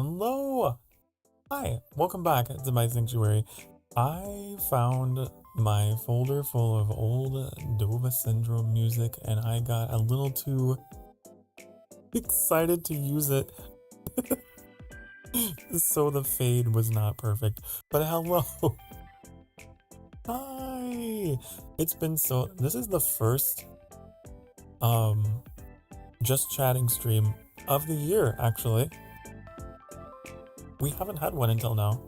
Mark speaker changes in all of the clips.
Speaker 1: Hello! Hi, welcome back to my sanctuary. I found my folder full of old Dova Syndrome music and I got a little too excited to use it. So the fade was not perfect. But hello! Hi! It's been this is the first just chatting stream of the year, actually. We haven't had one until now.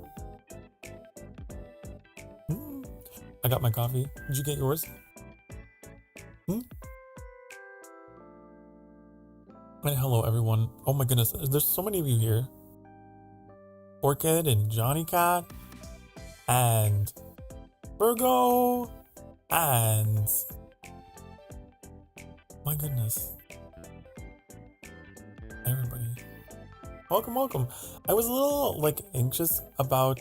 Speaker 1: I got my coffee. Did you get yours? And hello, everyone. Oh my goodness, there's so many of you here. Orchid and Johnny Cat and Virgo and my goodness. Everybody. Welcome, welcome. I was a little anxious about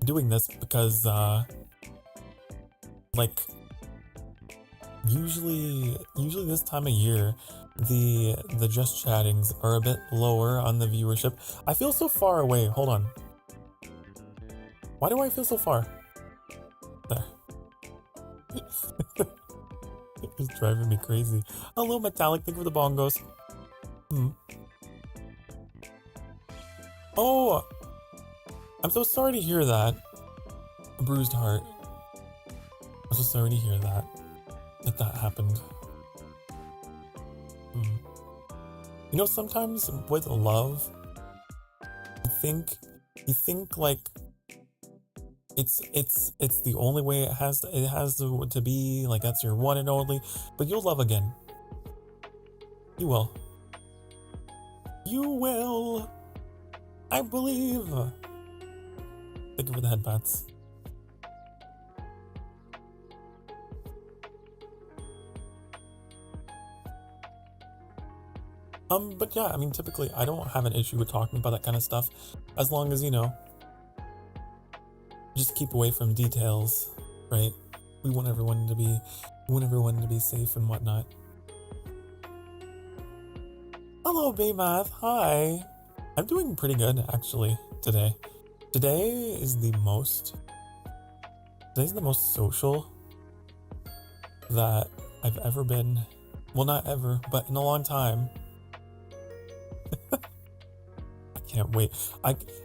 Speaker 1: doing this because usually this time of year the just chattings are a bit lower on the viewership. I feel so far away. Hold on. Why do I feel so far? There. It's driving me crazy. Hello, Metallic. Thank you for the bongos. Oh, I'm so sorry to hear that. A bruised heart. I'm so sorry to hear that happened. You know, sometimes with love, you think like it's the only way it has to be, like that's your one and only, but you'll love again. You will. You will. I believe. Thank you for the headbats. But yeah, I mean, typically I don't have an issue with talking about that kind of stuff, as long as, you know, just keep away from details, right? We want everyone to be safe and whatnot. Hello, Baymath. Hi. I'm doing pretty good, actually, today. Today's the most social that I've ever been. Well, not ever, but in a long time. I can't wait.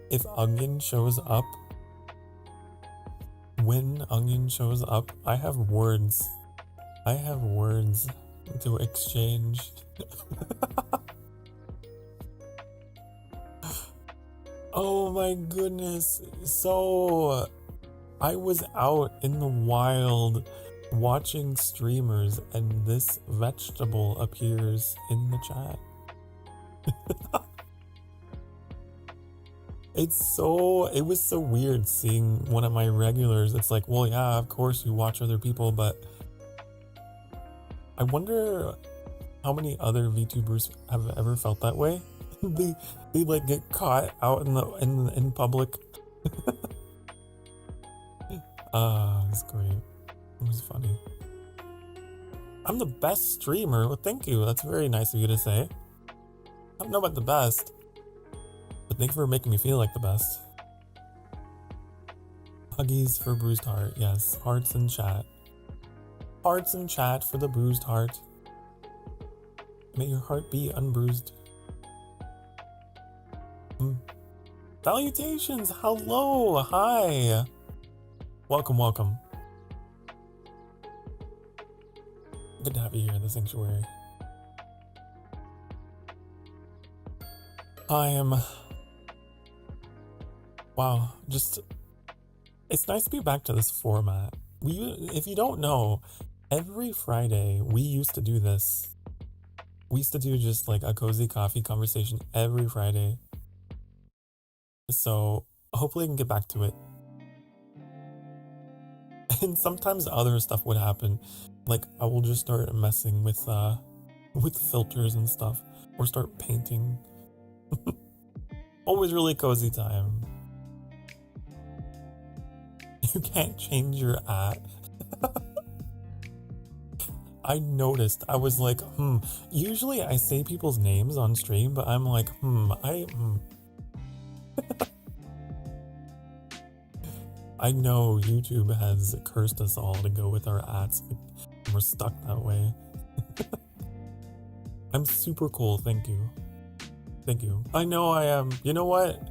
Speaker 1: If Onion shows up, when Onion shows up, I have words. I have words to exchange. Oh my goodness. So I was out in the wild watching streamers and this vegetable appears in the chat. It was so weird seeing one of my regulars. It's like, well, yeah, of course you watch other people, but I wonder how many other VTubers have ever felt that way. they like get caught out in public. It's great. It was funny. I'm the best streamer. Well, thank you. That's very nice of you to say. I don't know about the best, but thank you for making me feel like the best. Huggies for bruised heart. Yes, hearts in chat. Hearts in chat for the bruised heart. May your heart be unbruised. Salutations! Hello! Hi! Welcome, welcome. Good to have you here in the sanctuary. Wow, it's nice to be back to this format. If you don't know, every Friday we used to do this. We used to do just like a cozy coffee conversation every Friday. So hopefully I can get back to it. And sometimes other stuff would happen. Like I will just start messing with filters and stuff, or start painting. Always really cozy time. You can't change your at. I noticed. I was like, usually I say people's names on stream, but I'm like, I know YouTube has cursed us all to go with our ads. We're stuck that way. I'm super cool, thank you. Thank you. I know I am. You know what?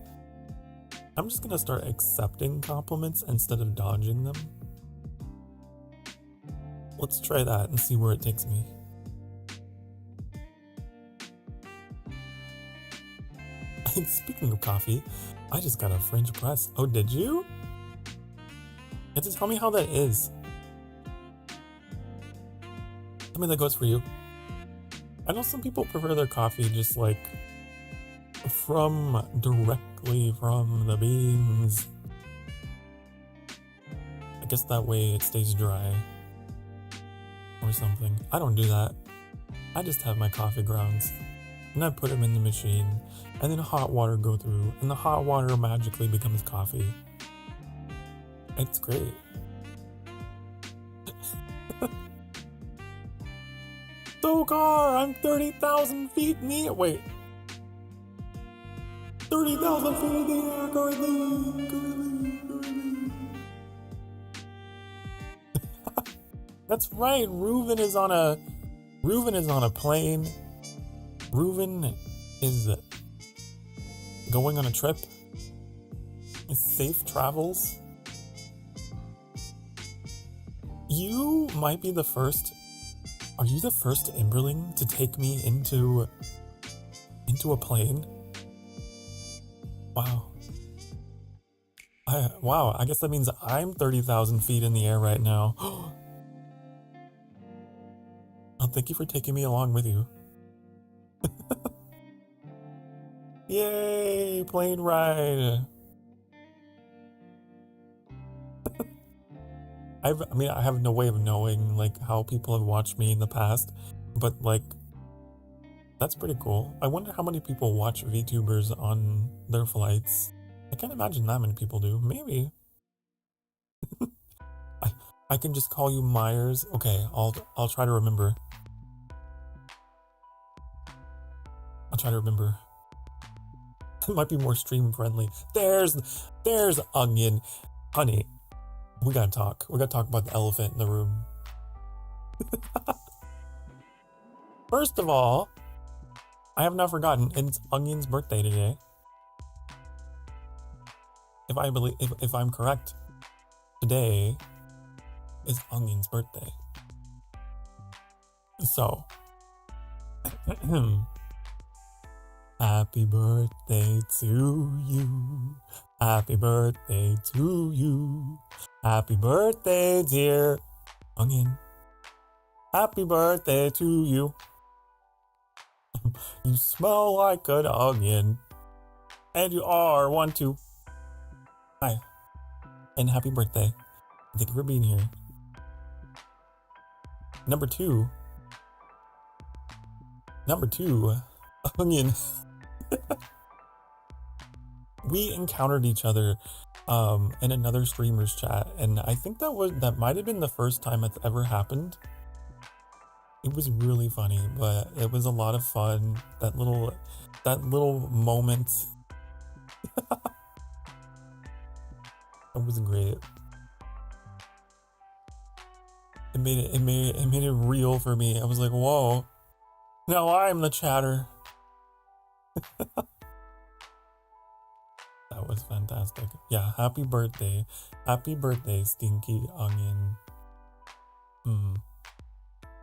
Speaker 1: I'm just gonna start accepting compliments instead of dodging them. Let's try that and see where it takes me. And speaking of coffee, I just got a French press. Oh, did you? You have to tell me how that is. Tell me that goes for you. I know some people prefer their coffee just like directly from the beans. I guess that way it stays dry or something. I don't do that. I just have my coffee grounds and I put them in the machine and then hot water go through and the hot water magically becomes coffee. It's great. Sokar, I'm 30,000 feet in the air. Wait. 30,000 feet in the air, Carly. That's right. Reuven is on a plane. Reuven is going on a trip. Safe travels. You might be the first. Are you the first Emberling to take me into a plane? Wow. Wow, I guess that means I'm 30,000 feet in the air right now. Oh, thank you for taking me along with you. Yay, plane ride. I have no way of knowing like how people have watched me in the past, but like that's pretty cool. I wonder how many people watch VTubers on their flights. I can't imagine that many people do. Maybe. I can just call you Myers. Okay, I'll try to remember. I'll try to remember. It might be more stream friendly. There's Onion. Honey. We gotta talk. We gotta talk about the elephant in the room. First of all, I have not forgotten, it's Onion's birthday today. If I'm correct, today is Onion's birthday. So, happy birthday to you. Happy birthday to you. Happy birthday, dear Onion. Happy birthday to you. You smell like an onion. And you are one too. Hi. And happy birthday. Thank you for being here. Number two, Onion. We encountered each other in another streamer's chat, and I think that might have been the first time it's ever happened. It was really funny, but it was a lot of fun. That little moment. It was great. It made it real for me. I was like, whoa, now I'm the chatter. That was fantastic. Yeah, happy birthday. Happy birthday, Stinky Onion.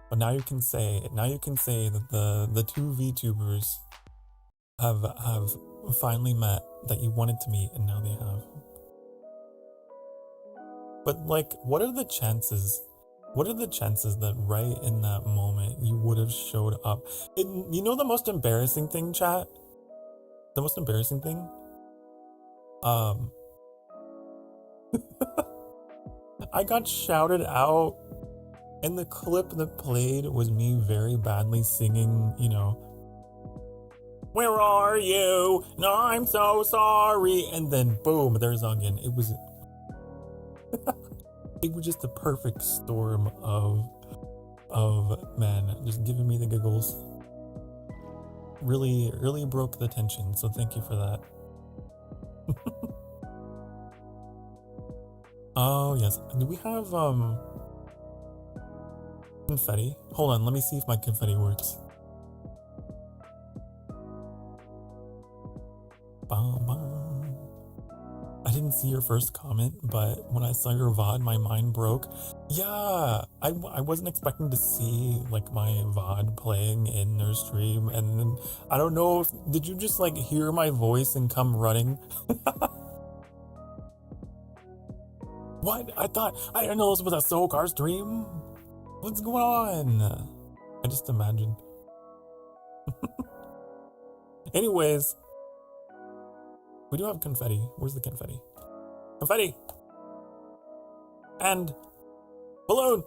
Speaker 1: But now you can say that the two VTubers have finally met, that you wanted to meet, and now they have. But like, what are the chances that right in that moment you would have showed up? You know the most embarrassing thing, chat? The most embarrassing thing? I got shouted out, and the clip that played was me very badly singing, you know, where are you? No, I'm so sorry. And then boom, there's Onion. It was just a perfect storm of of men just giving me the giggles. Really broke the tension, so thank you for that. Oh yes, do we have confetti? Hold on, let me see if my confetti works. Bum, bum. I didn't see your first comment, but when I saw your VOD, my mind broke. Yeah, I wasn't expecting to see like my VOD playing in their stream, and then I don't know if did you just like hear my voice and come running? What? I didn't know this was a Sokar stream. What's going on? I just imagined. Anyways, we do have confetti. Where's the confetti? Confetti! And balloon!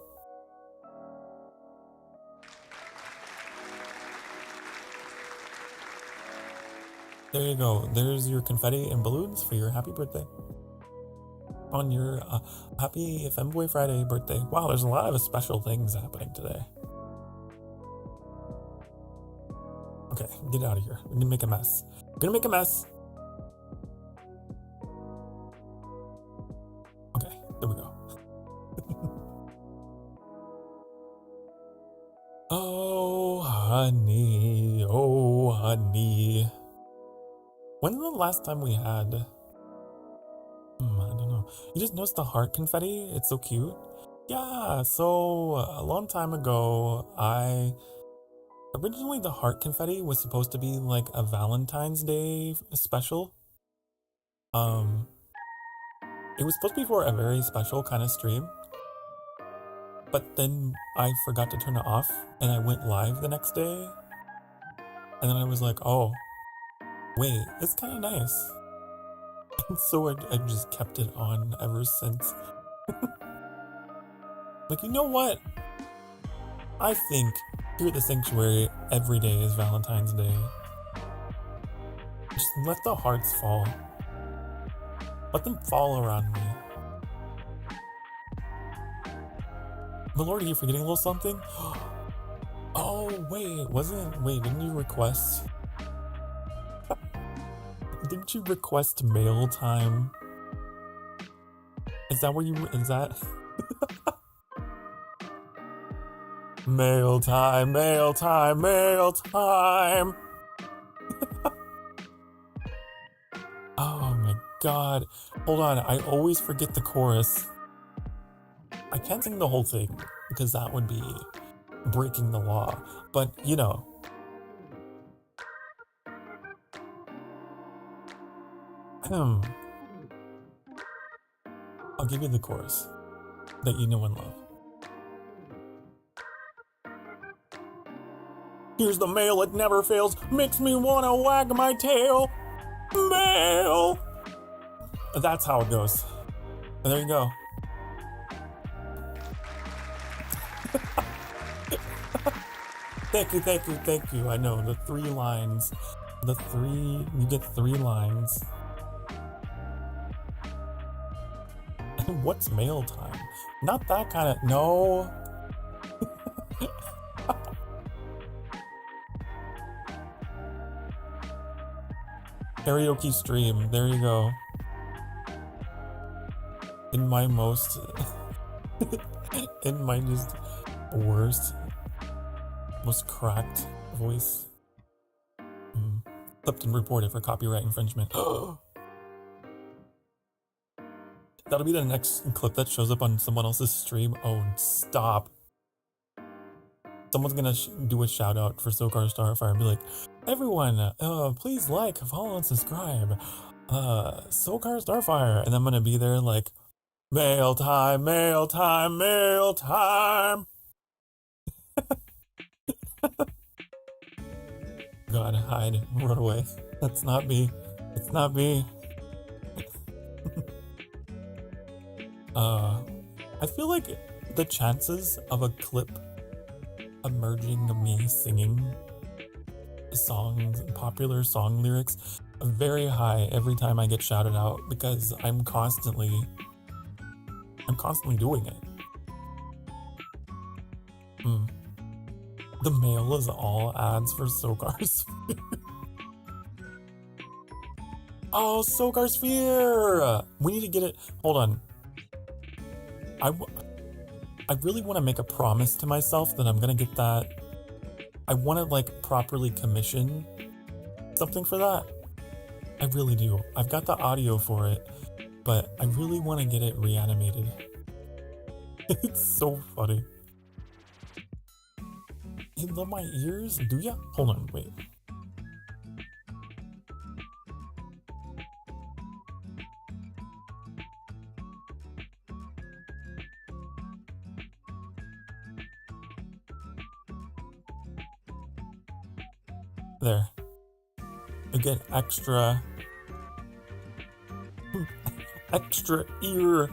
Speaker 1: There you go. There's your confetti and balloons for your happy birthday. On your happy Femboy Friday birthday. Wow, there's a lot of special things happening today. Okay, get out of here. We're gonna make a mess. We're gonna make a mess. Okay, there we go. Oh, honey. Oh, honey. When's the last time we had... I don't know. You just noticed the heart confetti? It's so cute. Yeah, so a long time ago, originally the heart confetti was supposed to be like a Valentine's Day special. It was supposed to be for a very special kind of stream. But then I forgot to turn it off and I went live the next day. And then I was like, oh, wait, it's kind of nice. And so I just kept it on ever since. Like, you know what? I think here at the Sanctuary, every day is Valentine's Day. Just let the hearts fall. Let them fall around me. My lord, are you forgetting a little something? Oh, wait, didn't you request... Didn't you request mail time? Is that where is that? Mail time, mail time, mail time! Oh my god. Hold on, I always forget the chorus. I can't sing the whole thing, because that would be breaking the law. But, you know. I'll give you the chorus that you know and love. Here's the mail, it never fails, makes me wanna wag my tail. Mail! That's how it goes. And there you go. Thank you. I know, the 3 lines. You get 3 lines. What's mail time? Not that kind of... No. Karaoke stream. There you go. In my most... in my just worst, most cracked voice. Clipped and reported for copyright infringement. That'll be the next clip that shows up on someone else's stream. Oh, stop. Someone's gonna do a shout out for Sokar Starfire and be like, everyone, please like, follow, and subscribe. Sokar Starfire. And I'm gonna be there like, mail time, mail time, mail time. God, hide, run away. That's not me. It's not me. I feel like the chances of a clip emerging of me singing songs, popular song lyrics, are very high every time I get shouted out because I'm constantly doing it. The mail is all ads for Sokar's. Oh, Sokar Sphere! We need to get it. Hold on. I really want to make a promise to myself that I'm gonna get that. I want to like properly commission something for that. I really do. I've got the audio for it, but I really want to get it reanimated. It's so funny. You love my ears? Do ya? Hold on, wait. There. Again, extra ear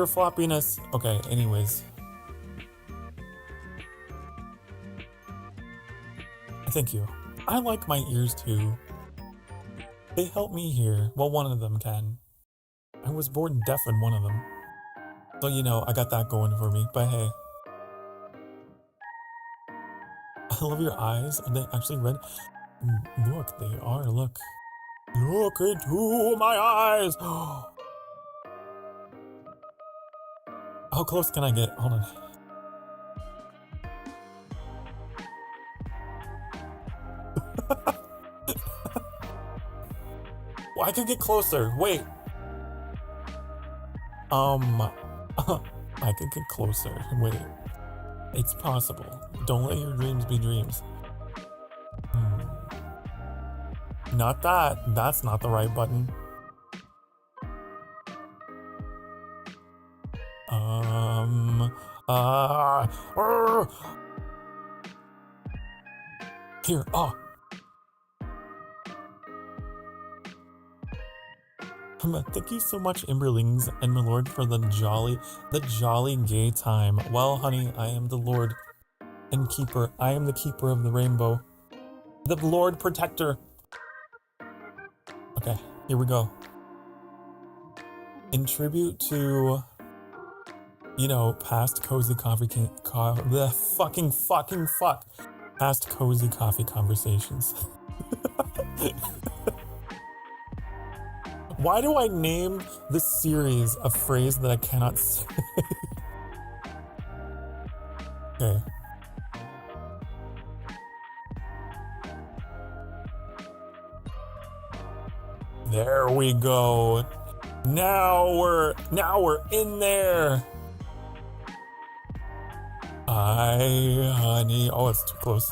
Speaker 1: floppiness. Okay, anyways. Thank you. I like my ears too. They help me hear. Well, one of them can. I was born deaf in one of them. So, you know, I got that going for me. But hey. I love your eyes. Are they actually red? Look, they are. Look. Look into my eyes. How close can I get? Hold on. Well, I can get closer. Wait. I can get closer. Wait. It's possible. Don't let your dreams be dreams. Not that. That's not the right button. Here. Oh. Thank you so much, Imberlings and my lord, for the jolly gay time. Well, honey, I am the lord and keeper. I am the keeper of the rainbow. The lord protector. Okay, here we go. In tribute to, you know, past cozy coffee, past cozy coffee conversations. Why do I name this series a phrase that I cannot say? Okay. There we go. Now we're in there. Honey. Oh, it's too close.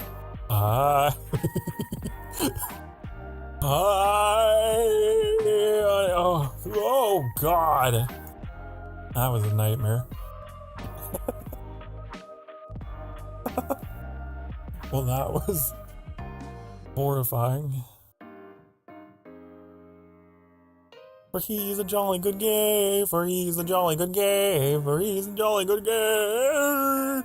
Speaker 1: Oh God, that was a nightmare. Well, that was horrifying. For he's a jolly good gay, for he's a jolly good gay, for he's a jolly good gay.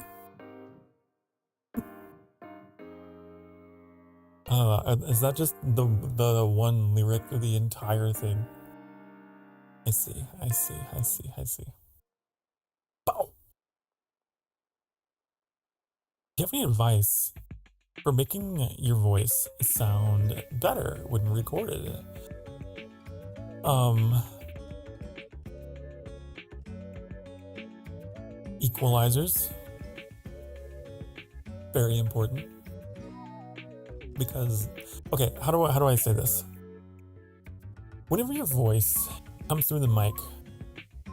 Speaker 1: Is that just the one lyric of the entire thing? I see. Bow! Do you have any advice for making your voice sound better when recorded? Equalizers. Very important. Because, okay, how do I say this? Whenever your voice comes through the mic,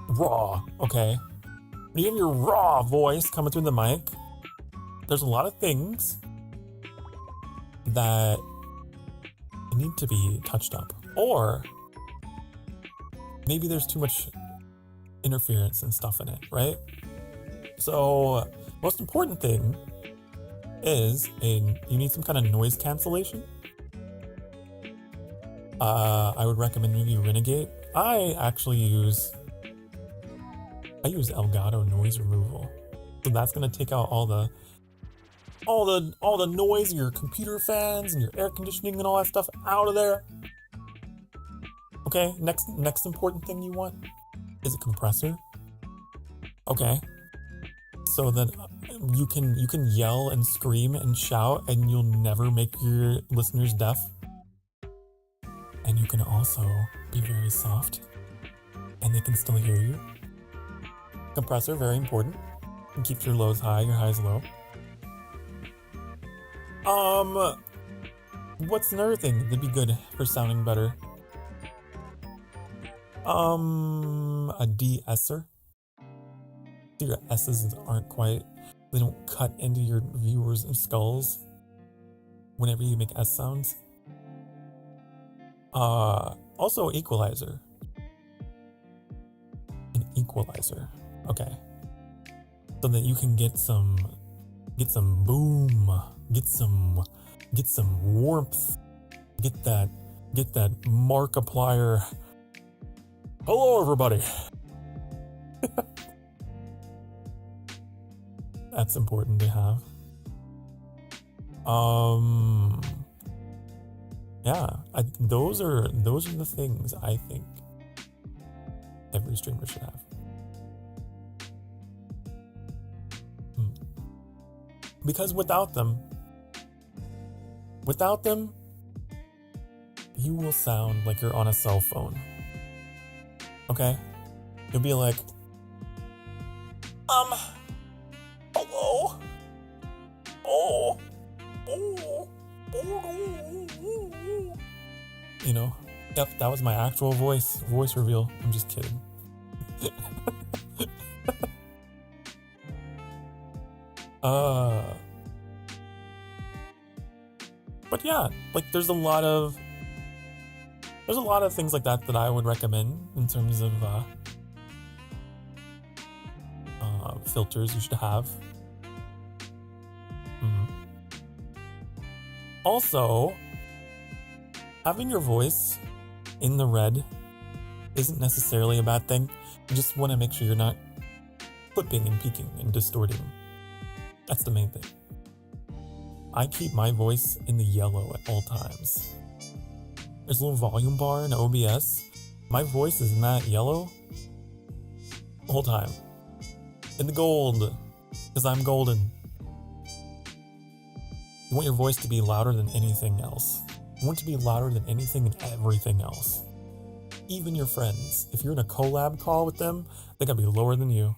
Speaker 1: raw, okay? When you have your raw voice coming through the mic, there's a lot of things that need to be touched up. Or maybe there's too much interference and stuff in it, right? So, most important thing is you need some kind of noise cancellation. I would recommend maybe Renegade. I use Elgato noise removal. So that's gonna take out all the noise, your computer fans and your air conditioning and all that stuff out of there. Okay, next important thing you want is a compressor. Okay. so that you can yell and scream and shout and you'll never make your listeners deaf. And you can also be very soft and they can still hear you. Compressor, very important. It keeps your lows high, your highs low. What's another thing that'd be good for sounding better? A de-esser. So your S's aren't quite, they don't cut into your viewers' skulls whenever you make S sounds. Also equalizer. An equalizer. Okay. So that you can get some boom, get some warmth, get that Markiplier. Hello everybody. That's important to have. Yeah, those are the things I think every streamer should have. Because without them, you will sound like you're on a cell phone. Okay? You'll be like, hello? You know? Yep, that was my actual voice reveal. I'm just kidding. But yeah, like there's a lot of things like that I would recommend in terms of filters you should have. Also, having your voice in the red isn't necessarily a bad thing. You just want to make sure you're not flipping and peaking and distorting. That's the main thing. I keep my voice in the yellow at all times. There's a little volume bar in OBS. My voice is in that yellow the whole time. In the gold, because I'm golden. You want your voice to be louder than anything else. You want it to be louder than anything and everything else. Even your friends. If you're in a collab call with them, they gotta be lower than you.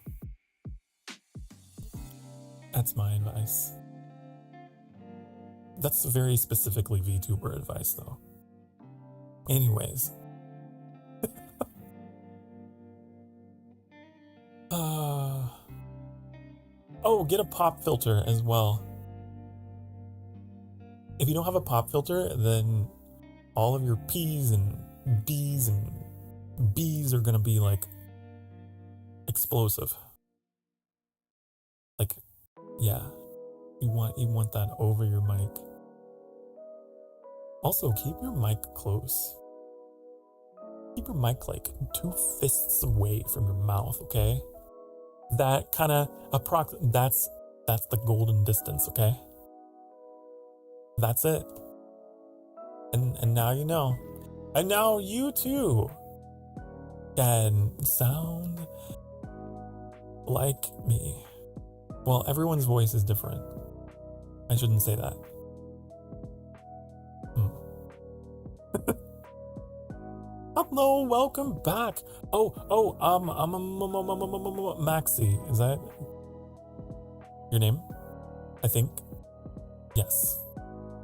Speaker 1: That's my advice. That's very specifically VTuber advice, though. Anyways. Oh, get a pop filter as well. If you don't have a pop filter, then all of your P's and D's and B's are gonna be like explosive. Like, yeah, you want that over your mic. Also, keep your mic close. Keep your mic like 2 fists away from your mouth, okay? That kind of that's the golden distance, okay? That's it. And now you know. And now you too can sound like me. Well, everyone's voice is different. I shouldn't say that. Hello, welcome back. Maxi, is that your name? I think. Yes,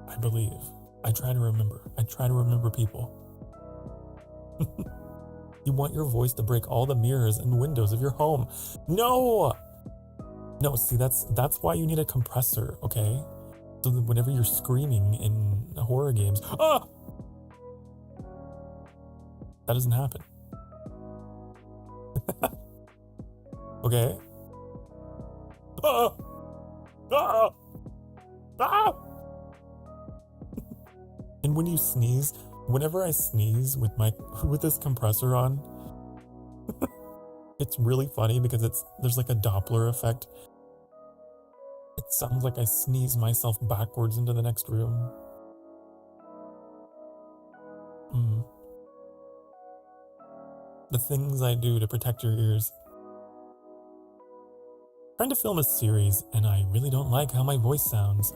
Speaker 1: I believe. I try to remember people. You want your voice to break all the mirrors and windows of your home. No, see, that's why you need a compressor, okay? So that whenever you're screaming in horror games, that doesn't happen. Okay? And when you sneeze, whenever I sneeze with this compressor on, it's really funny because there's like a Doppler effect. It sounds like I sneeze myself backwards into the next room. The things I do to protect your ears. trying to film a series and I really don't like how my voice sounds.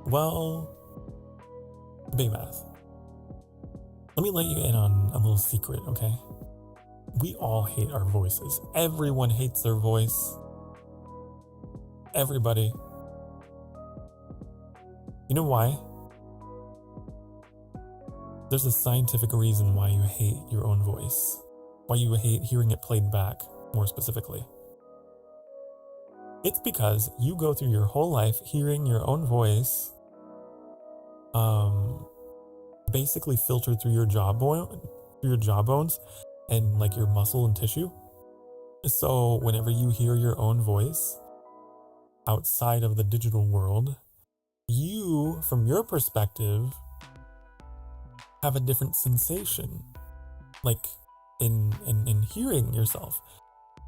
Speaker 1: Well, Baymath, let me let you in on a little secret, okay? We all hate our voices. Everyone hates their voice. Everybody. You know why? There's a scientific reason why you hate your own voice. Why you hate hearing it played back, more specifically. It's because you go through your whole life hearing your own voice basically filtered through your jawbones and like your muscle and tissue. So whenever you hear your own voice outside of the digital world, you, from your perspective, have a different sensation, like in hearing yourself.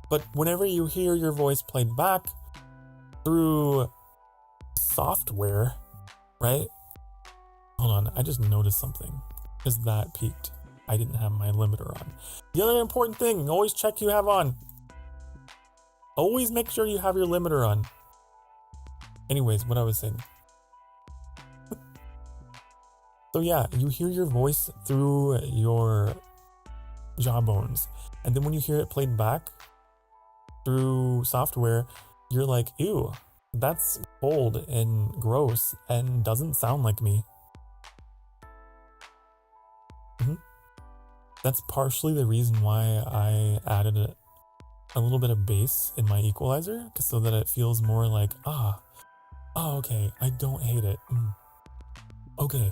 Speaker 1: But whenever you hear your voice played back through software, right? Hold on, I just noticed something because that peaked. I didn't have my limiter on. The other important thing, always check you have on. Always make sure you have your limiter on. Anyways, what I was saying. So yeah, you hear your voice through your jawbones. And then when you hear it played back through software, you're like, ew, that's cold and gross and doesn't sound like me. That's partially the reason why I added a little bit of bass in my equalizer, so that it feels more like, oh, okay, I don't hate it. Okay.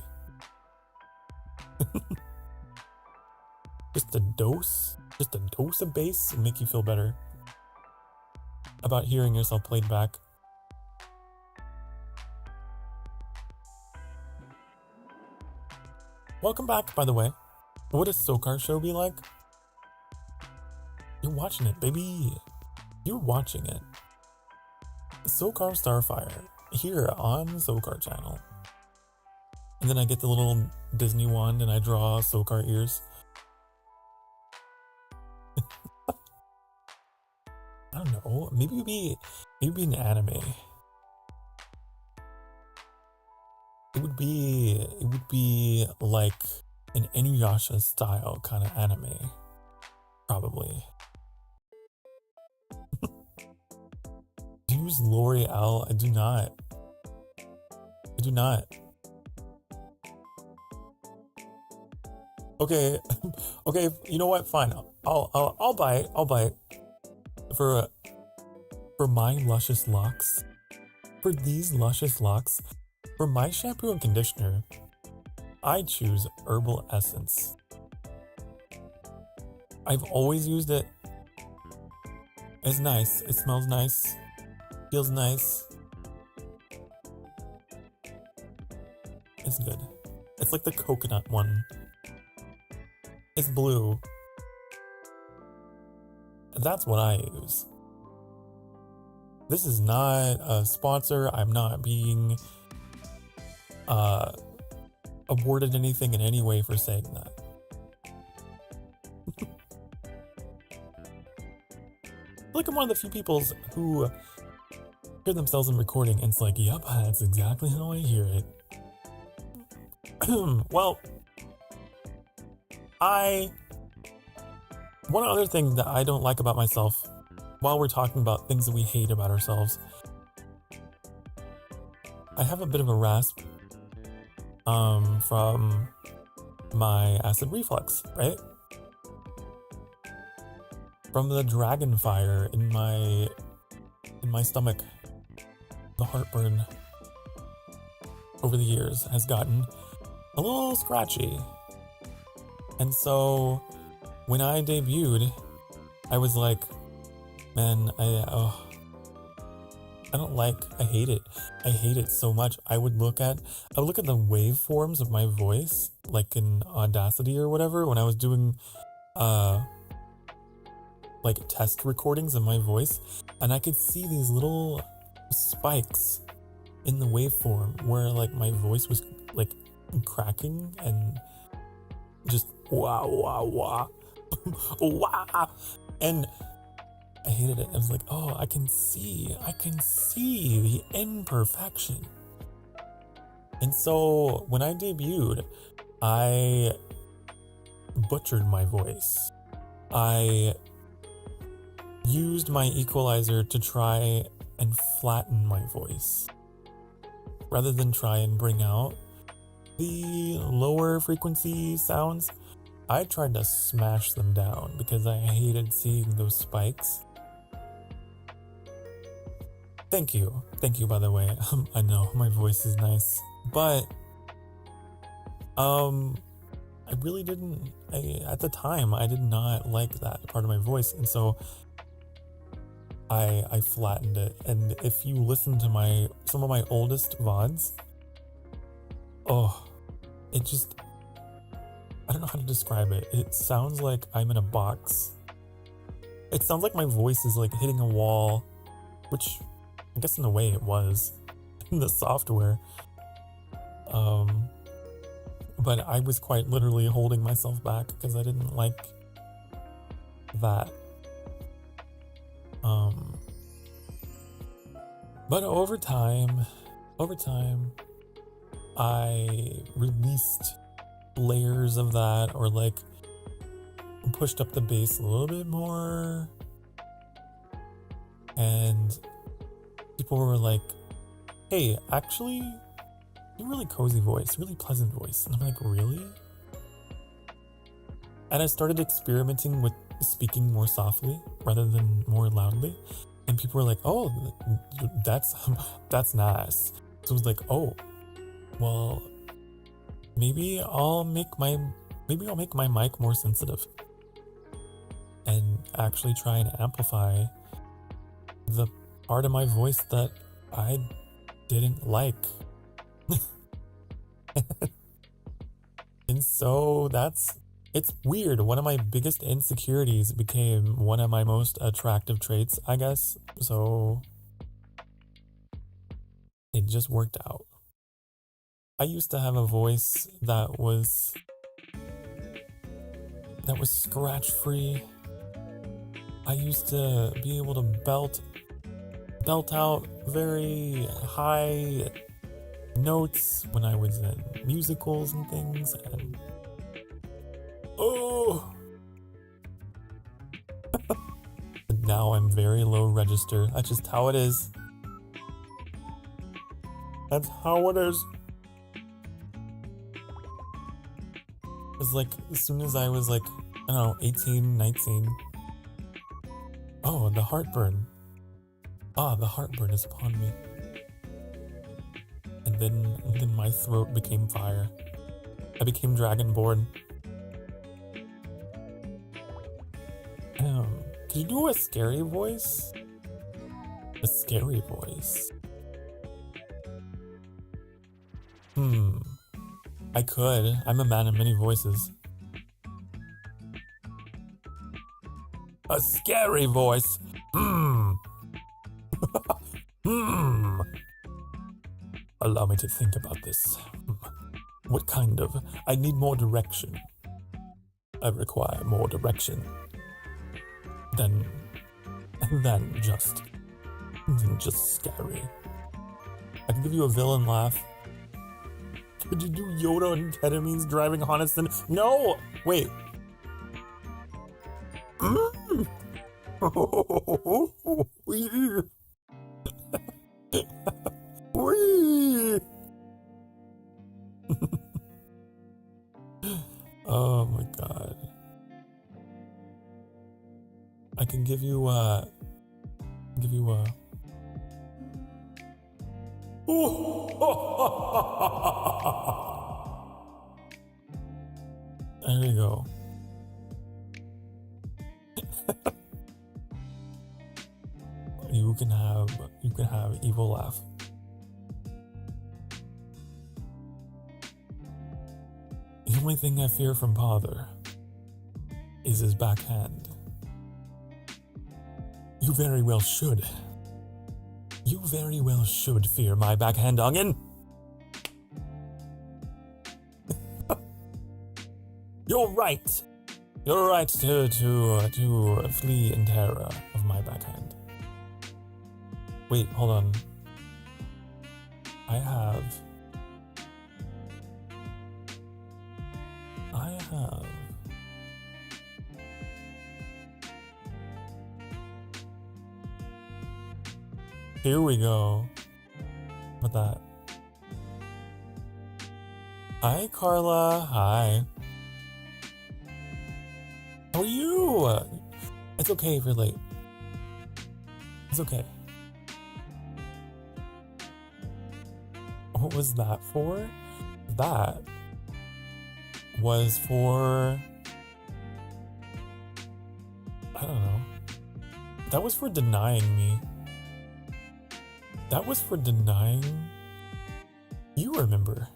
Speaker 1: Just a dose of bass will make you feel better about hearing yourself played back. Welcome back, by the way. What does Sokar show be like? You're watching it, baby. You're watching it. Sokar Starfire, here on Sokar channel. And then I get the little Disney wand and I draw Sokar ears. I don't know. Maybe it'd be an anime. It would be like an Inuyasha style kind of anime. Probably. Do you use L'Oreal? I do not. Okay, okay. You know what? Fine. I'll buy it. I'll buy it for my luscious locks. For these luscious locks, for my shampoo and conditioner, I choose Herbal Essence. I've always used it. It's nice. It smells nice. Feels nice. It's good. It's like the coconut one. It's blue. That's what I use. This is not a sponsor. I'm not being awarded anything in any way for saying that. I feel like I'm one of the few people who hear themselves in recording and it's like, yep, that's exactly how I hear it. Well, one other thing that I don't like about myself, while we're talking about things that we hate about ourselves, I have a bit of a rasp from my acid reflux, right? From the dragon fire in my stomach. The heartburn over the years has gotten a little scratchy. And so when I debuted, I was like, man, I hate it. I hate it so much. I would look at the waveforms of my voice, like in Audacity or whatever, when I was doing like test recordings of my voice, and I could see these little spikes in the waveform where like my voice was like cracking and just wah wah wah wah. And I hated it. I was like, oh, I can see the imperfection. And so when I debuted, I butchered my voice. I used my equalizer to try and flatten my voice rather than try and bring out the lower frequency sounds. I tried to smash them down because I hated seeing those spikes. Thank you, by the way. I know my voice is nice, but I really didn't. At the time, I did not like that part of my voice, and so I flattened it. And if you listen to some of my oldest VODs, oh, it just, I don't know how to describe it. It sounds like I'm in a box. It sounds like my voice is like hitting a wall, which I guess in a way it was in the software. But I was quite literally holding myself back because I didn't like that. But over time, I released layers of that, or like pushed up the bass a little bit more, and people were like, hey, actually, you have a really cozy voice, really pleasant voice. And I'm like, really? And I started experimenting with speaking more softly rather than more loudly. And people were like, oh, that's nice. So I was like, oh, well, maybe I'll make my mic more sensitive and actually try and amplify the part of my voice that I didn't like. And so it's weird. One of my biggest insecurities became one of my most attractive traits, I guess. So it just worked out. I used to have a voice that was scratch free. I used to be able to belt out very high notes when I was in musicals and things, and and now I'm very low register. That's just how it is. That's how it is. It's like, as soon as I was like, I don't know, 18, 19. Oh, the heartburn. The heartburn is upon me. And then my throat became fire. I became Dragonborn. Could you do a scary voice? A scary voice. I could. I'm a man of many voices. A scary voice. Allow me to think about this. What kind of? I need more direction. I require more direction than just scary. I can give you a villain laugh. Could you do Yoda and Ketamine's driving Honeston? No! Wait. Oh my god. I can give you a... There you go. You can have evil laugh. The only thing I fear from Father is his backhand. You very well should. You very well should fear my backhand, onion. You're right. You're right to flee in terror of my backhand. Wait, hold on. I have. Here we go. With that. Hi, Carla. Hi. How are you? It's okay if you're late. It's okay. What was that for? That was for... I don't know. That was for denying me. That was for denying... You remember.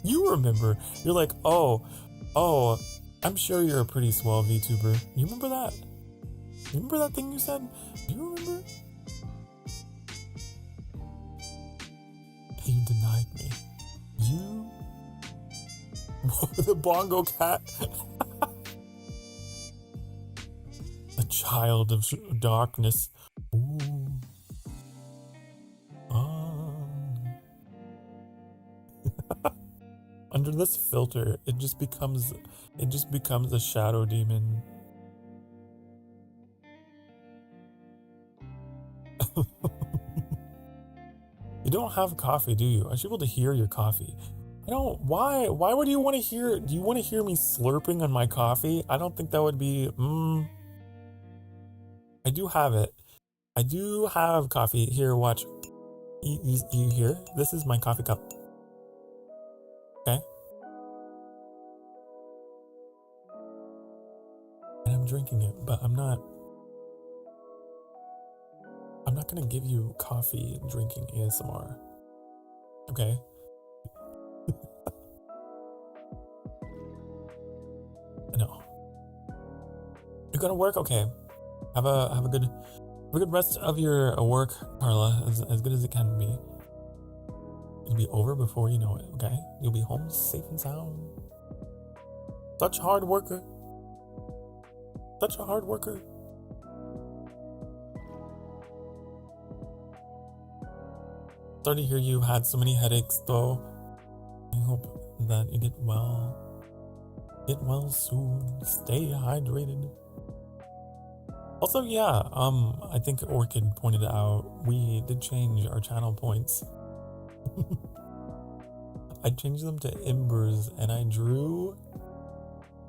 Speaker 1: You remember. You're like, oh, I'm sure you're a pretty swell VTuber. You remember that? You remember that thing you said? Do you remember? You denied me. You... The bongo cat. A child of darkness. Ooh. Under this filter, it just becomes a shadow demon. You don't have coffee, do you? I should be able to hear your coffee. I don't. Why would you want to hear? Do you want to hear me slurping on my coffee? I don't think that would be. I do have it. I do have coffee. Here, watch. You hear? This is my coffee cup. Okay. And I'm drinking it, but I'm not gonna give you coffee drinking ASMR. Okay? No. You're gonna work? Okay. Have a good rest of your work, Carla, as good as it can be. It'll be over before you know it, okay? You'll be home safe and sound. Such a hard worker. Such a hard worker. Sorry to hear you had so many headaches, though. I hope that you get well. Get well soon. Stay hydrated. Also, yeah, I think Orchid pointed out we did change our channel points. I changed them to embers, and I drew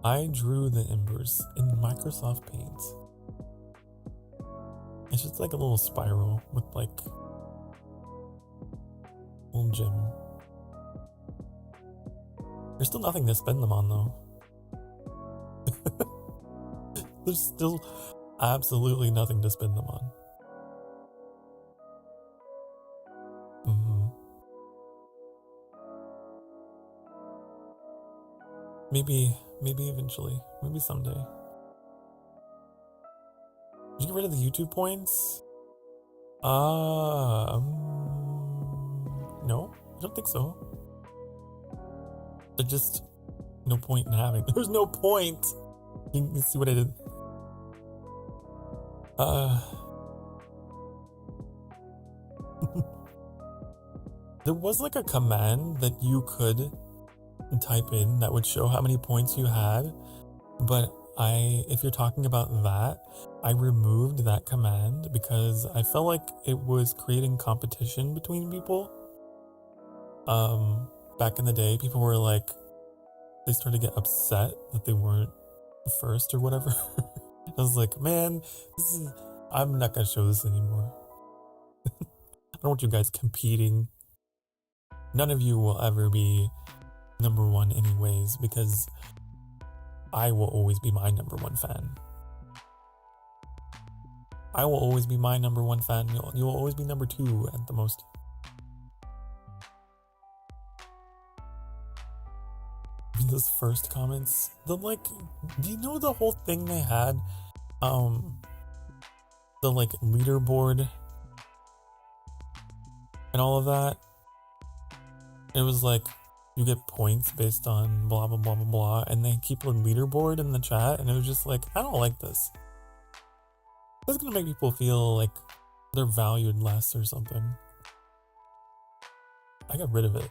Speaker 1: the embers in Microsoft Paint. It's just like a little spiral with like a little gem. There's still nothing to spend them on though. There's still absolutely nothing to spend them on. Maybe eventually. Maybe someday. Did you get rid of the YouTube points? No, I don't think so. There's just no point in having. There's no point. You can see what I did. There was like a command that you could type in that would show how many points you had, but if you're talking about that, I removed that command because I felt like it was creating competition between people. Back in the day, people were like, they started to get upset that they weren't first or whatever. I was like, man, I'm not gonna show this anymore. I don't want you guys competing. None of you will ever be number one anyways, because I will always be my number one fan. I will always be my number one fan. You'll always be number two at the most. Those first comments, do you know the whole thing they had? The like leaderboard and all of that. It was like you get points based on blah blah blah blah blah, and they keep a leaderboard in the chat, and it was just like, I don't like this. This is gonna make people feel like they're valued less or something. I got rid of it.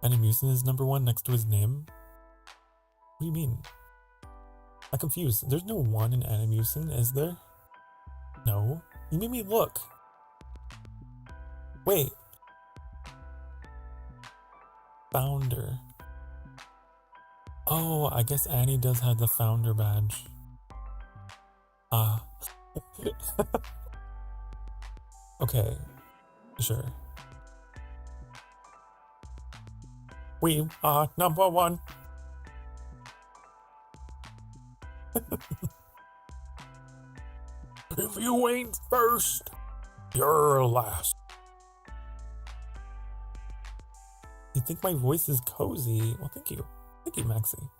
Speaker 1: Animusin is #1 next to his name? What do you mean? I'm confused. There's no 1 in Animusin, is there? No. You made me look. Wait. Founder. Oh, I guess Annie does have the founder badge. Ah. Okay. Sure. We are #1. If you ain't first, you're last. You think my voice is cozy? Well, thank you. Thank you, Maxie.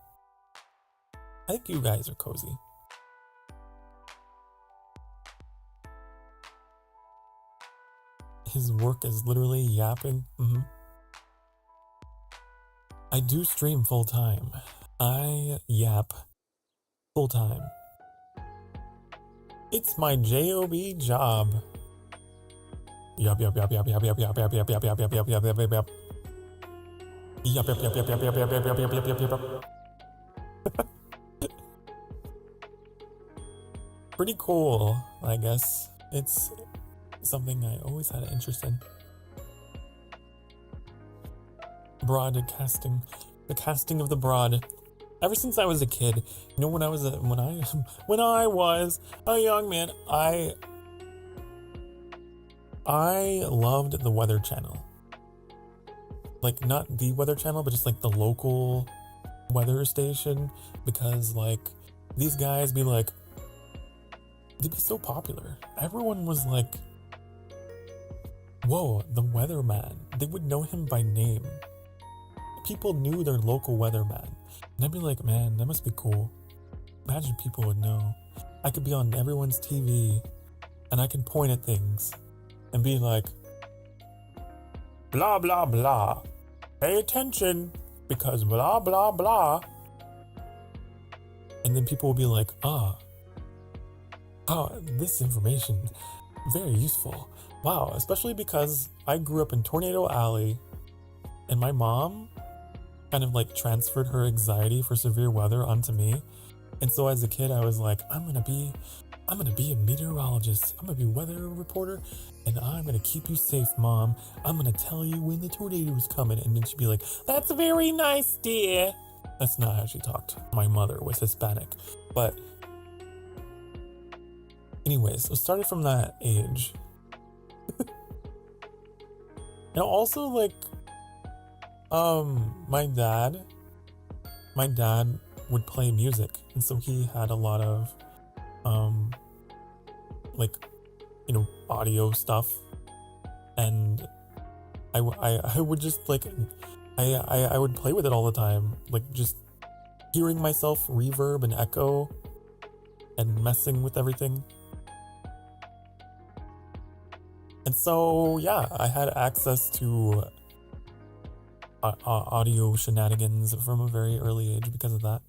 Speaker 1: I think you guys are cozy. His work is literally yapping. I do stream full time. I yap full time. It's my job job. Yup. Pretty cool, I guess. It's something I always had an interest in. Broadcasting, the casting of the broad. Ever since I was a kid, you know, when I was a young man, I loved the Weather Channel. Like, not the Weather Channel, but just like the local weather station, because like these guys be like, they'd be so popular. Everyone was like, whoa, the weatherman. They would know him by name. People knew their local weatherman. And I'd be like, man, that must be cool. Imagine people would know. I could be on everyone's TV and I can point at things and be like, blah, blah, blah. Pay attention because blah, blah, blah. And then people will be like, this information, very useful. Wow, especially because I grew up in Tornado Alley and my mom kind of like transferred her anxiety for severe weather onto me. And so as a kid, I was like, I'm gonna be a meteorologist. I'm gonna be a weather reporter, and I'm gonna keep you safe, Mom. I'm gonna tell you when the tornado's coming. And then she'd be like, that's very nice, dear. That's not how she talked. My mother was Hispanic. But anyways, it started from that age. And also like, my dad would play music, and so he had a lot of like, you know, audio stuff, and I would just like I would play with it all the time, like just hearing myself reverb and echo and messing with everything. And so yeah, I had access to audio shenanigans from a very early age because of that,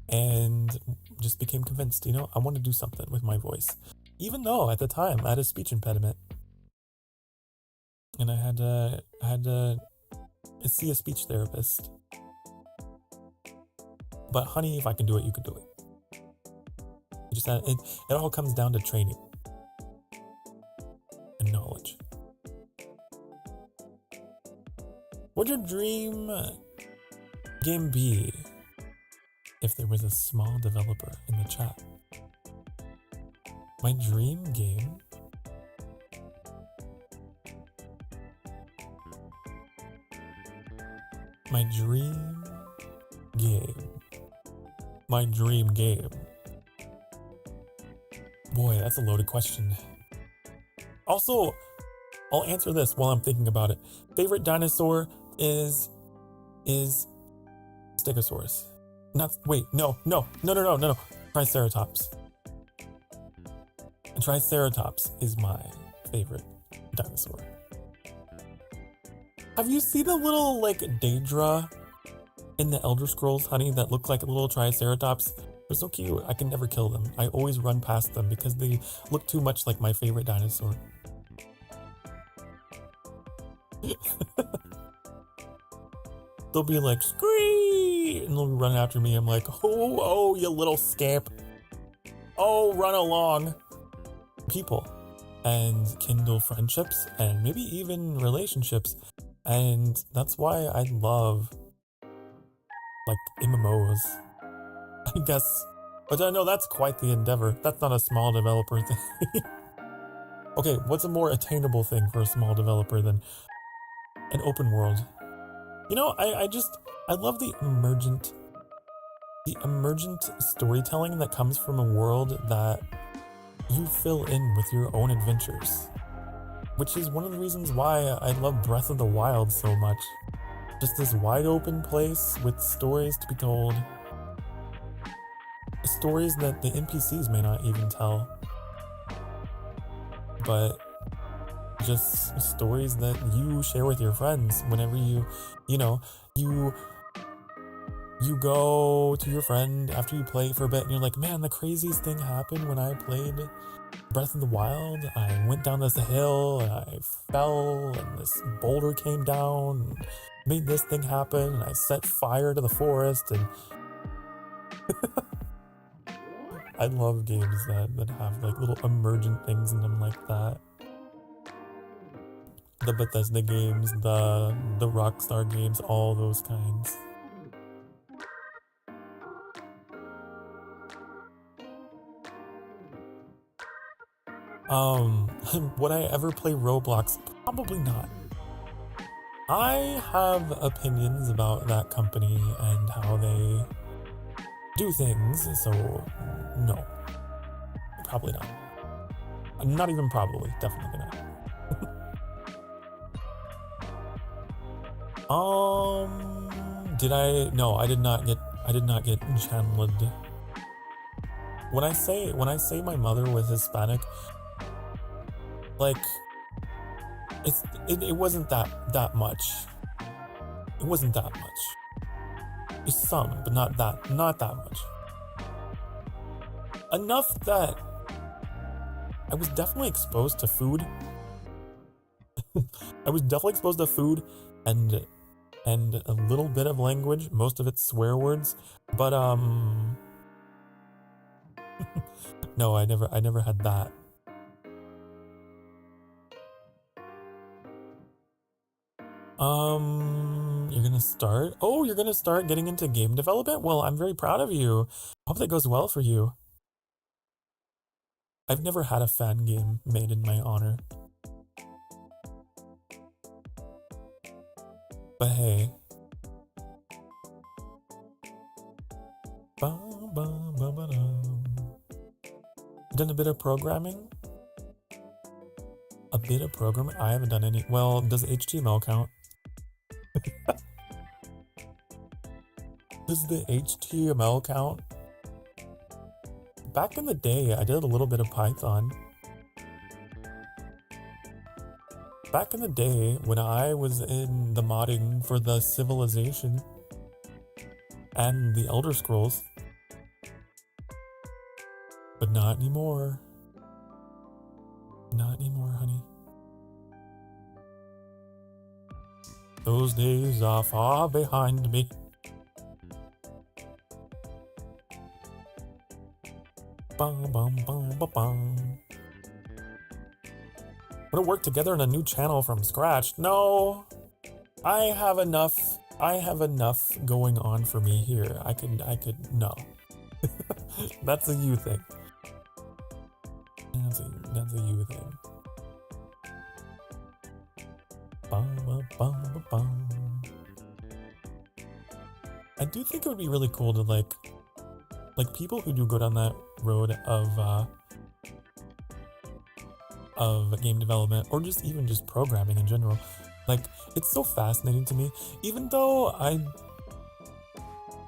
Speaker 1: and just became convinced, you know, I want to do something with my voice, even though at the time I had a speech impediment and I had to see a speech therapist. But honey, if I can do it, you can do it. You just it all comes down to training and knowledge. Would your dream game be if there was a small developer in the chat? My dream game? My dream game. My dream game. Boy, that's a loaded question. Also, I'll answer this while I'm thinking about it. Favorite dinosaur is Stegosaurus. No. Triceratops. Triceratops is my favorite dinosaur. Have you seen a little like Daedra in the Elder Scrolls, honey, that look like a little Triceratops? They're so cute. I can never kill them. I always run past them because they look too much like my favorite dinosaur. They'll be like, scream, and they'll be running after me. I'm like, oh, you little scamp. Oh, run along. People. And kindle friendships and maybe even relationships. And that's why I love, like, MMOs. I guess. But I know that's quite the endeavor. That's not a small developer thing. Okay, what's a more attainable thing for a small developer than an open world? You know, I love the emergent storytelling that comes from a world that you fill in with your own adventures. Which is one of the reasons why I love Breath of the Wild so much. Just this wide open place with stories to be told. Stories that the NPCs may not even tell. But just stories that you share with your friends whenever you go to your friend after you play for a bit and you're like, man, the craziest thing happened when I played Breath of the Wild. I went down this hill and I fell and this boulder came down and made this thing happen and I set fire to the forest. And I love games that have like little emergent things in them like that. The Bethesda games, the Rockstar games, all those kinds. Would I ever play Roblox? Probably not. I have opinions about that company and how they do things, so no. Probably not. Not even probably, definitely not. No, I did not get channeled. When I say my mother was Hispanic, like it wasn't that much. It wasn't that much. It's some, but not that much. Enough that I was definitely exposed to food. I was definitely exposed to food and a little bit of language, most of it's swear words, but no, I never had that. You're gonna start? Oh, you're gonna start getting into game development? Well, I'm very proud of you. Hope that goes well for you. I've never had a fan game made in my honor. But hey. Done a bit of programming? A bit of programming? I haven't done any. Well, does HTML count? Does the HTML count? Back in the day, I did a little bit of Python. Back in the day, when I was in the modding for the Civilization and the Elder Scrolls. But not anymore. Not anymore, honey. Those days are far behind me. Bum, bum, bum, bum, bum. Want to work together on a new channel from scratch? No, I have enough going on for me here. I could no. That's a you thing. That's a you thing. Bum, bum, bum, bum. I do think it would be really cool to like people who do go down that road of game development or just even just programming in general. Like, it's so fascinating to me, even though I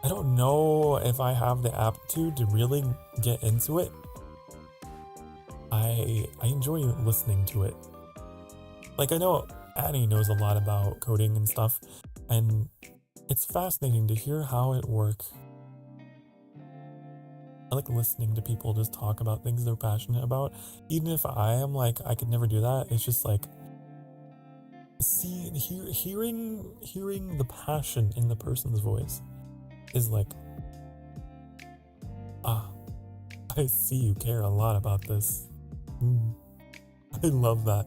Speaker 1: don't know if I have the aptitude to really get into it. I enjoy listening to it. Like, I know Annie knows a lot about coding and stuff, and it's fascinating to hear how it works. I like listening to people just talk about things they're passionate about. Even if I am like, I could never do that, it's just like, hearing the passion in the person's voice is like, I see you care a lot about this. I love that.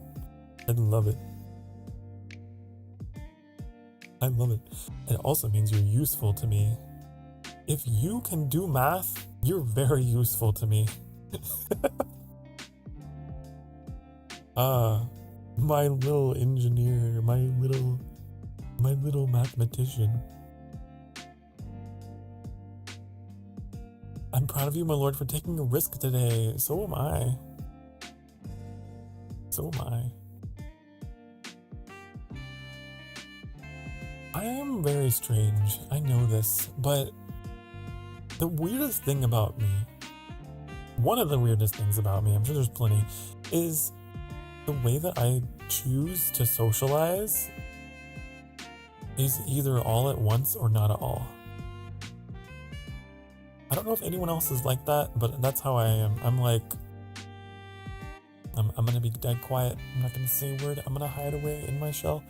Speaker 1: I love it. I love it. It also means you're useful to me. If you can do math, you're very useful to me. My little engineer, my little mathematician. I'm proud of you, my lord, for taking a risk today. So am I. So am I. I am very strange. I know this, but the weirdest thing about me, one of the weirdest things about me, I'm sure there's plenty, is the way that I choose to socialize is either all at once or not at all. I don't know if anyone else is like that, but that's how I am. I'm like, I'm gonna be dead quiet. I'm not gonna say a word. I'm gonna hide away in my shell.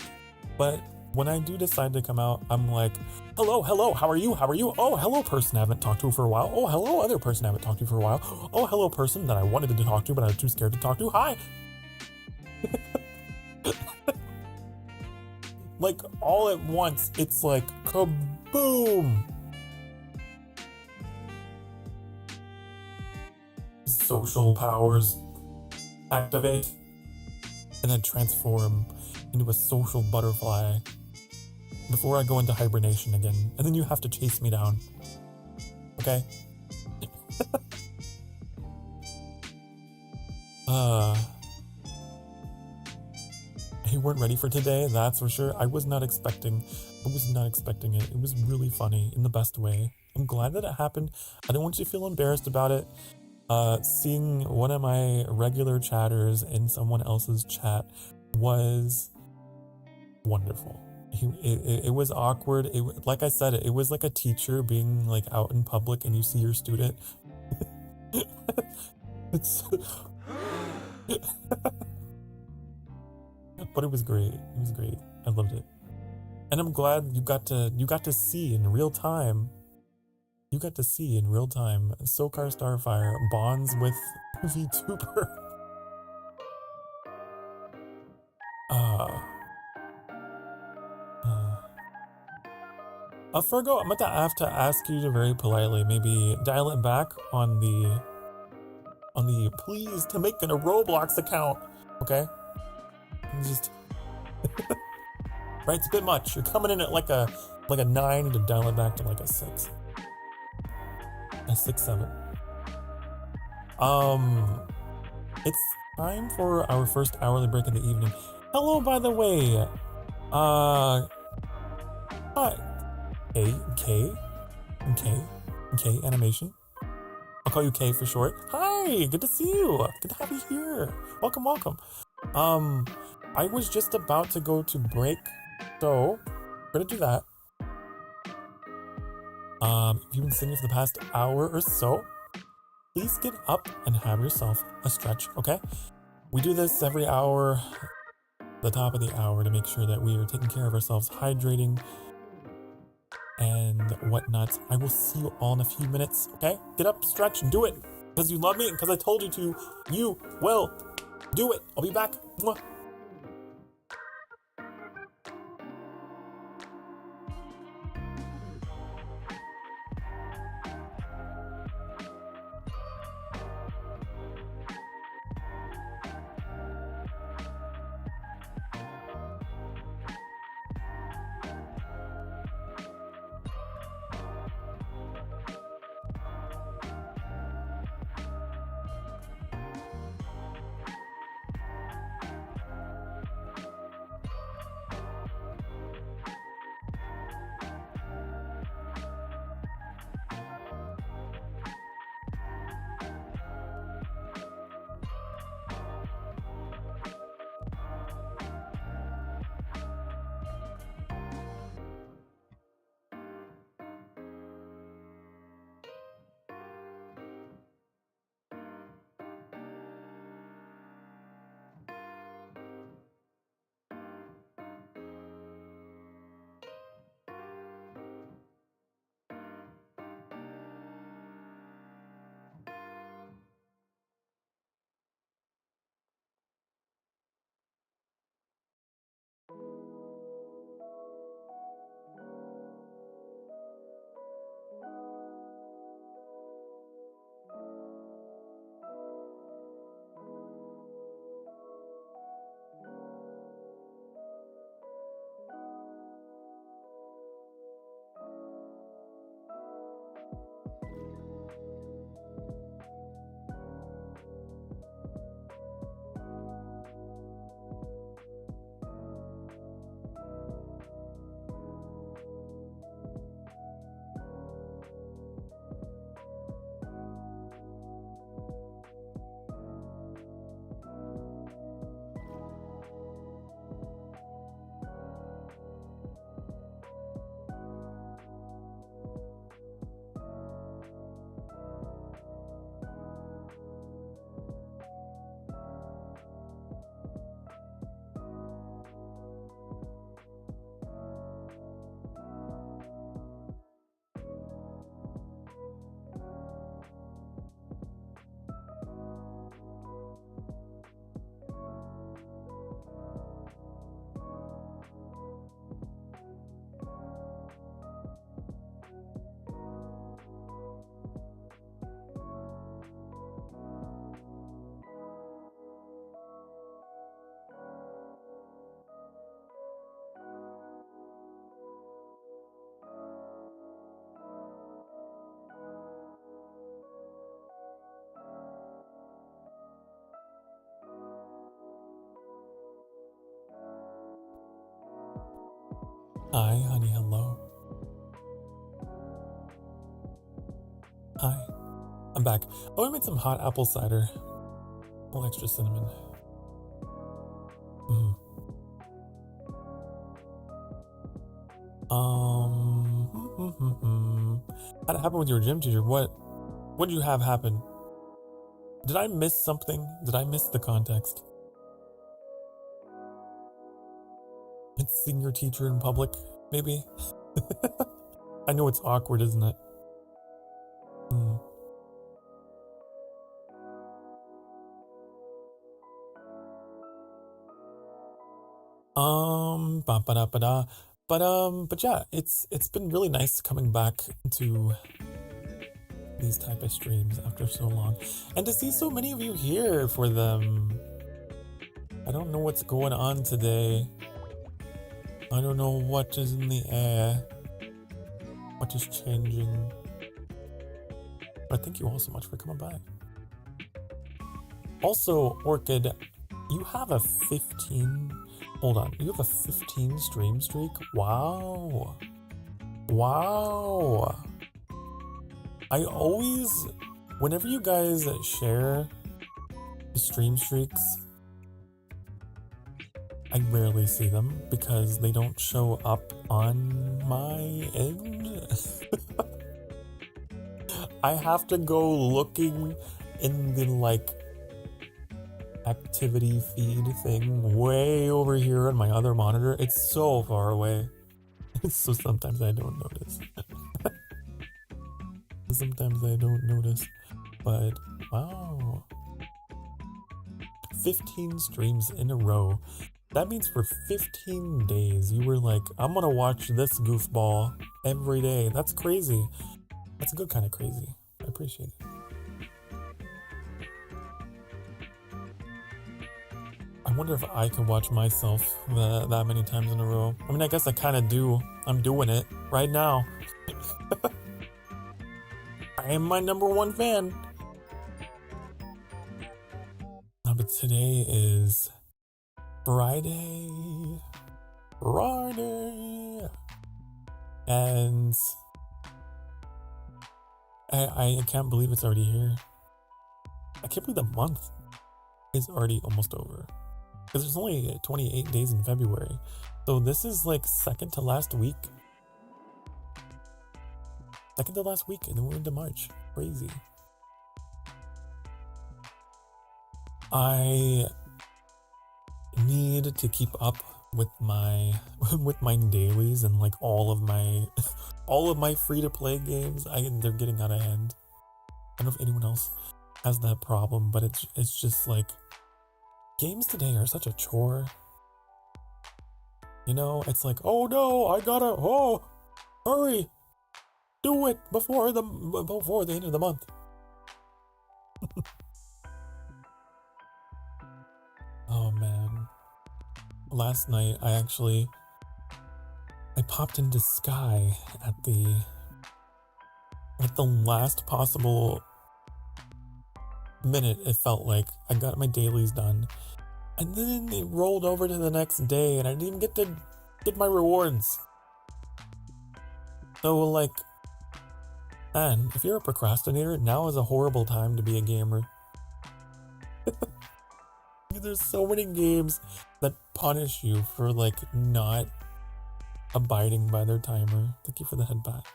Speaker 1: But when I do decide to come out, I'm like, hello, how are you? Oh, hello, person I haven't talked to for a while. Oh, hello, other person I haven't talked to for a while. Oh, hello, person that I wanted to talk to, but I was too scared to talk to. Hi. Like, all at once, it's like, kaboom! Social powers activate, and then transform into a social butterfly before I go into hibernation again. And then you have to chase me down. Okay? You weren't ready for today, that's for sure. I was not expecting it. It was really funny in the best way. I'm glad that it happened. I don't want you to feel embarrassed about it. Seeing one of my regular chatters in someone else's chat was wonderful. It was awkward. Like I said, it was like a teacher being like out in public and you see your student. But it was great. It was great. I loved it. And I'm glad you got to see in real time. You got to see in real time Sokar Starfire bonds with vtuber. Fergo, I'm going to have to ask you to very politely maybe dial it back on the please to make a Roblox account, okay? Just right, it's a bit much. You're coming in at like a 9 to dial it back to like a 6. A 6, 7. It's time for our first hourly break of the evening. Hello, by the way. Hi. K animation. I'll call you K for short. Hi, good to see you. Good to have you here. Welcome. I was just about to go to break, so we're gonna do that. If you've been sitting for the past hour or so, please get up and have yourself a stretch, okay? We do this every hour, the top of the hour, to make sure that we are taking care of ourselves, hydrating, and whatnot. I will see you all in a few minutes, okay? Get up, stretch, and do it. Because you love me and because I told you to, you will do it. I'll be back. Mwah. Hi, honey, hello. Hi. I'm back. Oh, I made some hot apple cider. A little extra cinnamon. Mm. How'd it happen with your gym teacher? What did you have happen? Did I miss something? Did I miss the context? It's seeing your teacher in public, maybe? I know it's awkward, isn't it? Mm. Ba-ba-da-ba-da. But yeah, it's been really nice coming back to these type of streams after so long, and to see so many of you here for them. I don't know what's going on today. I don't know what is in the air, what is changing. But thank you all so much for coming back. Also, Orchid, you have a 15. Hold on, you have a 15 stream streak? Wow. Wow. I always, whenever you guys share stream streaks, I rarely see them because they don't show up on my end. I have to go looking in the like activity feed thing way over here on my other monitor. It's so far away. So sometimes I don't notice. Sometimes I don't notice. But wow. 15 streams in a row. That means for 15 days you were like, I'm gonna watch this goofball every day. That's crazy. That's a good kind of crazy. I appreciate it. I wonder if I can watch myself that many times in a row. I mean, I guess I kind of do. I'm doing it right now. I am my #1 fan. But today is Friday. And I can't believe it's already here. I can't believe the month is already almost over. Because there's only 28 days in February. So this is like second to last week. Second to last week, and then we're into March. Crazy. I need to keep up with my dailies and like all of my free-to-play games. They're getting out of hand. I don't know if anyone else has that problem, but it's just like games today are such a chore. You know, it's like, oh no, hurry, do it before the end of the month. Oh man. Last night I popped into Sky at the last possible minute. It felt like I got my dailies done, and then it rolled over to the next day and I didn't even get to get my rewards. So like, man, if you're a procrastinator, now is a horrible time to be a gamer. There's so many games that punish you for like not abiding by their timer. Thank you for the head pat.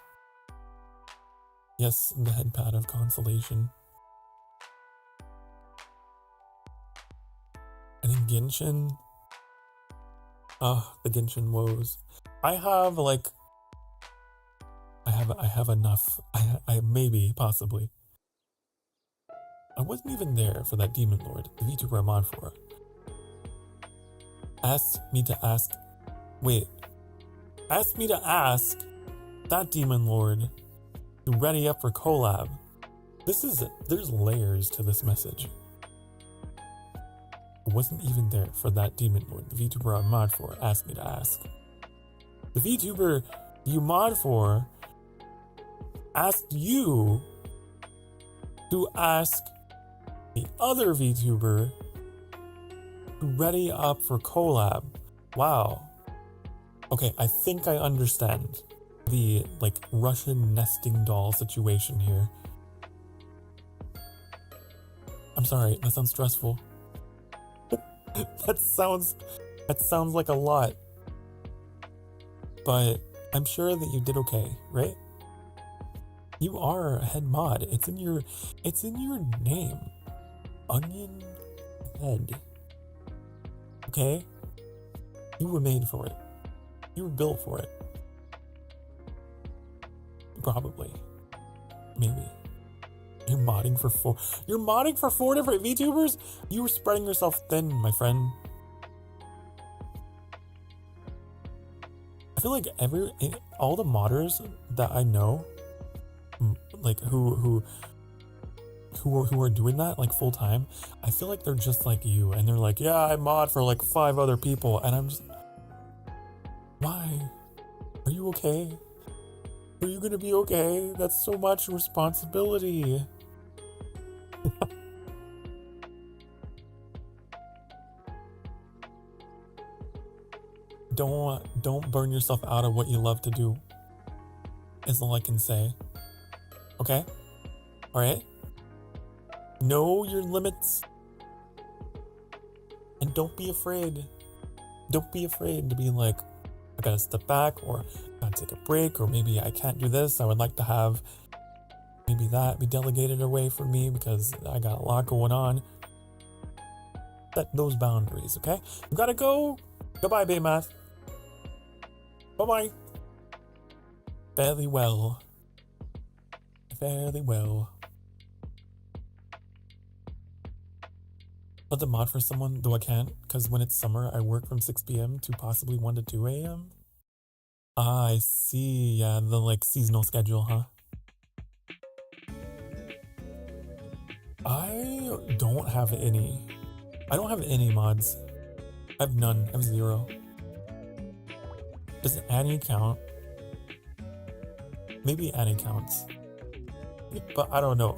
Speaker 1: Yes, the head pat of consolation. And then Genshin. The Genshin woes. I have enough. I maybe, possibly. I wasn't even there for that Demon Lord, the VTuber I'm on for. Asked me to ask that Demon Lord to ready up for collab. There's layers to this message. I wasn't even there for that Demon Lord, the VTuber I'm mod for, asked me to ask. The VTuber you mod for asked you to ask the other VTuber to ready up for collab. Wow. Okay, I think I understand the, like, Russian nesting doll situation here. I'm sorry, that sounds stressful. That sounds like a lot. But I'm sure that you did okay, right? You are a head mod. It's in your name. Onion head. Okay? You were made for it. You were built for it. Probably. Maybe. You're modding for 4 different VTubers? You were spreading yourself thin, my friend. I feel like all the modders that I know, like who are doing that like full time, I feel like they're just like you, and they're like, yeah, I mod for like 5 other people, and I'm just, why? Are you okay? Are you gonna be okay? That's so much responsibility. Don't burn yourself out of what you love to do, is all I can say. Okay? Alright? Know your limits. And don't be afraid. Don't be afraid to be like, I gotta step back, or I gotta take a break, or maybe I can't do this. I would like to have maybe that be delegated away from me because I got a lot going on. Set those boundaries, okay? You gotta go. Goodbye, Baymath. Bye-bye. Fairly well. Fairly well. Let the mod for someone, though I can't, because when it's summer, I work from 6 p.m. to possibly 1 to 2 a.m. Ah, I see. Yeah, the like seasonal schedule, huh? I don't have any. I don't have any mods. I have none. I have 0. Does Annie count? Maybe Annie counts. But I don't know.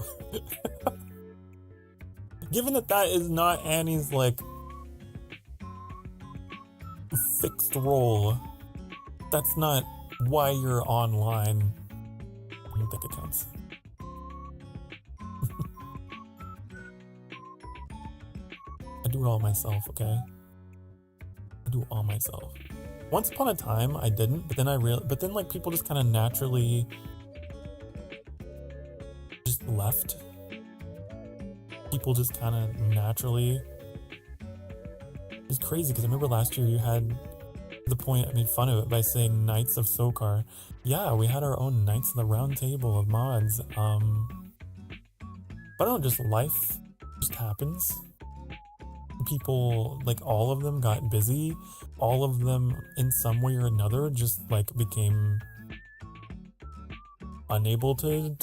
Speaker 1: Given that is not Annie's, like, fixed role, that's not why you're online. I don't think it counts. I do it all myself, okay? I do it all myself. Once upon a time, I didn't, but then like people just kind of naturally just left. People just kind of naturally. It's crazy because I remember last year you had the point I made fun of it by saying Knights of Sokar. Yeah, we had our own Knights of the Round Table of mods. But I don't know, just life just happens. People, like, all of them got busy. All of them, in some way or another, just, like, became unable to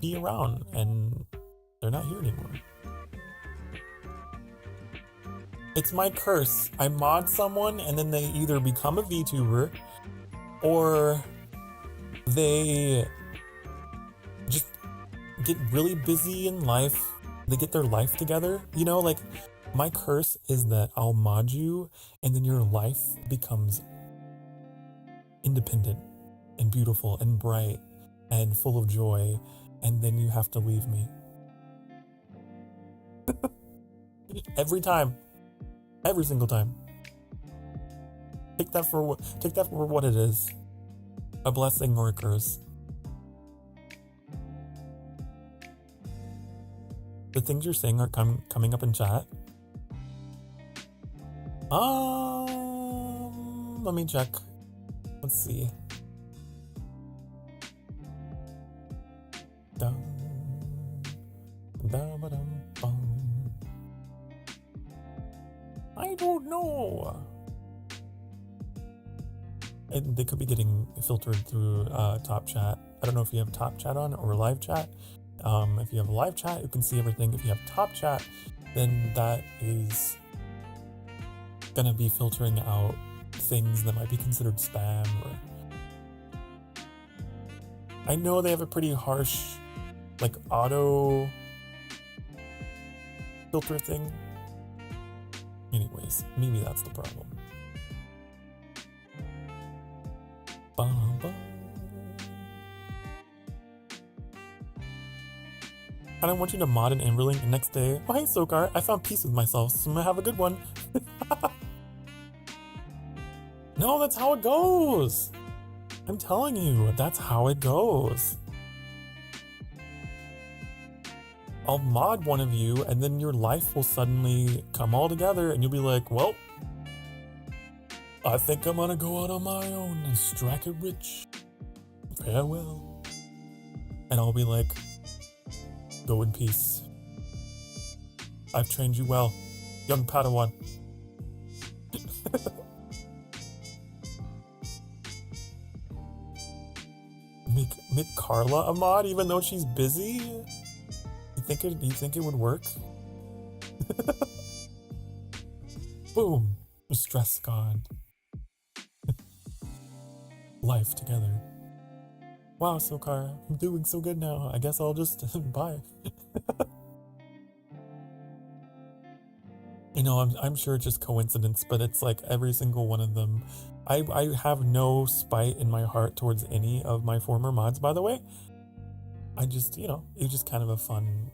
Speaker 1: be around, and they're not here anymore. It's my curse. I mod someone, and then they either become a VTuber, or they just get really busy in life. They get their life together, you know, like, my curse is that I'll mod you, and then your life becomes independent and beautiful and bright and full of joy, and then you have to leave me. Every time. Every single time. Take that for what it is. A blessing or a curse. The things you're saying are coming up in chat. Let me check. Let's see. I don't know. They could be getting filtered through top chat. I don't know if you have top chat on or live chat. If you have live chat, you can see everything. If you have top chat, then that is gonna be filtering out things that might be considered spam. Or I know they have a pretty harsh, like, auto filter thing. Anyways, maybe that's the problem. And I want you to mod an Amberlink the next day. Oh, hey, Sokar, I found peace with myself, so I'm gonna have a good one. No, that's how it goes. I'm telling you, that's how it goes. I'll mod one of you, and then your life will suddenly come all together, and you'll be like, well, I think I'm gonna go out on my own and strike it rich. Farewell. And I'll be like, go in peace. I've trained you well, young Padawan. Make Carla a mod even though she's busy? You think it would work? Boom. Stress gone. Life together. Wow, Sokar, I'm doing so good now. I guess I'll just bye. You know, I'm sure it's just coincidence, but it's like every single one of them. I have no spite in my heart towards any of my former mods, by the way. I just, you know, it's just kind of a fun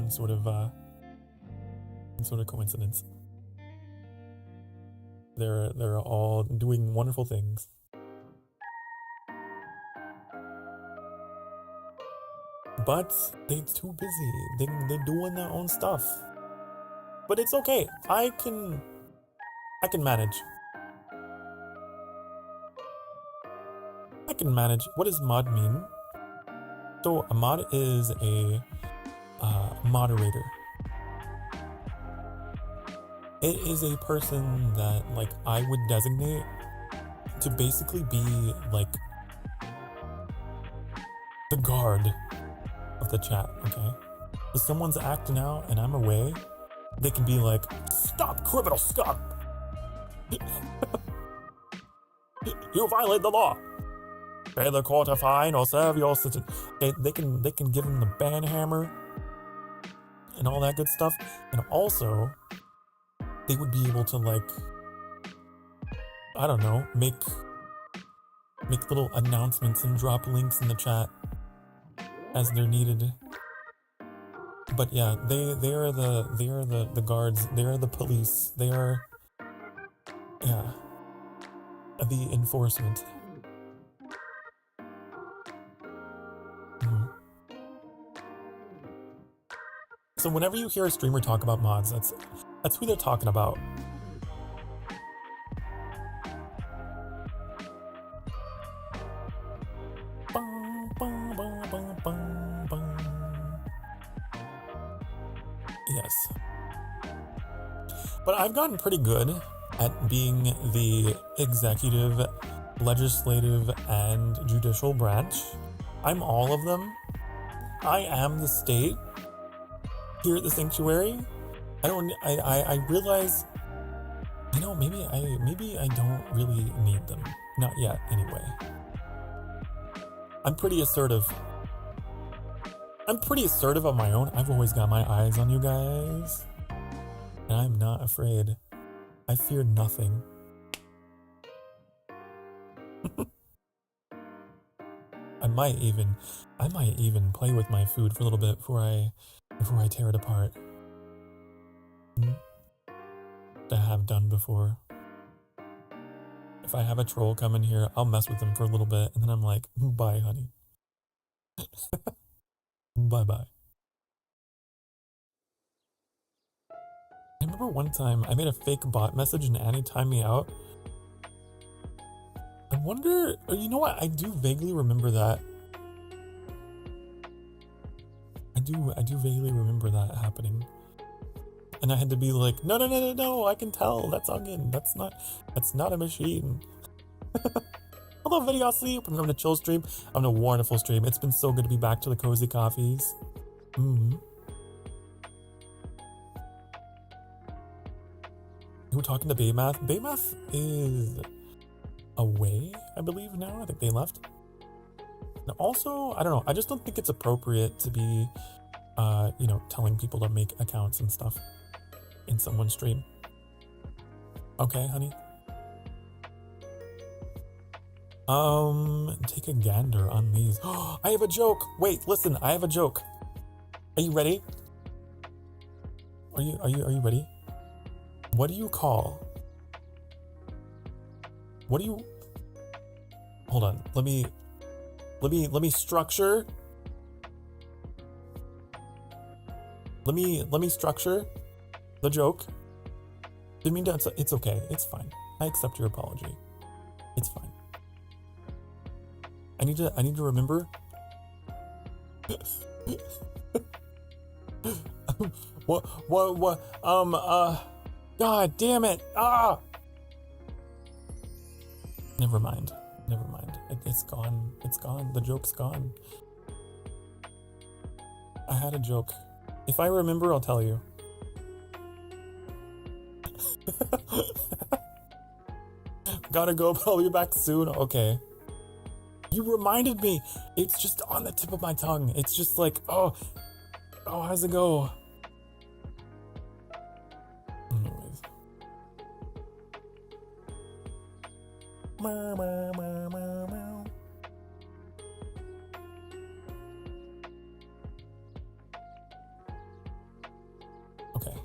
Speaker 1: sort of coincidence. They're all doing wonderful things. But they're too busy. They're doing their own stuff. But it's okay. I can manage. I can manage. What does mod mean? So a mod is a moderator. It is a person that like I would designate to basically be like the guard of the chat, okay? If someone's acting out and I'm away, they can be like, stop, criminal, stop! You violate the law! Pay the court a fine or serve your sentence. They can give them the ban hammer and all that good stuff. And also, they would be able to like, I don't know, make little announcements and drop links in the chat as they're needed. But yeah, they are the guards. They are the police. They are, yeah, the enforcement. So whenever you hear a streamer talk about mods, that's who they're talking about. Yes. But I've gotten pretty good at being the executive, legislative, and judicial branch. I'm all of them. I am the state here at the sanctuary. I realize, you know, maybe I don't really need them. Not yet, anyway. I'm pretty assertive. I'm pretty assertive on my own. I've always got my eyes on you guys. And I'm not afraid. I fear nothing. I might even play with my food for a little bit before I tear it apart. I have done before. If I have a troll come in here, I'll mess with them for a little bit, and then I'm like, bye, honey. Bye-bye. I remember one time I made a fake bot message and Annie timed me out. I wonder, or you know what? I do vaguely remember that. I do vaguely remember that happening. And I had to be like, no, I can tell. That's Onion. That's not a machine. Hello, Video Sleep. I'm having a chill stream. I'm having a wonderful stream. It's been so good to be back to the cozy coffees. We're talking to Baymath. Baymath is away, I believe now. I think they left. And also, I don't know. I just don't think it's appropriate to be, you know, telling people to make accounts and stuff in someone's stream. Okay, honey. Take a gander on these. I have a joke. Wait, listen, I have a joke. Are you ready? Are you ready? What do you call? What do you? Hold on. Let me structure. Let me structure the joke. Didn't mean to. It's okay. It's fine. I accept your apology. It's fine. I need to remember. What? God damn it! Ah! Never mind. It's gone. It's gone. The joke's gone. I had a joke. If I remember, I'll tell you. Gotta go, but I'll be back soon. Okay. You reminded me. It's just on the tip of my tongue. It's just like, oh, how's it go? Anyways. Okay.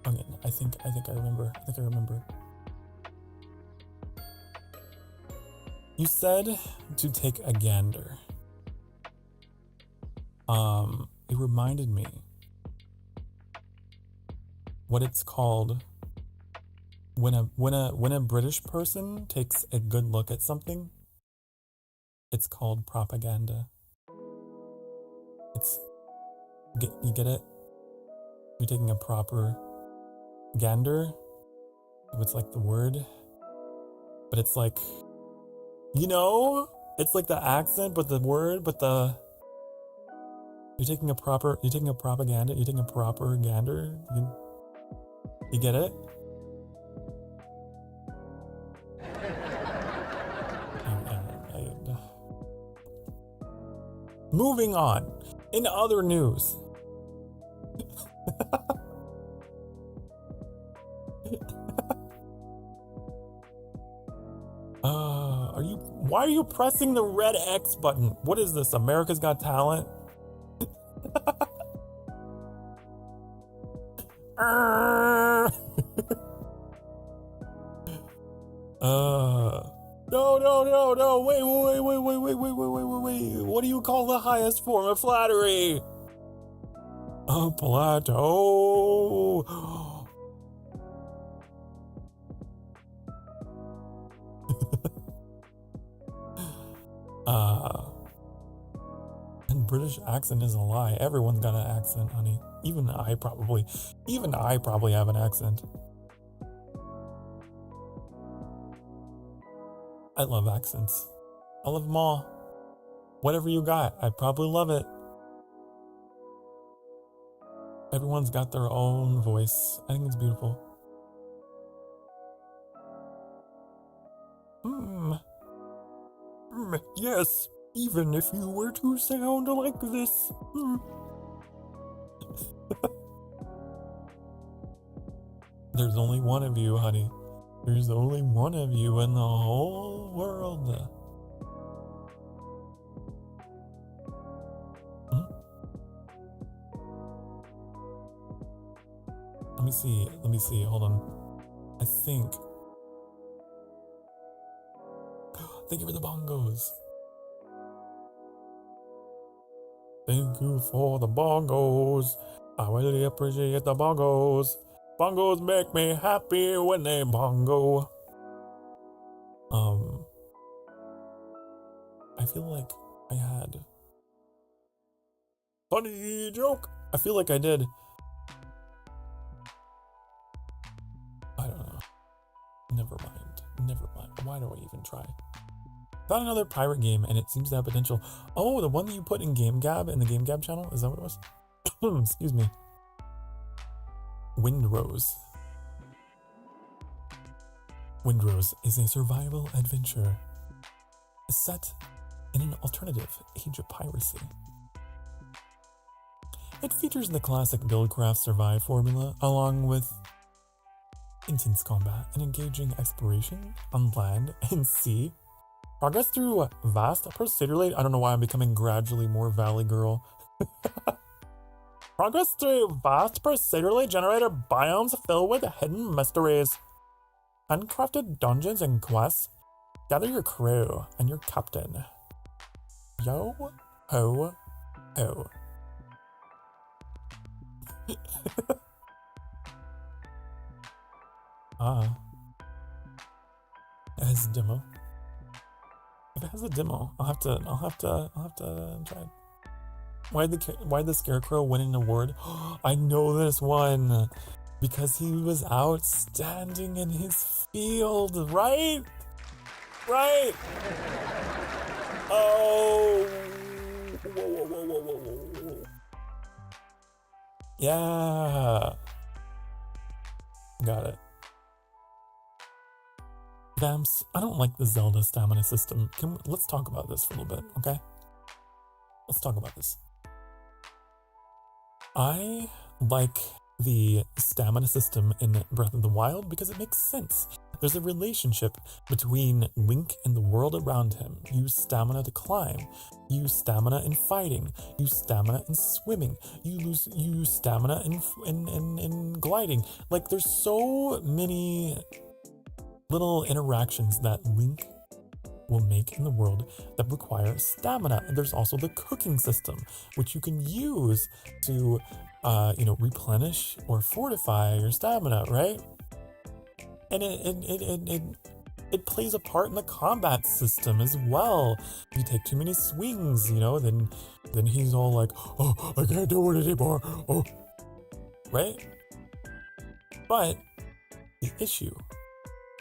Speaker 1: Okay, I think I remember. You said to take a gander. It reminded me what it's called when a British person takes a good look at something. It's called propaganda. You get it? You're taking a proper gander. It's like the word, but it's like, you know, it's like the accent, but the word, but you're taking a proper gander. You get it? Moving on. In other news. Why are you pressing the red X button? What is this? America's Got Talent? No. Wait. What do you call the highest form of flattery? A plateau. And British accent is a lie. Everyone's got an accent, honey. Even I probably have an accent. I love accents. I love them all. Whatever you got, I probably love it. Everyone's got their own voice. I think it's beautiful. Yes, even if you were to sound like this. There's only one of you, honey. There's only one of you in the whole world. Let me see. Hold on. I think. Thank you for the bongos. Thank you for the bongos. I really appreciate the bongos. Bongos make me happy when they bongo. I feel like I had funny joke. I feel like I did. I don't know. Never mind. Why do I even try? Found another pirate game and it seems to have potential. Oh, the one that you put in Game Gab in the Game Gab channel? Is that what it was? Excuse me. Windrose. Windrose is a survival adventure set in an alternative age of piracy. It features the classic Buildcraft Survive formula along with intense combat and engaging exploration on land and sea. Progress through vast procedurally. I don't know why I'm becoming gradually more Valley Girl. Progress through vast procedurally generated biomes filled with hidden mysteries. Handcrafted dungeons and quests. Gather your crew and your captain. Yo ho ho. It has a demo. If it has a demo, I'll have to try it. Why the Scarecrow win an award? I know this one because he was outstanding in his field, right? Right. Oh. Whoa. Yeah. Got it. Vamps, I don't like the Zelda stamina system. Let's talk about this for a little bit, okay? Let's talk about this. I like the stamina system in Breath of the Wild because it makes sense. There's a relationship between Link and the world around him. Use stamina to climb. Use stamina in fighting. Use stamina in swimming. Use stamina in gliding. Like, there's so many little interactions that Link will make in the world that require stamina. And there's also the cooking system, which you can use to, replenish or fortify your stamina, right? And it plays a part in the combat system as well. If you take too many swings, then he's all like, oh, I can't do it anymore. Oh, right? But the issue.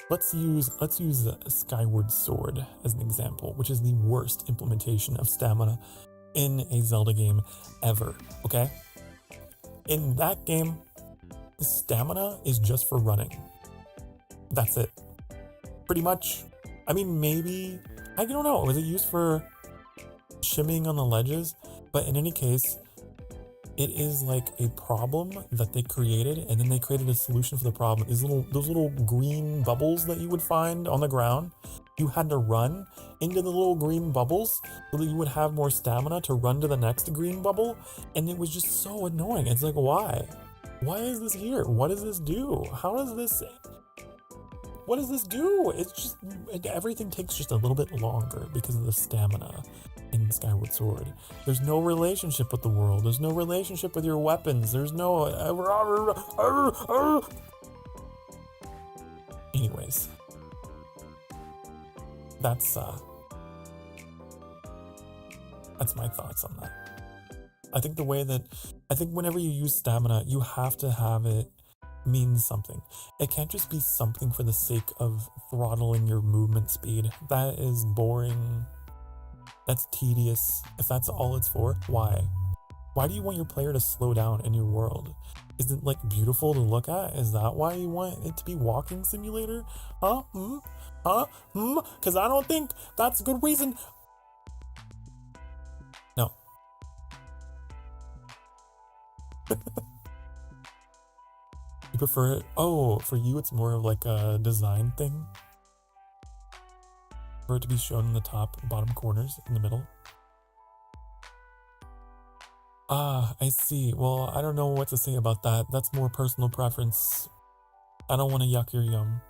Speaker 1: Let's use Skyward Sword as an example, which is the worst implementation of stamina in a Zelda game ever, okay? In that game, stamina is just for running. That's it. Pretty much. I mean, maybe, I don't know, was it used for shimmying on the ledges? But in any case, it is like a problem that they created, and then they created a solution for the problem. Those little green bubbles that you would find on the ground, you had to run into the little green bubbles so that you would have more stamina to run to the next green bubble, and it was just so annoying. It's like, why? Why is this here? What does this do? What does this do? It's just, everything takes just a little bit longer because of the stamina in Skyward Sword. There's no relationship with the world. There's no relationship with your weapons. There's no... Anyways. That's my thoughts on that. I think whenever you use stamina, you have to have it means something. It can't just be something for the sake of throttling your movement speed. That is boring. That's tedious. If that's all it's for, why? Why do you want your player to slow down in your world? Is it like beautiful to look at? Is that why you want it to be walking simulator? Because I don't think that's a good reason. No. You prefer it? Oh, for you it's more of like a design thing? For it to be shown in the top and bottom corners in the middle? I see. Well, I don't know what to say about that. That's more personal preference. I don't want to yuck your yum.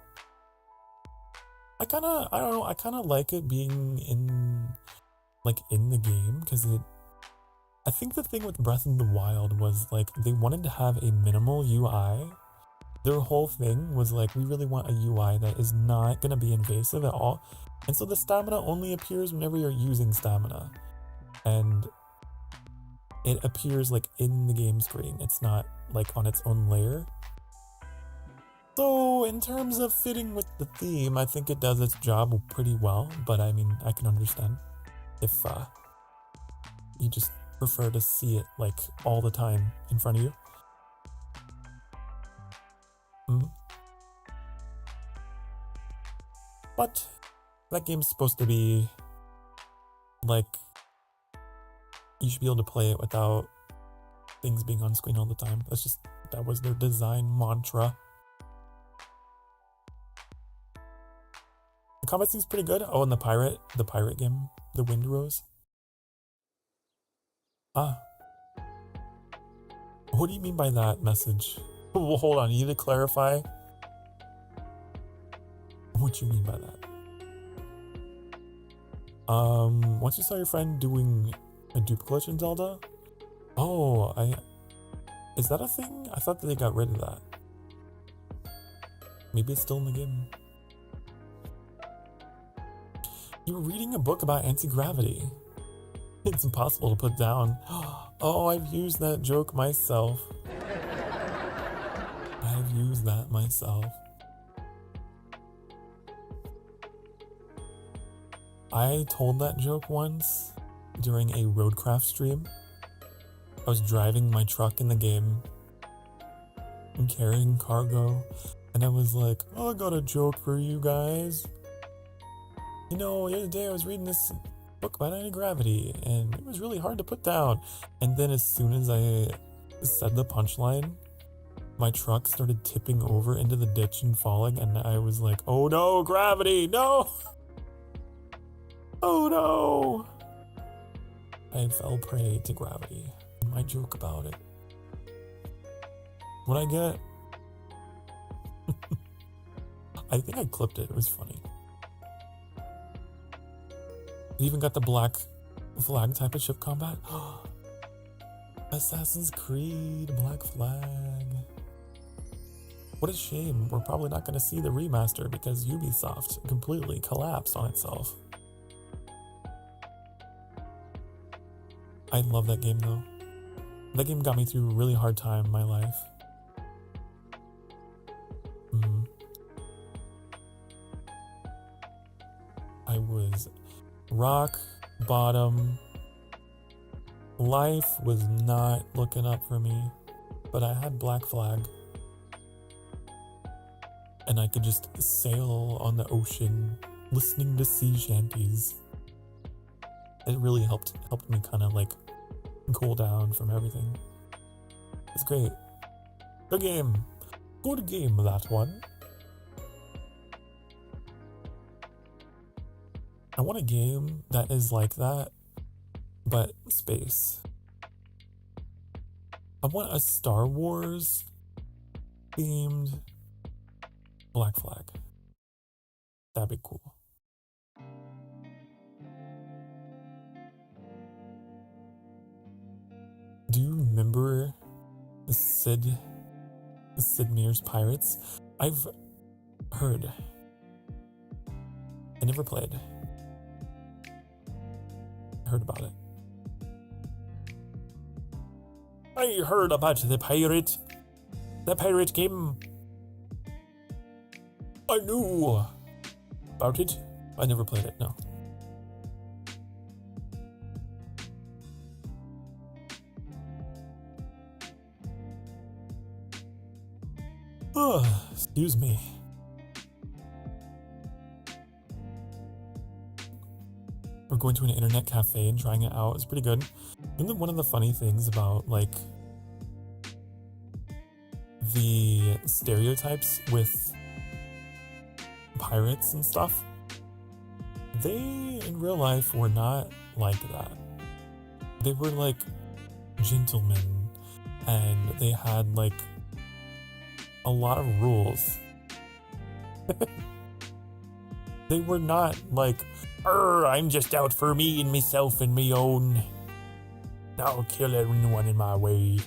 Speaker 1: I don't know, I kind of like it being in the game, because I think the thing with Breath of the Wild was like, they wanted to have a minimal UI. Their whole thing was like, we really want a UI that is not going to be invasive at all. And so the stamina only appears whenever you're using stamina. And it appears like in the game screen. It's not like on its own layer. So in terms of fitting with the theme, I think it does its job pretty well. But I mean, I can understand if you just prefer to see it like all the time in front of you. But that game's supposed to be like, you should be able to play it without things being on screen all the time. That was their design mantra. The combat seems pretty good. Oh, and the pirate game, the Wind Rose. What do you mean by that message? Well, hold on, you need to clarify. What you mean by that? Once you saw your friend doing a dupe glitch in Zelda? Oh, is that a thing? I thought that they got rid of that. Maybe it's still in the game. You were reading a book about anti-gravity. It's impossible to put down. Oh, I've used that joke myself. I've used that myself. I told that joke once during a roadcraft stream. I was driving my truck in the game and carrying cargo, and I was like, oh, I got a joke for you guys. You know, the other day I was reading this book about anti-gravity, and it was really hard to put down. And then as soon as I said the punchline, my truck started tipping over into the ditch and falling, and I was like, oh no, gravity, no! Oh no! I fell prey to gravity. My joke about it. What I get? I think I clipped it. It was funny. You even got the black flag type of ship combat. Assassin's Creed Black Flag. What a shame. We're probably not going to see the remaster because Ubisoft completely collapsed on itself. I love that game though. That game got me through a really hard time in my life. I was rock bottom. Life was not looking up for me, but I had Black Flag. And I could just sail on the ocean, listening to sea shanties. It really helped me kind of like cool down from everything. It's great. Good game. Good game, that one. I want a game that is like that, but space. I want a Star Wars themed Black Flag. That'd be cool. Do you remember the Sid Meier's Pirates? I've heard. I never played. I heard about it. I heard about the pirate game. I knew about it. I never played it, no. Excuse me. We're going to an internet cafe and trying it out. It's pretty good. And one of the funny things about like the stereotypes with pirates and stuff, they in real life were not like that. They were like gentlemen, and they had like a lot of rules. They were not like, I'm just out for me and myself and me own. I'll kill anyone in my way.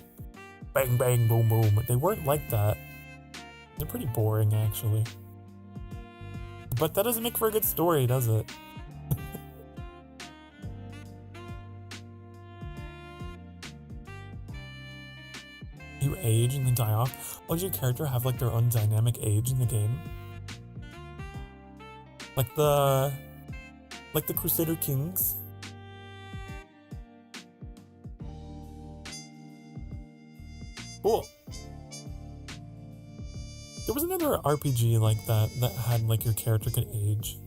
Speaker 1: Bang, bang, boom, boom. They weren't like that. They're pretty boring, actually. But that doesn't make for a good story, does it? You age and then die off. Oh, does your character have like their own dynamic age in the game? Like the Crusader Kings? Cool. There was another RPG like that had like your character could age.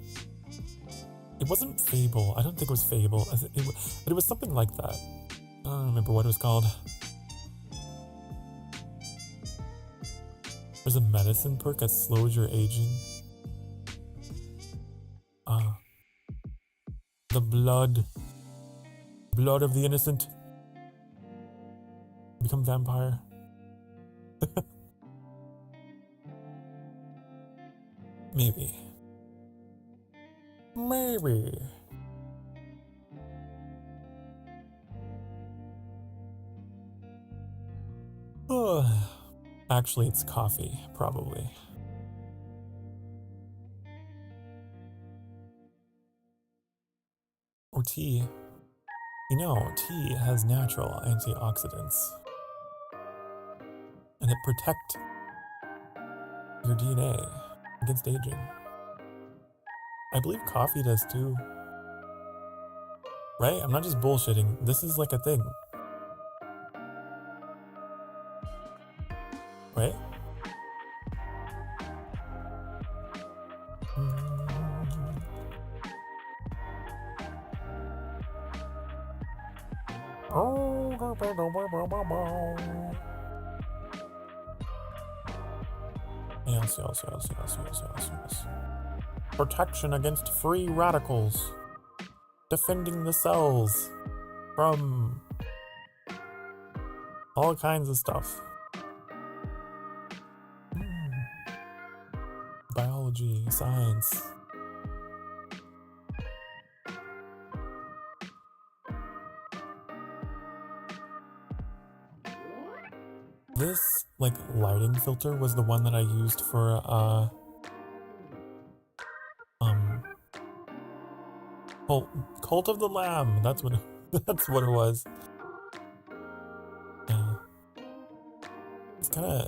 Speaker 1: It wasn't Fable. I don't think it was Fable. It was something like that. I don't remember what it was called. There's a medicine perk that slows your aging. The blood of the innocent. Become vampire. Maybe. Maybe. Actually, it's coffee, probably. Or tea. You know, tea has natural antioxidants. And it protect your DNA against aging. I believe coffee does too. Right? I'm not just bullshitting. This is like a thing. Right? Yes. Protection against free radicals. Defending the cells from all kinds of stuff. Biology, science. This like lighting filter was the one that I used for Cult of the Lamb. That's what that's what it was. Yeah.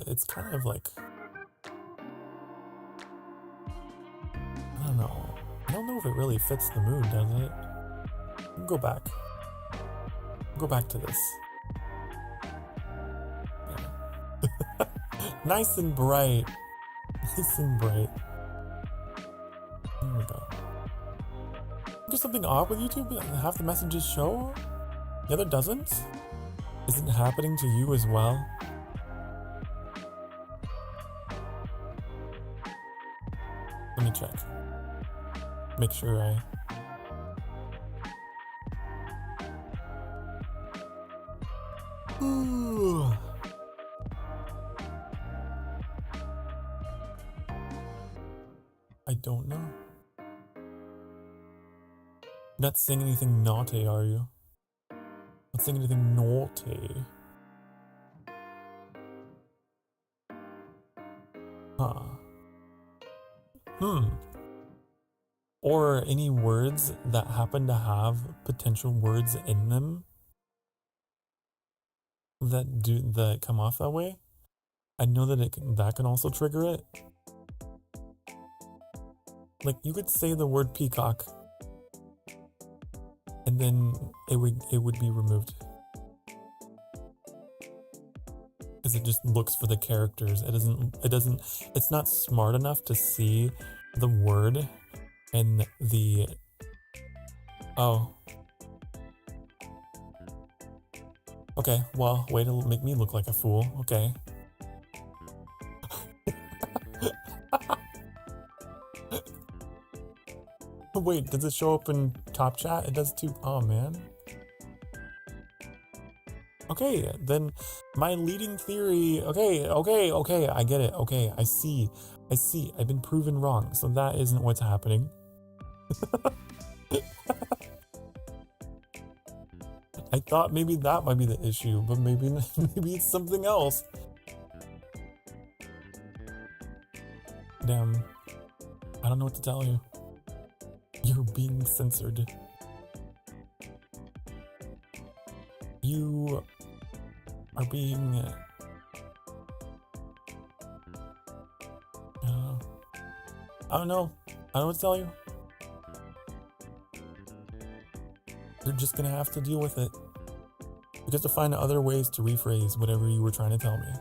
Speaker 1: It's kind of like, I don't know. I don't know if it really fits the mood, does it? Go back. Go back to this. Yeah. Nice and bright. Nice and bright. There we go. There's something odd with YouTube? Half the messages show? The other doesn't? Is it happening to you as well? Let me check. Make sure Ooh. I don't know. Not saying anything naughty, are you? Not saying anything naughty. Huh. Or any words that happen to have potential words in them that come off that way. I know that that can also trigger it. Like you could say the word peacock and then it would be removed. Because it just looks for the characters. It's not smart enough to see the word and the, oh. Okay, well, way to make me look like a fool. Okay. Wait, does it show up in top chat? It does too. Oh, man. Okay, then my leading theory. Okay, I get it. Okay, I see. I've been proven wrong, so that isn't what's happening. I thought maybe that might be the issue, but maybe it's something else. Damn. I don't know what to tell you. You're being censored. You are being... I don't know. I don't know what to tell you. You're just gonna have to deal with it. You have to find other ways to rephrase whatever you were trying to tell me.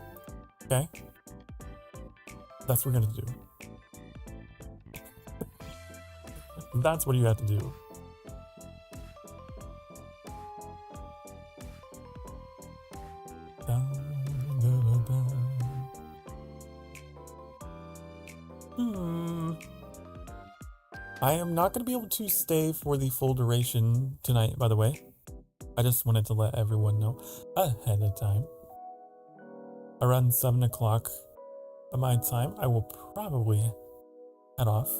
Speaker 1: Okay? That's what we're gonna do. That's what you have to do. I am not going to be able to stay for the full duration tonight, by the way. I just wanted to let everyone know ahead of time. around 7 o'clock of my time, I will probably head off.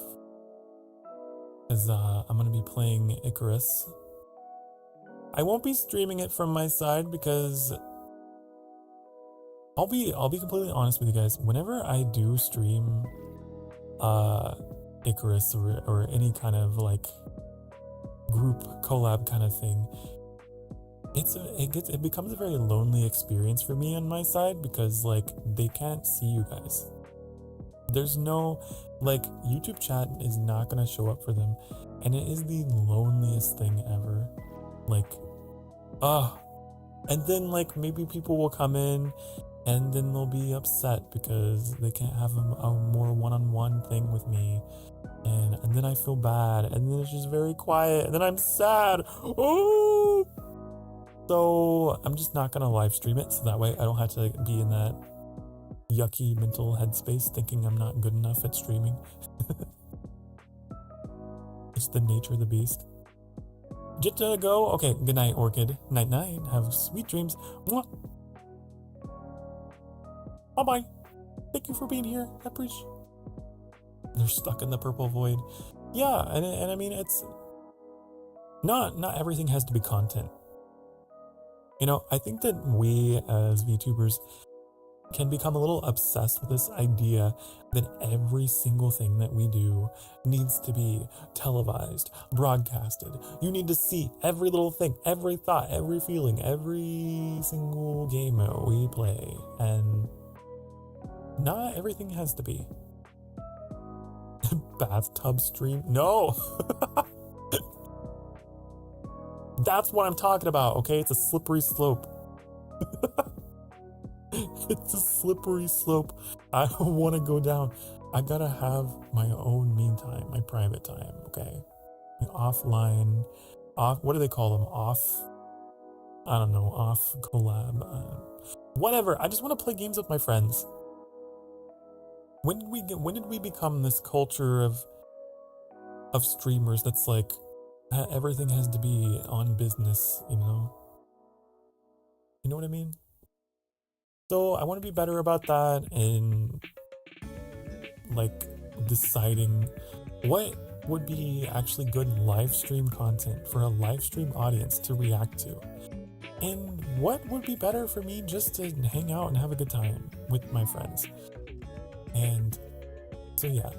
Speaker 1: Because I'm going to be playing Icarus. I won't be streaming it from my side because I'll be completely honest with you guys. Whenever I do stream Icarus or any kind of like group collab kind of thing, it becomes a very lonely experience for me on my side because like they can't see you guys. There's no like YouTube chat is not gonna show up for them, and it is the loneliest thing ever. Like, and then like maybe people will come in and then they'll be upset because they can't have a more one-on-one thing with me, and then I feel bad, and then it's just very quiet, and then I'm sad. Oh, so I'm just not gonna live stream it, so that way I don't have to be in that yucky mental headspace thinking I'm not good enough at streaming. It's the nature of the beast. Get to go. Okay, good night, Orchid. Night night. Have sweet dreams. Mwah. Bye bye. Thank you for being here. I appreciate. They're stuck in the purple void. Yeah, and I mean it's not everything has to be content. You know, I think that we as VTubers can become a little obsessed with this idea that every single thing that we do needs to be televised, broadcasted. You need to see every little thing, every thought, every feeling, every single game that we play. And not everything has to be. Bathtub stream? No! That's what I'm talking about, okay? It's a slippery slope. It's a slippery slope. I don't want to go down. I gotta have my own me time, my private time, okay? My offline, what do they call them? I don't know, off collab. Whatever, I just want to play games with my friends. When did we become this culture of streamers that's like, everything has to be on business, you know? You know what I mean? So I want to be better about that and like deciding what would be actually good live stream content for a live stream audience to react to. And what would be better for me just to hang out and have a good time with my friends. And so yeah,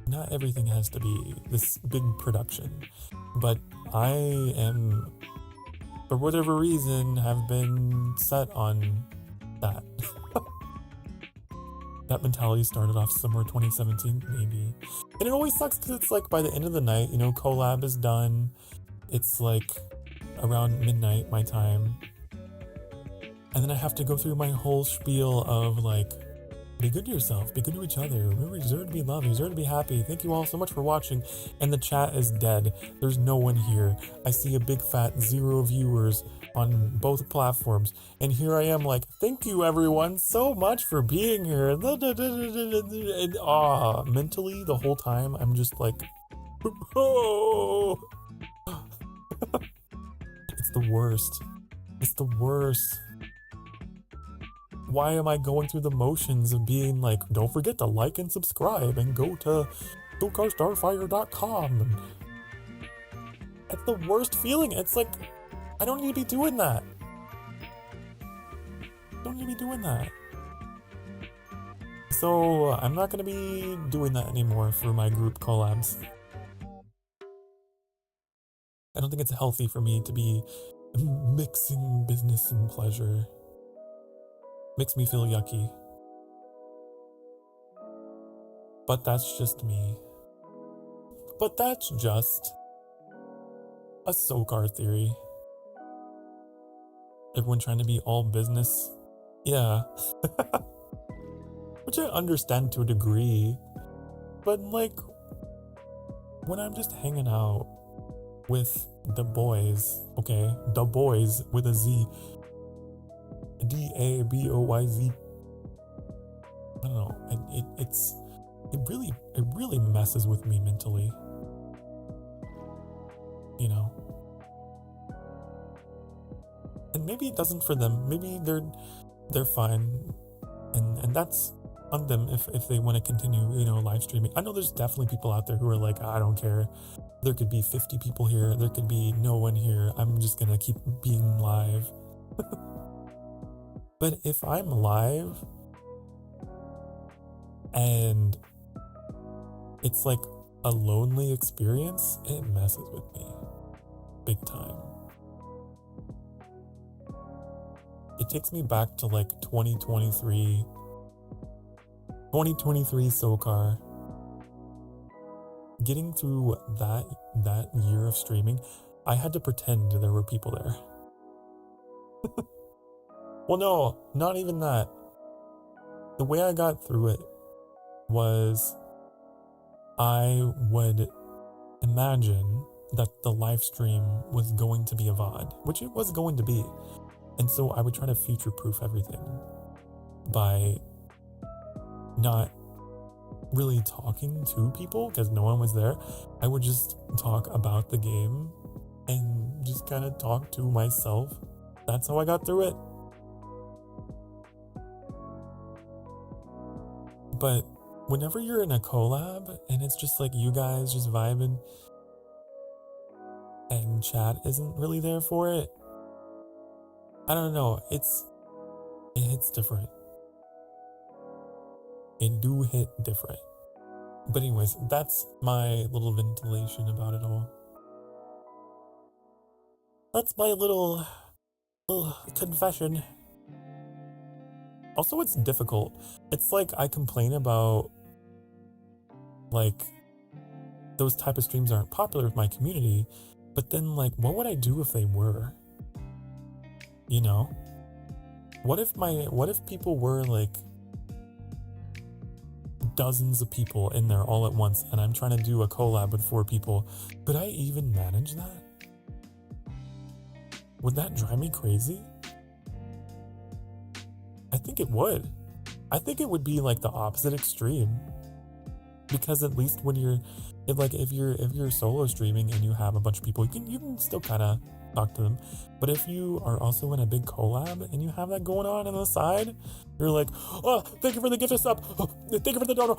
Speaker 1: not everything has to be this big production, but I am, for whatever reason, have been set on that. That mentality started off somewhere 2017, maybe. And it always sucks because it's like by the end of the night, you know, collab is done. It's like around midnight, my time. And then I have to go through my whole spiel of like, be good to yourself, be good to each other. Remember, you deserve to be loved, you deserve to be happy. Thank you all so much for watching. And the chat is dead. There's no one here. I see a big fat 0 viewers on both platforms. And here I am like, thank you everyone so much for being here. And mentally the whole time I'm just like, oh. It's the worst. It's the worst. Why am I going through the motions of being like, don't forget to like and subscribe and go to sokarstarfire.com. It's the worst feeling. It's like, I don't need to be doing that. Don't need to be doing that. So I'm not going to be doing that anymore for my group collabs. I don't think it's healthy for me to be mixing business and pleasure. Makes me feel yucky. But that's just me. But that's just a Sokar theory. Everyone trying to be all business. Yeah. Which I understand to a degree. But like, when I'm just hanging out with the boys, okay? The boys with a Z. DABOYZ. I don't know. It really messes with me mentally. You know. And maybe it doesn't for them. Maybe they're they're fine, and that's on them if they want to continue, you know, live streaming. I know there's definitely people out there who are like, I don't care. There could be 50 people here. There could be no one here. I'm just gonna keep being live. But if I'm live and it's like a lonely experience, it messes with me big time. It takes me back to like 2023 Sokar. Getting through that year of streaming, I had to pretend there were people there. Well, no, not even that. The way I got through it was I would imagine that the live stream was going to be a VOD, which it was going to be. And so I would try to future-proof everything by not really talking to people because no one was there. I would just talk about the game and just kind of talk to myself. That's how I got through it. But whenever you're in a collab and it's just like you guys just vibing and chat isn't really there for it, I don't know, it hits different. It do hit different. But anyways, that's my little ventilation about it all. That's my little confession. Also, it's difficult. It's like I complain about like those type of streams aren't popular with my community, but then like what would I do if they were? You know? What if people were like dozens of people in there all at once and I'm trying to do a collab with 4 people? Could I even manage that? Would that drive me crazy? I think it would. I think it would be like the opposite extreme. Because at least when you're if you're solo streaming and you have a bunch of people, you can still kind of talk to them. But if you are also in a big collab and you have that going on the side, you're like, oh, thank you for the gift sub. Oh, thank you for the donor.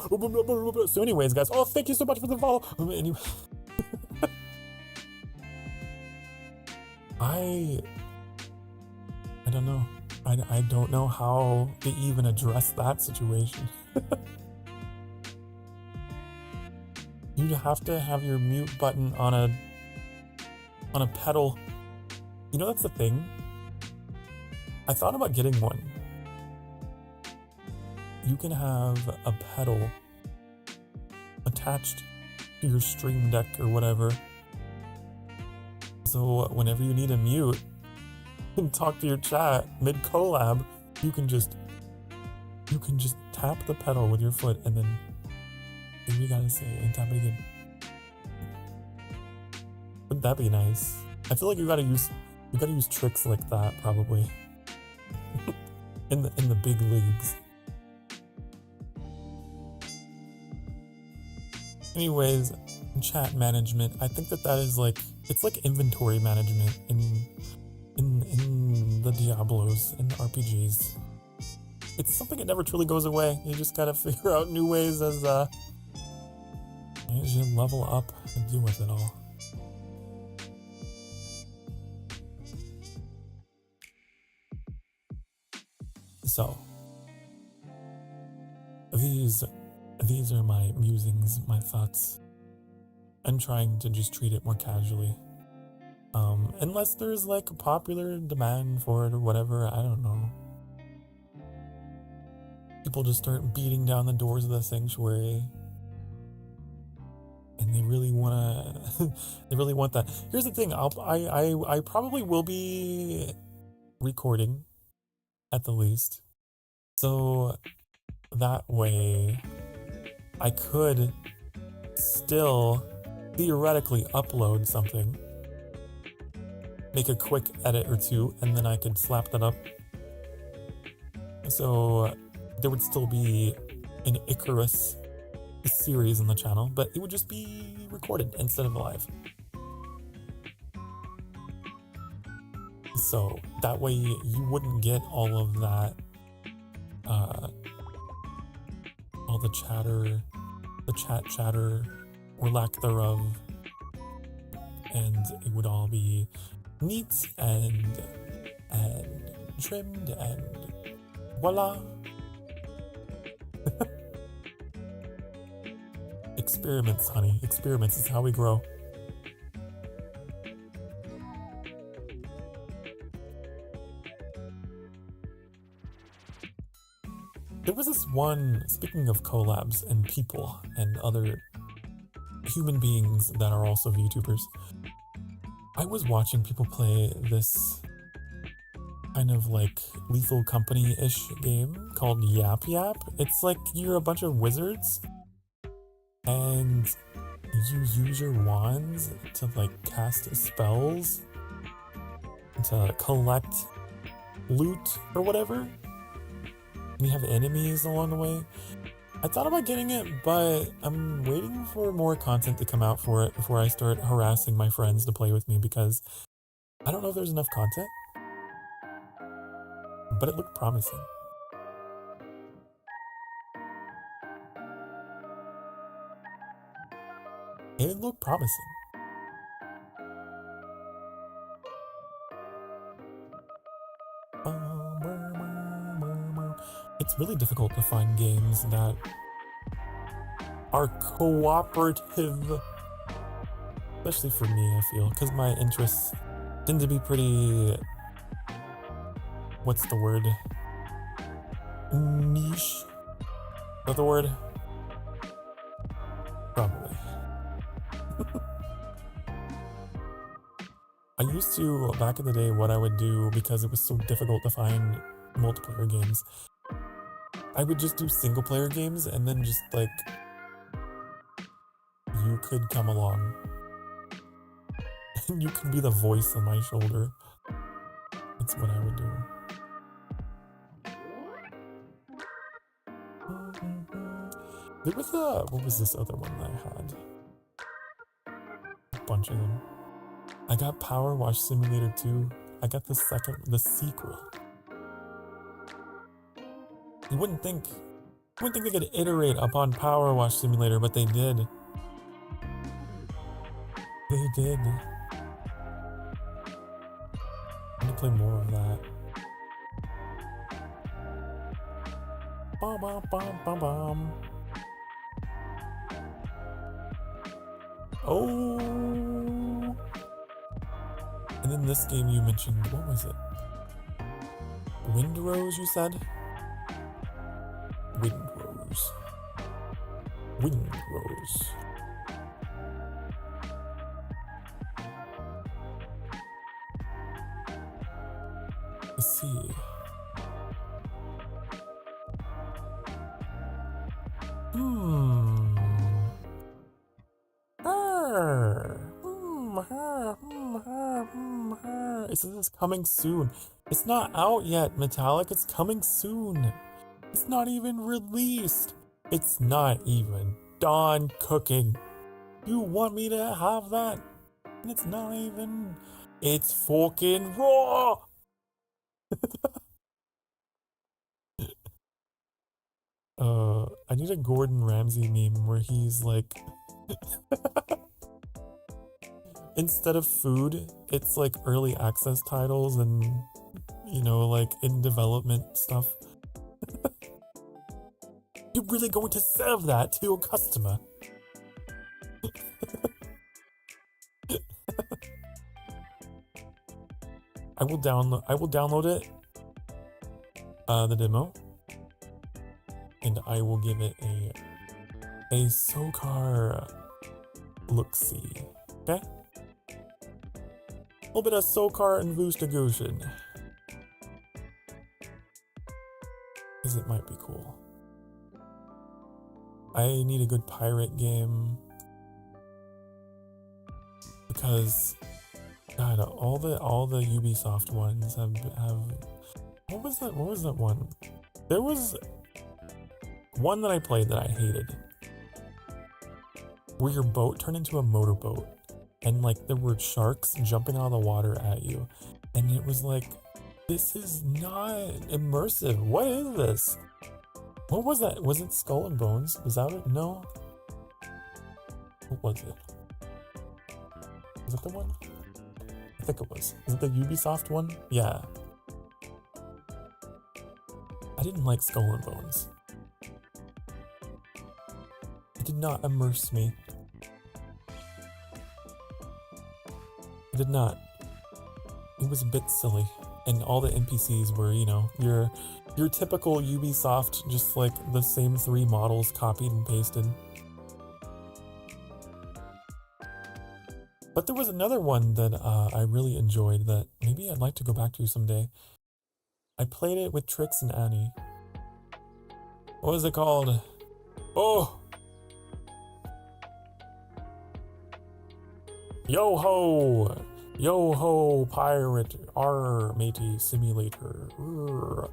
Speaker 1: So anyways, guys, oh, thank you so much for the follow. And you I don't know. I don't know how to even address that situation. You'd have to have your mute button on a pedal. You know, that's the thing. I thought about getting one. You can have a pedal attached to your stream deck or whatever. So whenever you need a mute and talk to your chat mid collab, you can just tap the pedal with your foot and then you gotta say and tap it again. Wouldn't that be nice? I feel like you gotta use tricks like that probably in the big leagues. Anyways, chat management. I think that is like, it's like inventory management in the Diablos and the RPGs. It's something that never truly goes away. You just gotta figure out new ways as you level up and deal with it all. So these are my musings, my thoughts. I'm trying to just treat it more casually. Unless there's like a popular demand for it or whatever, I don't know. People just start beating down the doors of the sanctuary. And they really want that. Here's the thing, I probably will be recording at the least. So that way I could still theoretically upload something, make a quick edit or two, and then I could slap that up. So there would still be an Icarus series on the channel, but it would just be recorded instead of live. So that way you wouldn't get all of that all the chatter, the chatter, or lack thereof, and it would all be neat and trimmed and voila. Experiments, honey. Experiments is how we grow. There was this one, speaking of collabs and people and other human beings that are also VTubers, I was watching people play this kind of like Lethal Company-ish game called Yap Yap. It's like you're a bunch of wizards and you use your wands to like cast spells, to collect loot or whatever. And you have enemies along the way. I thought about getting it, but I'm waiting for more content to come out for it before I start harassing my friends to play with me, because I don't know if there's enough content. But it looked promising. It looked promising. It's really difficult to find games that are cooperative, especially for me, I feel, because my interests tend to be pretty, what's the word? Niche? Is that the word? Probably. I used to, back in the day, what I would do, because it was so difficult to find multiplayer games, I would just do single player games, and then just like, you could come along. And you could be the voice on my shoulder. That's what I would do. There was what was this other one that I had? A bunch of them. I got Power Wash Simulator 2. I got the sequel. You wouldn't think they could iterate upon Power Wash Simulator, but they did. They did. I need to play more of that. Bum, bum, bum, bum, bum. Oh! And then this game you mentioned, what was it? Windrose, you said? Windrose. Windrose. Let's see. It says it's coming soon. It's not out yet, Metallic. It's coming soon. It's not even released. It's not even done cooking. You want me to have that? And it's not even... It's fucking raw! I need a Gordon Ramsay meme where he's like... Instead of food, it's like early access titles and, you know, like in development stuff. You're really going to serve that to a customer? I will download it, the demo, and I will give it a Sokar look-see, okay? A little bit of Sokar and Vtuber, because it might be cool. I need a good pirate game, because God, all the Ubisoft ones have what was that one? There was one that I played that I hated, where your boat turned into a motorboat, and like there were sharks jumping out of the water at you, and it was like, this is not immersive. What is this? What was that? Was it Skull and Bones? Was that it? No. What was it? Was it the one? I think it was. Is it the Ubisoft one? Yeah. I didn't like Skull and Bones. It did not immerse me. It did not. It was a bit silly. And all the NPCs were, you know, your typical Ubisoft, just like the same 3 models copied and pasted. But there was another one that I really enjoyed that maybe I'd like to go back to someday. I played it with Trix and Annie. What was it called? Oh! Yo-ho! Yo-ho, pirate, matey, simulator. Urgh.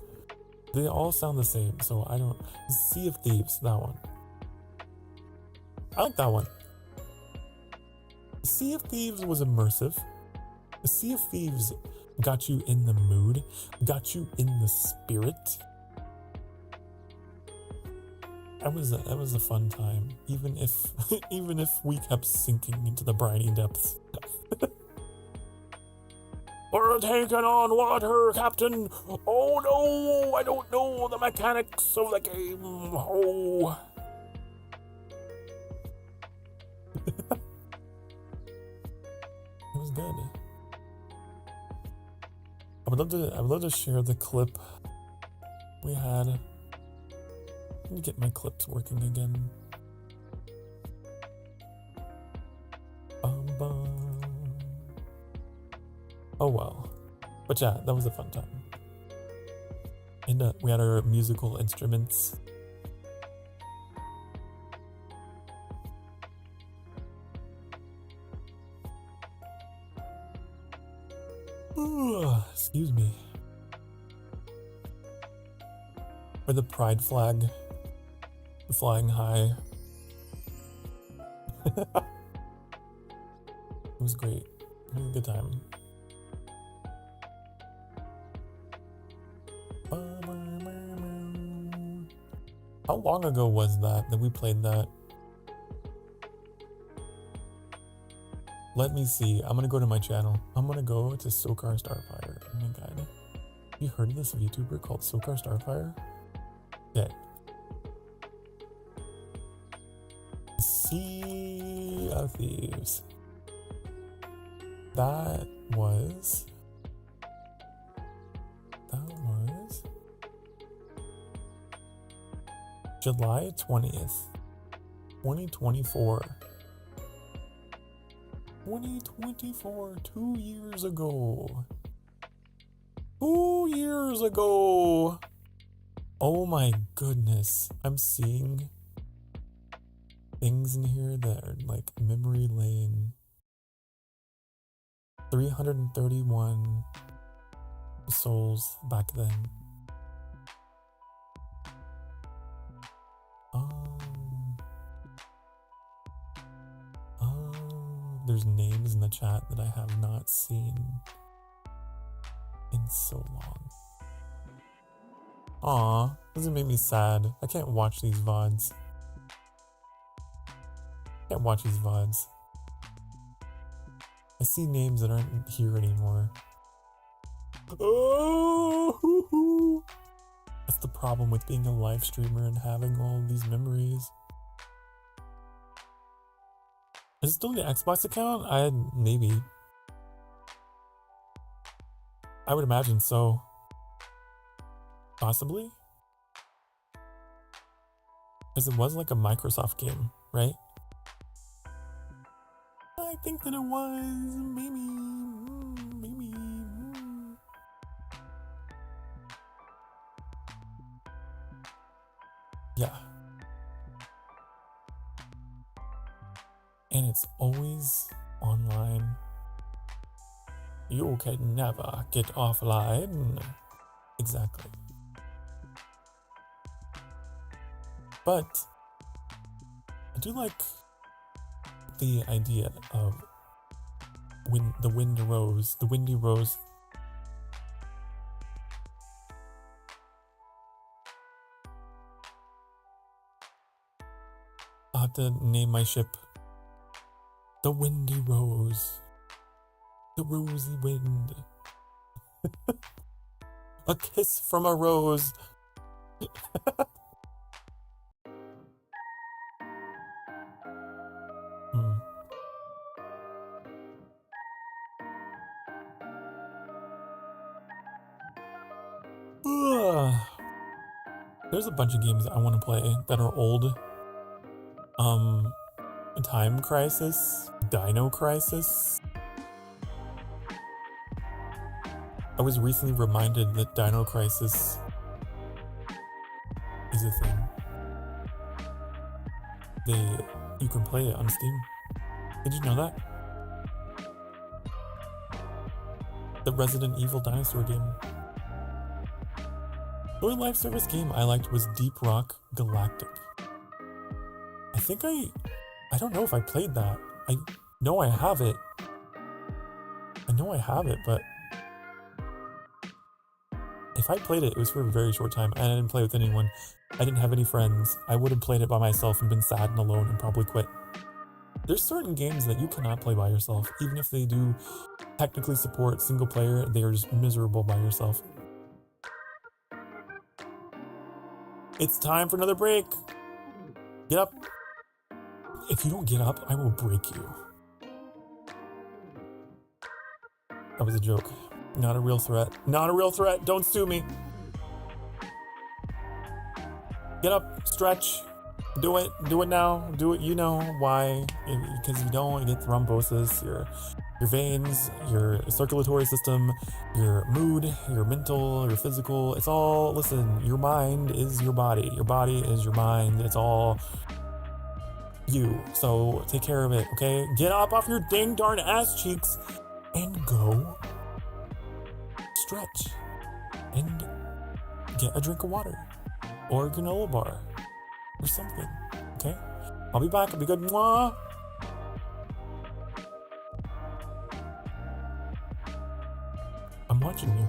Speaker 1: They all sound the same, so I don't... Sea of Thieves, that one. I like that one. Sea of Thieves was immersive. Sea of Thieves got you in the mood, got you in the spirit. That was a fun time, even if even if we kept sinking into the briny depths. We're taking on water, Captain. Oh no, I don't know the mechanics of the game. Oh. It was good. I would love to share the clip we had. Let me get my clips working again. Oh well. But yeah, that was a fun time. And we had our musical instruments. Excuse me. Or the pride flag flying high. It was great. It was a good time. How long ago was that we played that? Let me see. I'm gonna go to my channel. I'm gonna go to Sokar Starfire. Oh my god. Have you heard of this VTuber called Sokar Starfire? Yeah. Sea of Thieves. That was July 20th, 2024. 2024, 2 years ago. 2 years ago. Oh my goodness. I'm seeing things in here that are like memory lane. 331 souls back then. There's names in the chat that I have not seen in so long. Aw, doesn't make me sad. I can't watch these VODs. Can't watch these VODs. I see names that aren't here anymore. Oh, hoo-hoo. That's the problem with being a live streamer and having all of these memories. Is it still the Xbox account? Maybe. I would imagine so. Possibly? Because it was like a Microsoft game, right? I think that it was. Maybe. Yeah. And it's always online. You can never get offline. Exactly. But I do like the idea of when the windy rose. I'll have to name my ship the Windy Rose. The rosy wind. A kiss from a rose. There's a bunch of games I want to play that are old. Time Crisis, Dino Crisis. I was recently reminded that Dino Crisis is a thing. You can play it on Steam. Did you know that? The Resident Evil dinosaur game. The only live service game I liked was Deep Rock Galactic. I don't know if I played that. I know I have it. But if I played it, it was for a very short time, and I didn't play with anyone. I didn't have any friends. I would have played it by myself and been sad and alone and probably quit. There's certain games that you cannot play by yourself. Even if they do technically support single player, they are just miserable by yourself. It's time for another break. Get up. If you don't get up, I will break you. That was a joke. Not a real threat. Not a real threat. Don't sue me. Get up. Stretch. Do it. Do it now. Do it. You know why. Because if you don't, you get thrombosis. Your veins, your circulatory system, your mood, your mental, your physical. It's all, listen, your mind is your body. Your body is your mind. It's all you. So take care of it, okay? Get up off your dang darn ass cheeks and go stretch and get a drink of water or a granola bar or something, okay? I'll be back. I'll be good. Mwah! I'm watching you.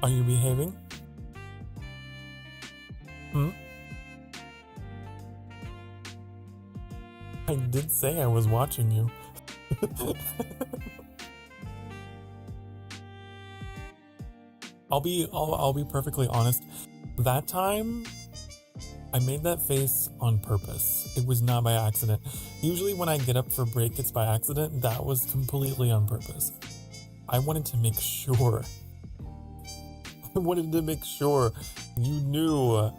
Speaker 1: Are you behaving? I did say I was watching you. I'll be perfectly honest. That time, I made that face on purpose. It was not by accident. Usually when I get up for break, it's by accident. That was completely on purpose. I wanted to make sure. I wanted to make sure you knew I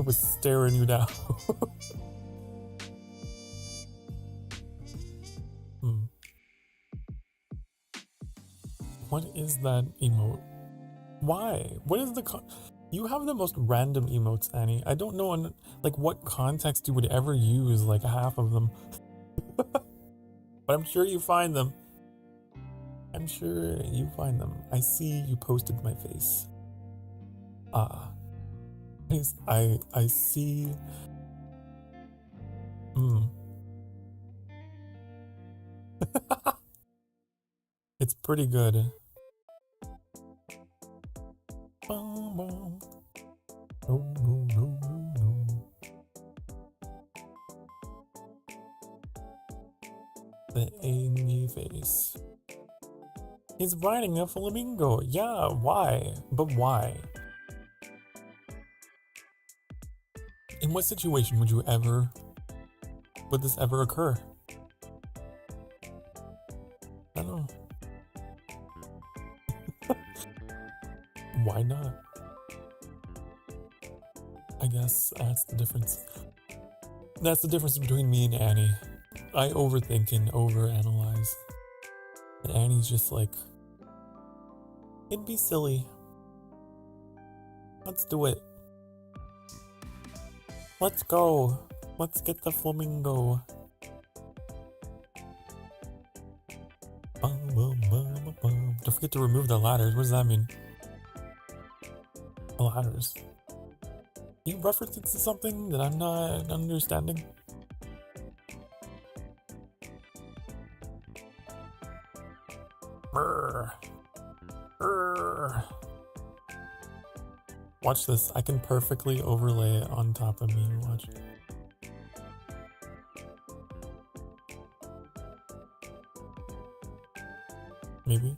Speaker 1: was staring you down. What is that emote? Why? What is the you have the most random emotes, Annie. I don't know on like what context you would ever use like half of them. But I'm sure you find them. I'm sure you find them. I see you posted my face. I see. It's pretty good. Oh, no. The angry face. He's riding a flamingo. Yeah, why? But why? In what situation would this ever occur? I don't know. Why not? I guess that's the difference. That's the difference between me and Annie. I overthink and overanalyze. And Annie's just like, it'd be silly. Let's do it. Let's go. Let's get the flamingo. Don't forget to remove the ladders. What does that mean? The ladders. You referencing to something that I'm not understanding? Watch this. I can perfectly overlay it on top of me. Watch. Maybe.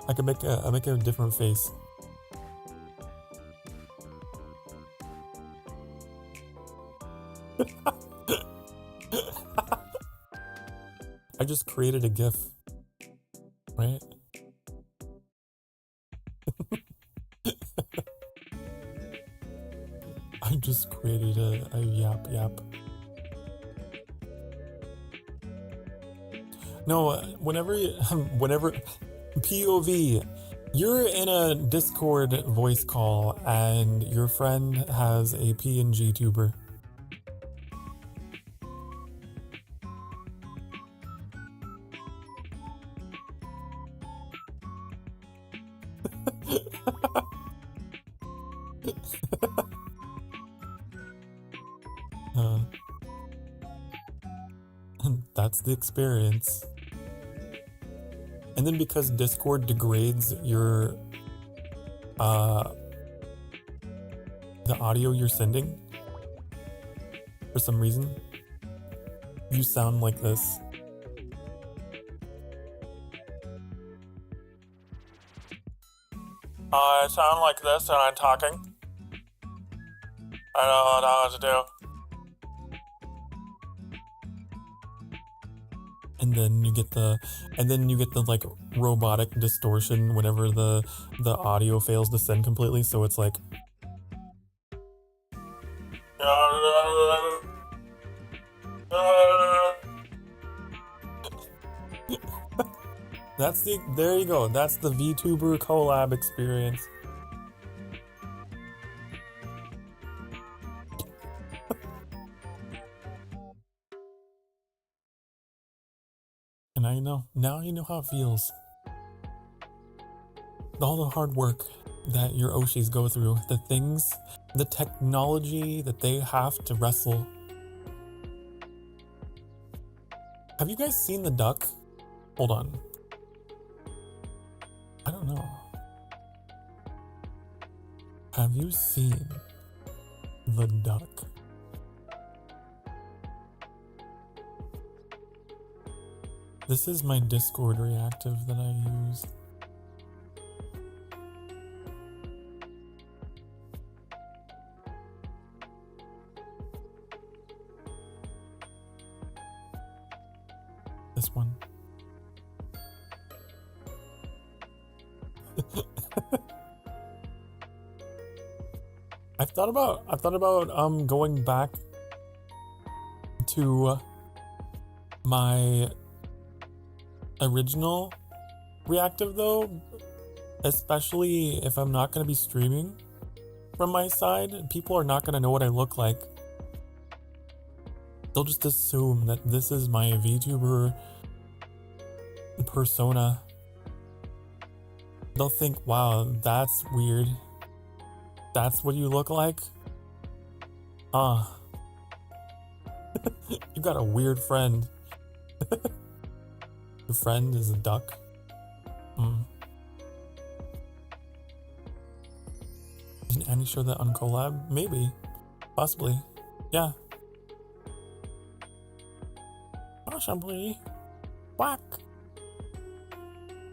Speaker 1: I can make a different face. I just created a GIF, right? I just created a yap. No, whenever POV, you're in a Discord voice call and your friend has a PNG tuber. That's the experience. And then because Discord degrades your the audio you're sending for some reason, you sound like this. I sound like this and I'm talking. I don't know what to do. And then you get the like robotic distortion whenever the audio fails to send completely, so it's like there you go. That's the VTuber collab experience. And now you know how it feels. All the hard work that your Oshis go through, the technology that they have to wrestle Have you guys seen the duck? Hold on. I don't know. Have you seen the duck? This is my Discord reactive that I use. This one. I've thought about going back to my original reactive though, especially if I'm not going to be streaming from my side. People are not going to know what I look like. They'll just assume that this is my VTuber persona. They'll think, wow, that's weird. That's what you look like? You got a weird friend. Your friend is a duck? Isn't Annie sure that on collab? Maybe. Possibly. Yeah. Possibly. Whack.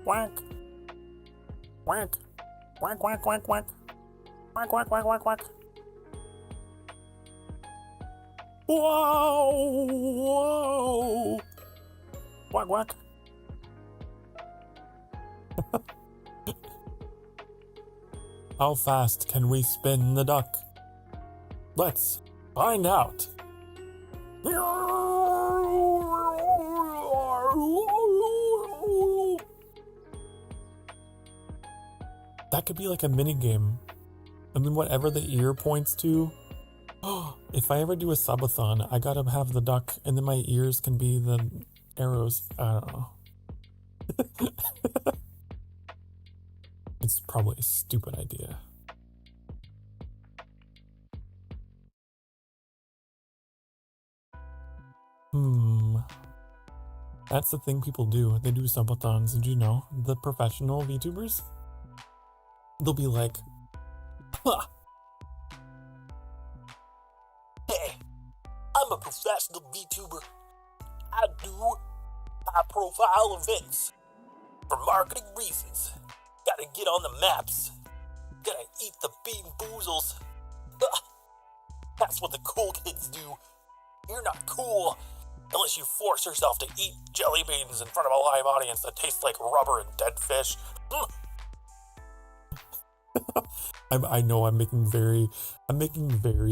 Speaker 1: Whack. Whack. Whack, whack, whack, whack. Whack, whack, whack, whack, whack. Whoa! Whoa! Whack, whack. How fast can we spin the duck? Let's find out. That could be like a mini game. And then whatever the ear points to. If I ever do a subathon, I gotta have the duck, and then my ears can be the arrows. I don't know. It's probably a stupid idea. That's the thing people do. They do subathons. Did you know? The professional VTubers? They'll be like, huh. Hey, I'm a professional VTuber. I do high-profile events for marketing reasons. Gotta get on the maps. Gotta eat the bean boozles. That's what the cool kids do. You're not cool unless you force yourself to eat jelly beans in front of a live audience that tastes like rubber and dead fish. I know I'm making very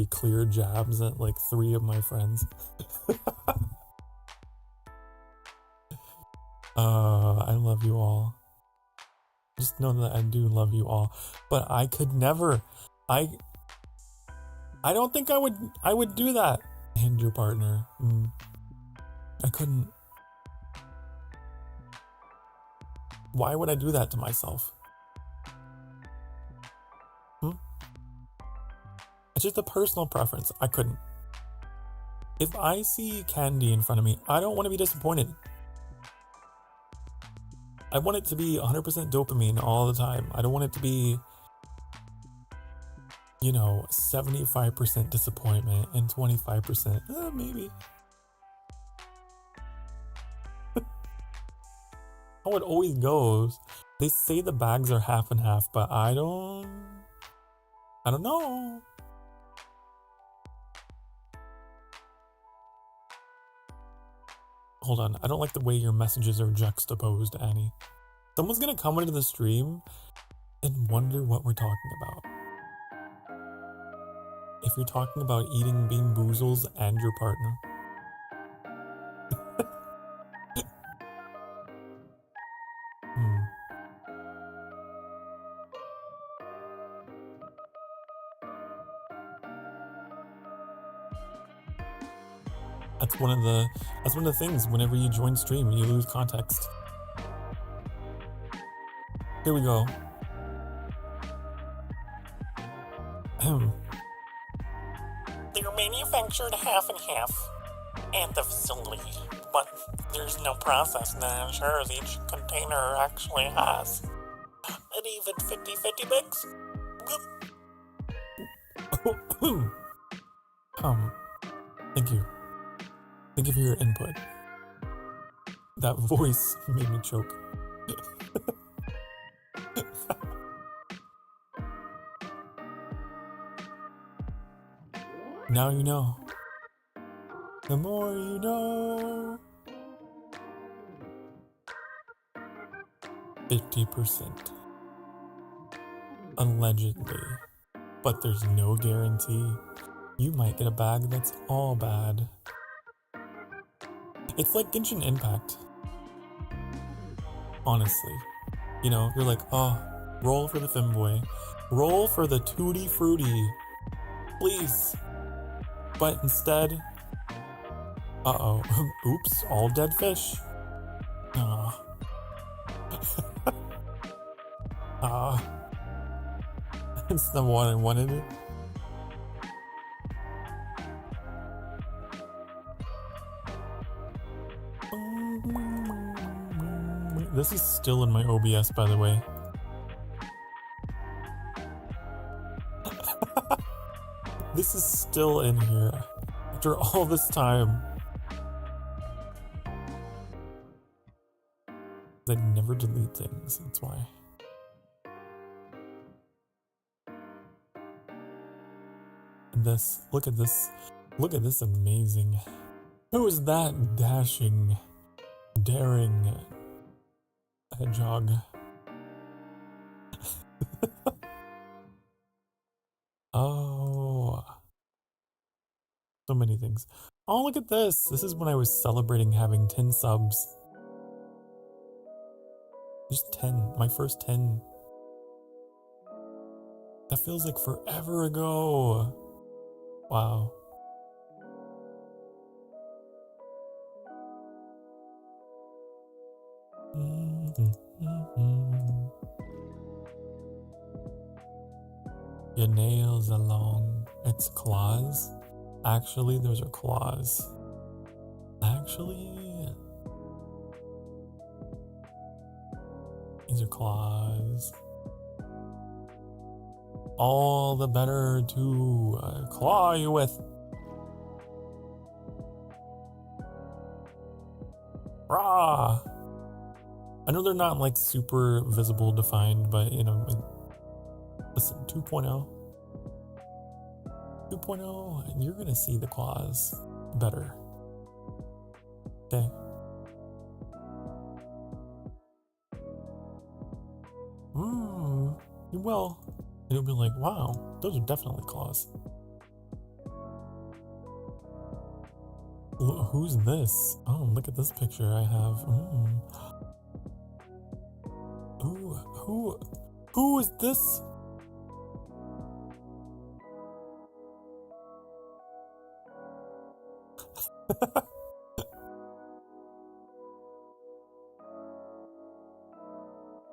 Speaker 1: clear jabs at like 3 of my friends. I love you all. Just know that I do love you all. But I could never. I don't think I would do that. And your partner. I couldn't. Why would I do that to myself? It's just a personal preference. I couldn't. If I see candy in front of me, I don't want to be disappointed. I want it to be 100% dopamine all the time. I don't want it to be, 75% disappointment and 25%, maybe. How it always goes. They say the bags are half and half, but I don't know. Hold on, I don't like the way your messages are juxtaposed, Annie. Someone's gonna come into the stream and wonder what we're talking about. If you're talking about eating bean boozles and your partner. That's one of the things. Whenever you join stream, you lose context. Here we go. They're manufactured half and half at the facility, but there's no process that ensures each container actually has an even 50-50 mix. Thank you. Thank you for your input. That voice made me choke. Now you know. The more you know. 50%. Allegedly. But there's no guarantee. You might get a bag that's all bad. It's like Genshin Impact. Honestly. You know, you're like, oh, roll for the femboy. Roll for the tutti frutti. Please. But instead, uh-oh. Oops, all dead fish. Aw. It's the one I wanted. This is still in my OBS, by the way. This is still in here after all this time. I never delete things, that's why. Look at this amazing. Who is that dashing, daring hedgehog? Oh, so many things. Oh, look at this. This is when I was celebrating having 10 subs. Just 10, my first 10. That feels like forever ago. Wow. Your nails are long. It's claws? Actually, those are claws. Actually, these are claws. All the better to claw you with. Rah! I know they're not like super visible defined, but you know, listen, 2.0. 2.0, you're gonna see the claws better. Okay. You will. It'll be like, wow, those are definitely claws. Who's this? Oh, look at this picture I have. Who is this?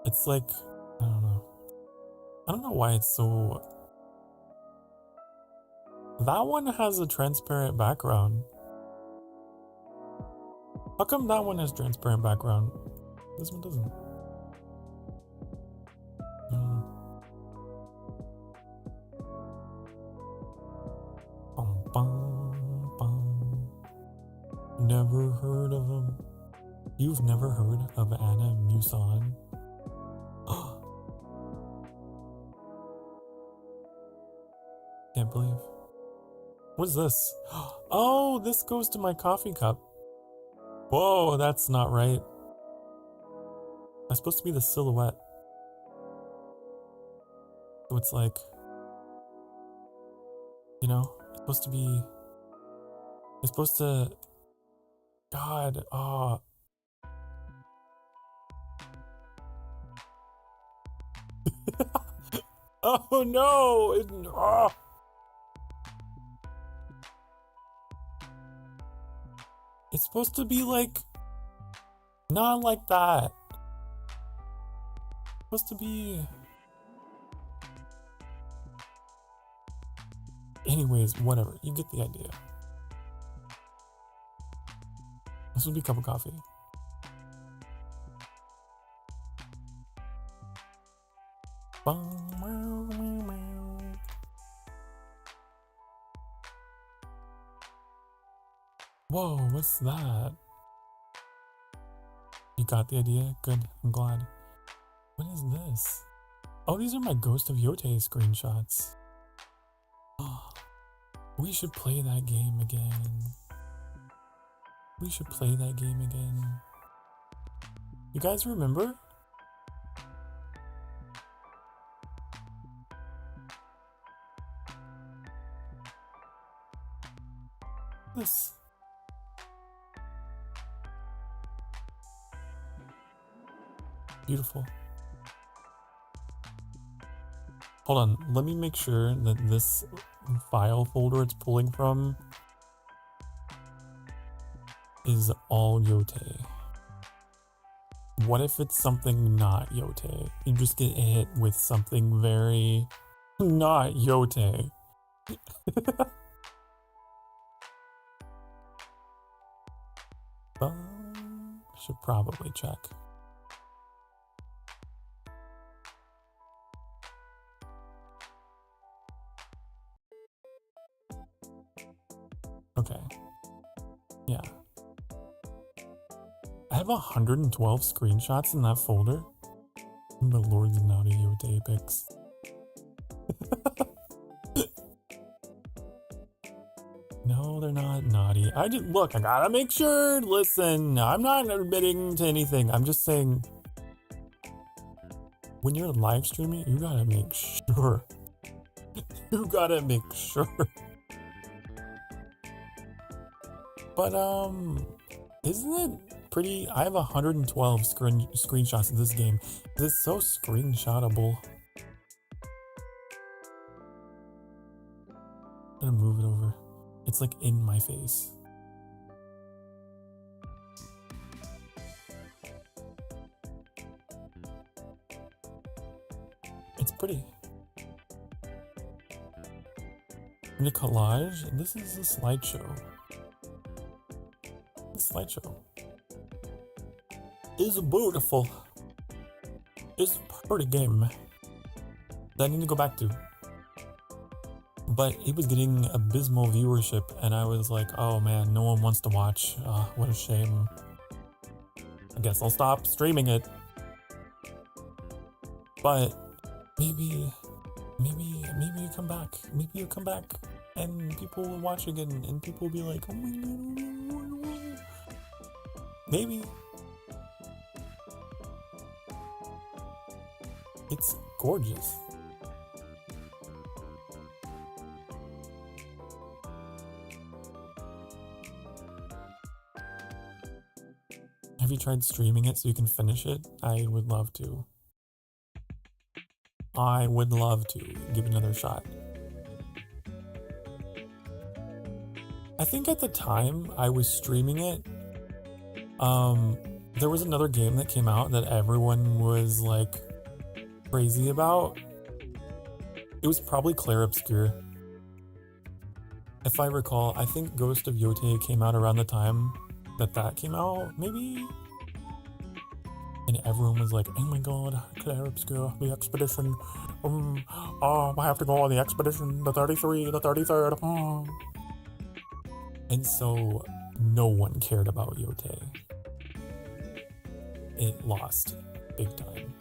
Speaker 1: It's like, I don't know. I don't know why it's so... That one has a transparent background. How come that one has transparent background? This one doesn't. Never heard of him. You've never heard of Anna Musan? Can't believe. What is this? Oh, this goes to my coffee cup. Whoa, that's not right. That's supposed to be the silhouette. So it's like, you know, it's supposed to be, it's supposed to, God, oh. Oh no! Oh. It's supposed to be like, not like that. It's supposed to be... Anyways, whatever. You get the idea. This would be a cup of coffee. Whoa, what's that? You got the idea? Good, I'm glad. What is this? Oh, these are my Ghost of Yote screenshots. Oh, we should play that game again. We should play that game again. You guys remember? This. Beautiful. Hold on, let me make sure that this file folder it's pulling from is all Yote. What if it's something not Yote? You just get hit with something very not Yote. Should probably check. Okay. Yeah. I have 112 screenshots in that folder. The Lord's naughty Yote pics. No, they're not naughty. I gotta make sure. Listen, I'm not admitting to anything. I'm just saying, when you're live streaming, you gotta make sure. You gotta make sure. But, isn't it pretty? I have 112 screenshots of this game. It's so screenshotable. I'm gonna move it over. It's like in my face. It's pretty. In a collage, this is a slideshow. This slideshow is beautiful. It's a pretty game that I need to go back to. But it was getting abysmal viewership, and I was like, oh man, no one wants to watch. What a shame. I guess I'll stop streaming it. But maybe you come back. Maybe you come back and people will watch again and people will be like, oh my god. Maybe. It's gorgeous. Have you tried streaming it so you can finish it? I would love to. I would love to give it another shot. I think at the time I was streaming it, there was another game that came out that everyone was like crazy about. It was probably Clair Obscur. If I recall, I think Ghost of Yote came out around the time that came out, maybe? And everyone was like, oh my god, Clair Obscur, the expedition. I have to go on the expedition, the 33, the 33rd. And so, no one cared about Yote. It lost, big time.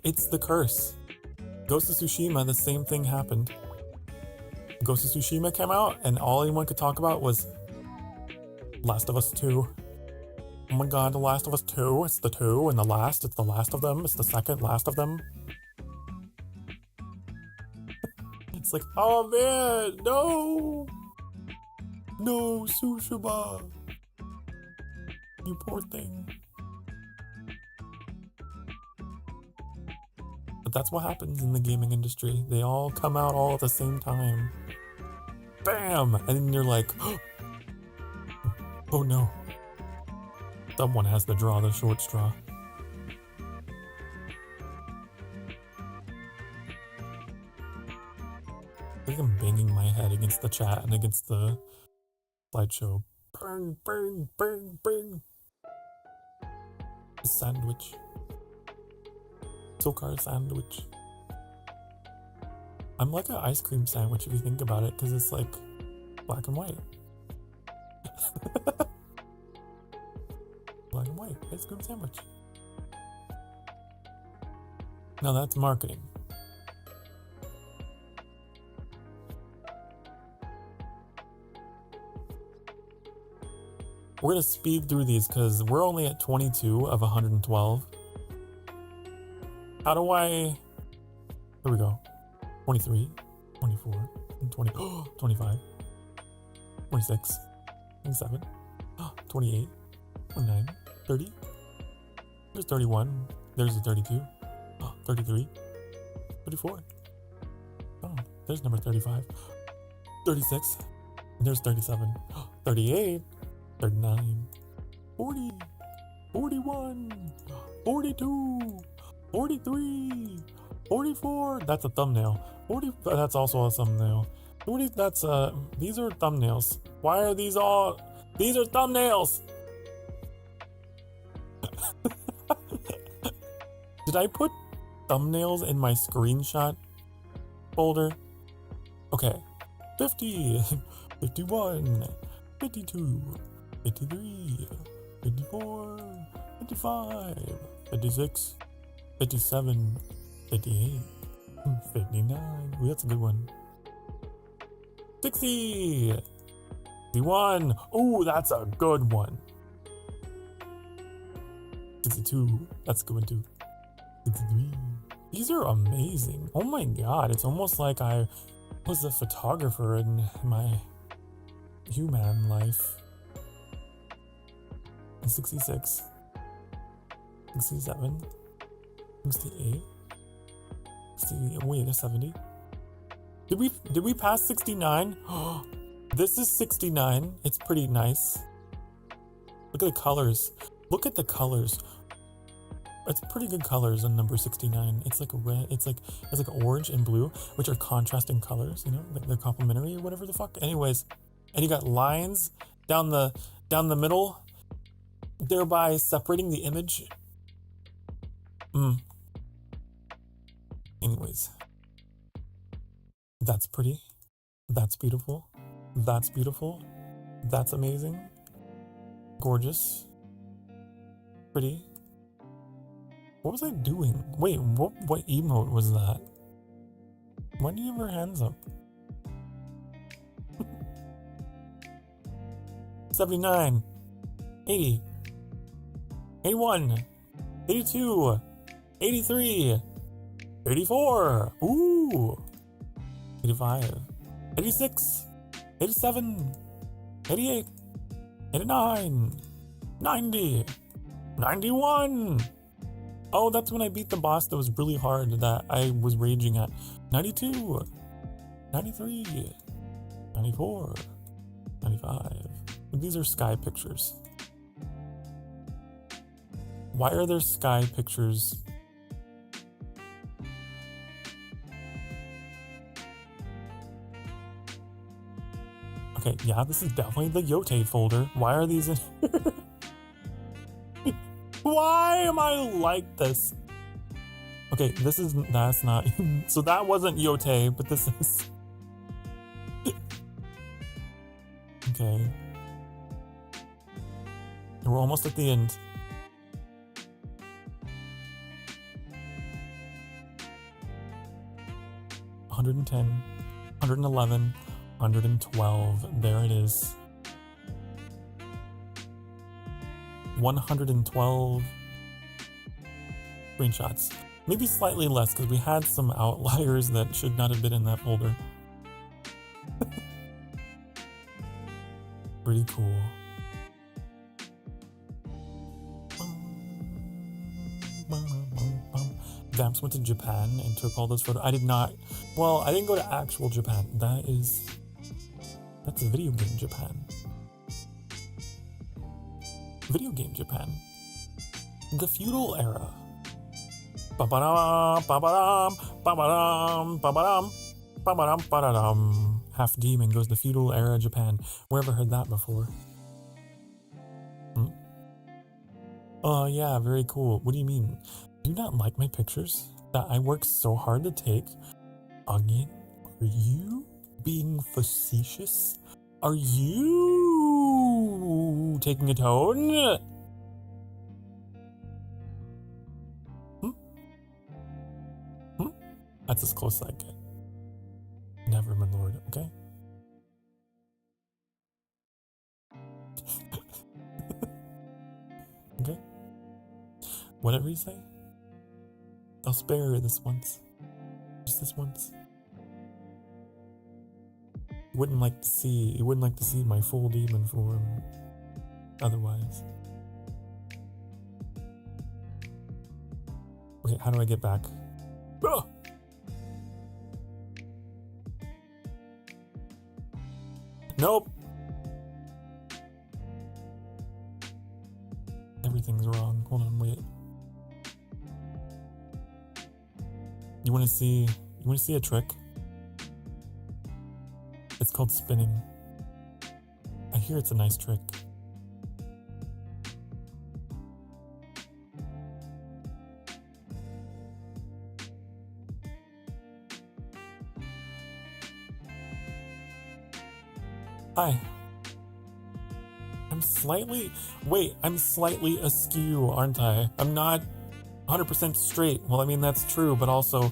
Speaker 1: It's the curse. Ghost of Tsushima, the same thing happened. Ghost of Tsushima came out, and all anyone could talk about was Last of Us 2. Oh my god, The Last of Us 2, it's the 2, and the last, it's the last of them, it's the second last of them. It's like, oh man, no! No, Tsushima! You poor thing. But that's what happens in the gaming industry. They all come out all at the same time. Bam! And then you're like, oh no. Someone has to draw the short straw. I think I'm banging my head against the chat and against the slideshow. Burn, burn, burn, burn. A sandwich. Sokar sandwich. I'm like an ice cream sandwich if you think about it, because it's like black and white. Black and white ice cream sandwich. Now that's marketing. We're gonna speed through these because we're only at 22 of 112. How do I... Here we go. 23, 24, 20, 25, 26, 27, 28, 29, 30. There's 31. There's a 32. 33, 34. Oh, there's number 35. 36. There's 37. 38. 39, 40, 41, 42, 43, 44. That's a thumbnail. 40. That's also a thumbnail. 40. That's these are thumbnails. Why are these all? These are thumbnails. Did I put thumbnails in my screenshot folder? Okay. 50, 51, 52. 53, 54, 55, 56, 57, 58, 59. Ooh, that's a good one. 60, 61. Ooh, that's a good one. 62. That's a good one too. 63. These are amazing. Oh my god, it's almost like I was a photographer in my human life. 66, 67, 68, 68. Wait, there's 70. Did we pass 69? This is 69. It's pretty nice. Look at the colors. Look at the colors. It's pretty good colors on number 69. It's like red. It's like orange and blue, which are contrasting colors. You know, like they're complementary or whatever the fuck. Anyways, and you got lines down the middle, thereby separating the image. Anyways, that's pretty. That's beautiful. That's beautiful. That's amazing. Gorgeous. Pretty. What was I doing? Wait, what emote was that? Why do you have your hands up? 79, 80, 81, 82, 83, 84, ooh, 85, 86, 87, 88, 89, 90, 91. Oh, that's when I beat the boss that was really hard that I was raging at. 92, 93, 94, 95. These are sky pictures. Why are there sky pictures? Okay, yeah, this is definitely the Yote folder. Why are these in here? Why am I like this? Okay, that's not, so that wasn't Yote, but this is. Okay. We're almost at the end. $110, $111, $112. There it is. 112 screenshots. Maybe slightly less because we had some outliers that should not have been in that folder. Pretty cool. Vamps went to Japan and took all those photos. I did not. Well, I didn't go to actual Japan. That's a video game Japan. Video game Japan. The feudal era. Ba-ba-dum, ba-ba-dum, ba-ba-dum, ba-ba-dum, ba-ba-dum, ba-da-dum. Half demon goes to feudal era Japan. Where have I heard that before? Oh yeah, very cool. What do you mean? Do you not like my pictures that I work so hard to take? Onion, are you being facetious? Are you taking a tone? That's as close as I get. Never, my lord, okay? Okay? Whatever you say. I'll spare her this once. Just this once. You wouldn't like to see my full demon form otherwise. Okay, how do I get back? Ah! Nope. Everything's wrong. Hold on, wait. You want to see a trick? It's called spinning. I hear it's a nice trick. Hi. I'm slightly askew, aren't I? I'm not 100% straight. Well, I mean, that's true, but also...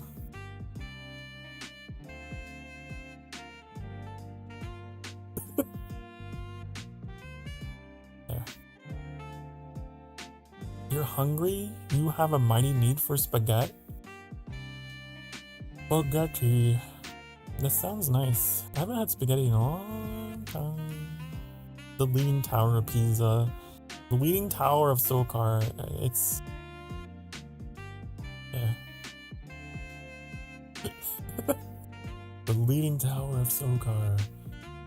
Speaker 1: There. You're hungry? You have a mighty need for spaghetti? Spaghetti. That sounds nice. I haven't had spaghetti in a long time. The Leaning Tower of Pisa. The Leaning Tower of Sokar. It's... yeah. The Leaning Tower of Sokar.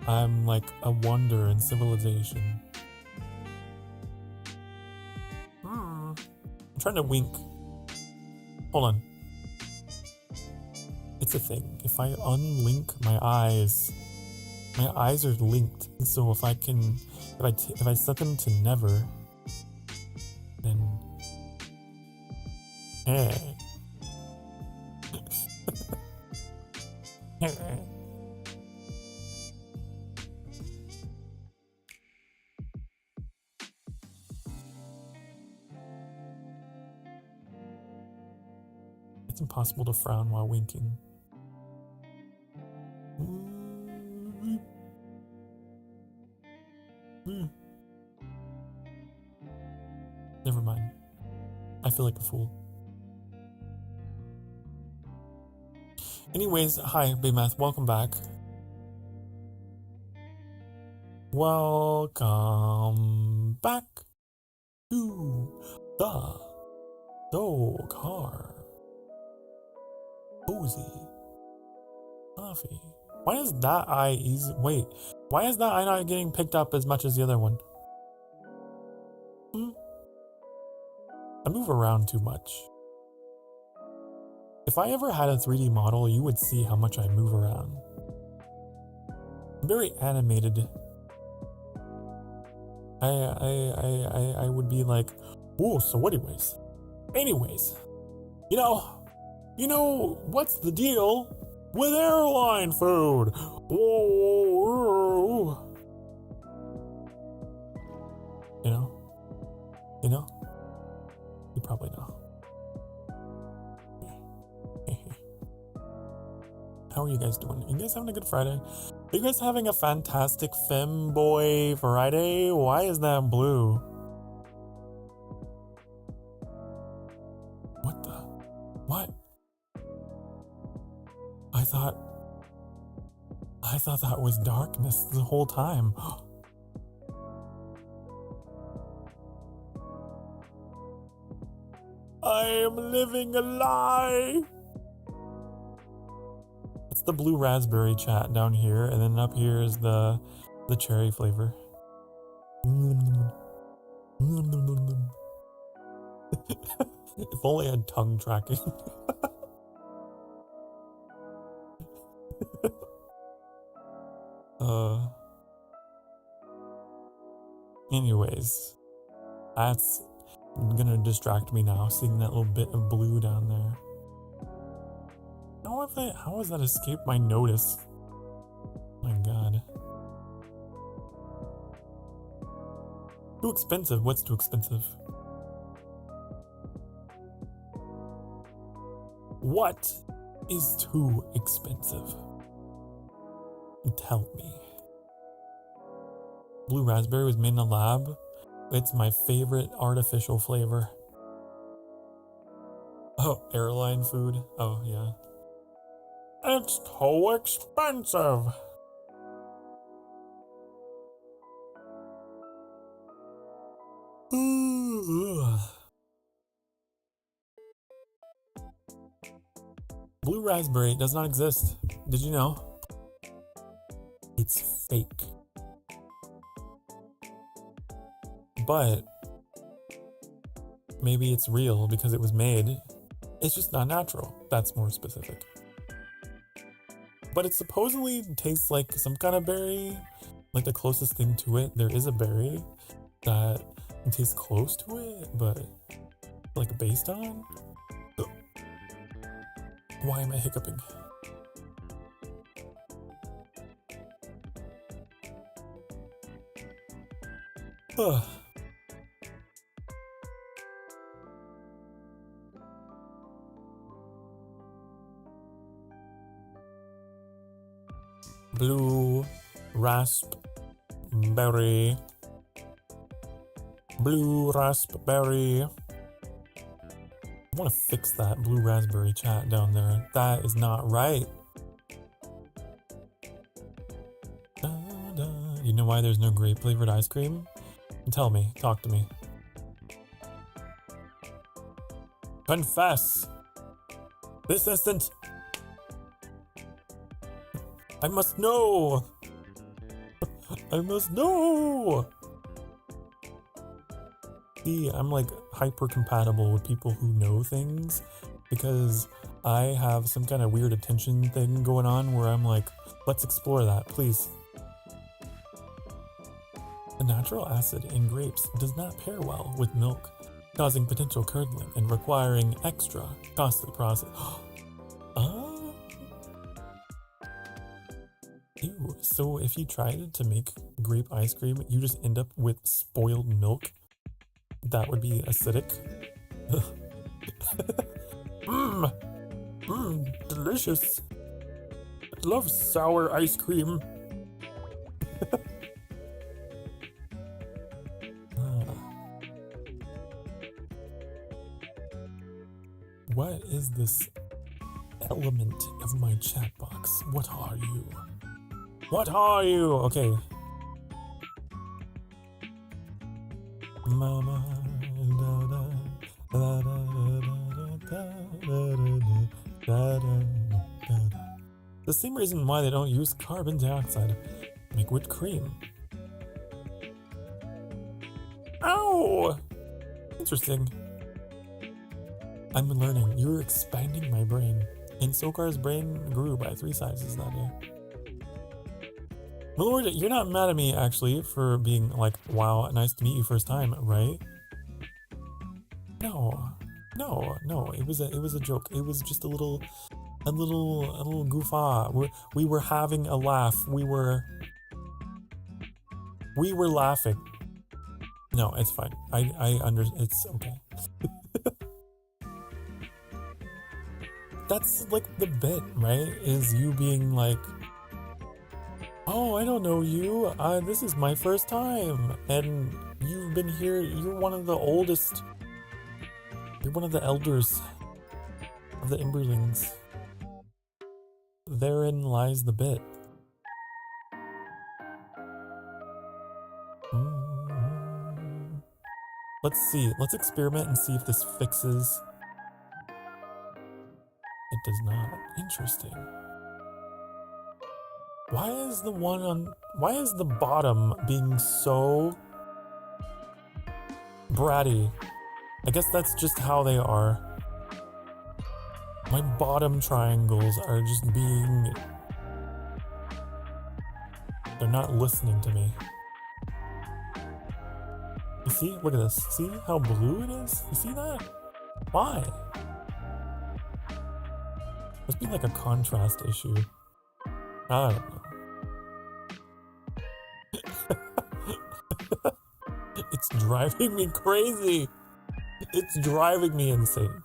Speaker 1: I'm like a wonder in civilization. I'm trying to wink. Hold on. It's a thing. If I unlink my eyes are linked. So if I set them to never, then hey. It's impossible to frown while winking. Never mind. I feel like a fool. Anyways, hi, Baymath. Welcome back. Welcome back to the Sokar Cozy Coffee. Why is that eye easy? Wait, why is that eye not getting picked up as much as the other one? I move around too much. If I ever had a 3D model, you would see how much I move around. I'm very animated. I would be like, oh, so anyways, you know, what's the deal with airline food? Whoa. You know? You probably know. How are you guys doing? Are you guys having a good Friday? Are you guys having a fantastic Femboy Friday? Why is that blue? What? I thought that was darkness the whole time. I am living a lie. It's the blue raspberry chat down here, and then up here is the cherry flavor. If only I had tongue tracking. Anyways, gonna distract me now, seeing that little bit of blue down there. How has that escaped my notice? My god. Too expensive? What's too expensive? What is too expensive? Tell me. Blue raspberry was made in a lab. It's my favorite artificial flavor. Oh, airline food. Oh, yeah. It's too expensive. Blue raspberry does not exist. Did you know? It's fake. But maybe it's real because it was made. It's just not natural. That's more specific. But it supposedly tastes like some kind of berry. Like the closest thing to it, there is a berry that tastes close to it, but like based on. Why am I hiccuping? Ugh. Blue raspberry. Blue raspberry. I want to fix that blue raspberry chat down there. That is not right. You know why there's no grape flavored ice cream? Tell me. Talk to me. Confess. This instant. I must know. I must know. See, I'm like hyper compatible with people who know things because I have some kind of weird attention thing going on where I'm like, let's explore that, please. The natural acid in grapes does not pair well with milk, causing potential curdling and requiring extra costly process. Ew, so if you tried to make grape ice cream, you just end up with spoiled milk? That would be acidic. Delicious. I love sour ice cream. What is this element of my chat box? What are you? What are you? Okay. Mama. The same reason why they don't use carbon dioxide to make whipped cream. Ow! Interesting. I'm learning. You're expanding my brain. And Sokar's brain grew by 3 sizes that day. My lord, you're not mad at me, actually, for being like, wow, nice to meet you first time, right? No, it was a joke. It was just a little goof ah. We were having a laugh. We were laughing. No, it's fine. It's okay. That's like the bit, right? Is you being like, oh, I don't know you. This is my first time. And you've been here. You're one of the oldest. You're one of the elders of the Emberlings. Therein lies the bit. Let's see. Let's experiment and see if this fixes. It does not. Interesting. Why is the bottom being so bratty? I guess that's just how they are. My bottom triangles are just being... They're not listening to me. You see? Look at this. See how blue it is? You see that? Why? Must be like a contrast issue. I don't know. It's driving me crazy. It's driving me insane.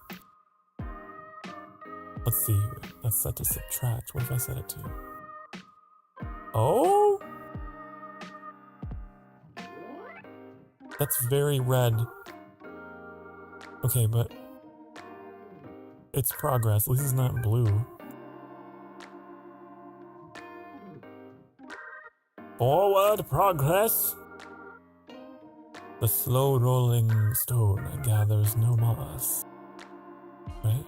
Speaker 1: Let's see here. That's set to subtract. What if I set it to? Oh? That's very red. Okay, but it's progress. At least it's not blue. Forward progress. The slow rolling stone gathers no moss. Right?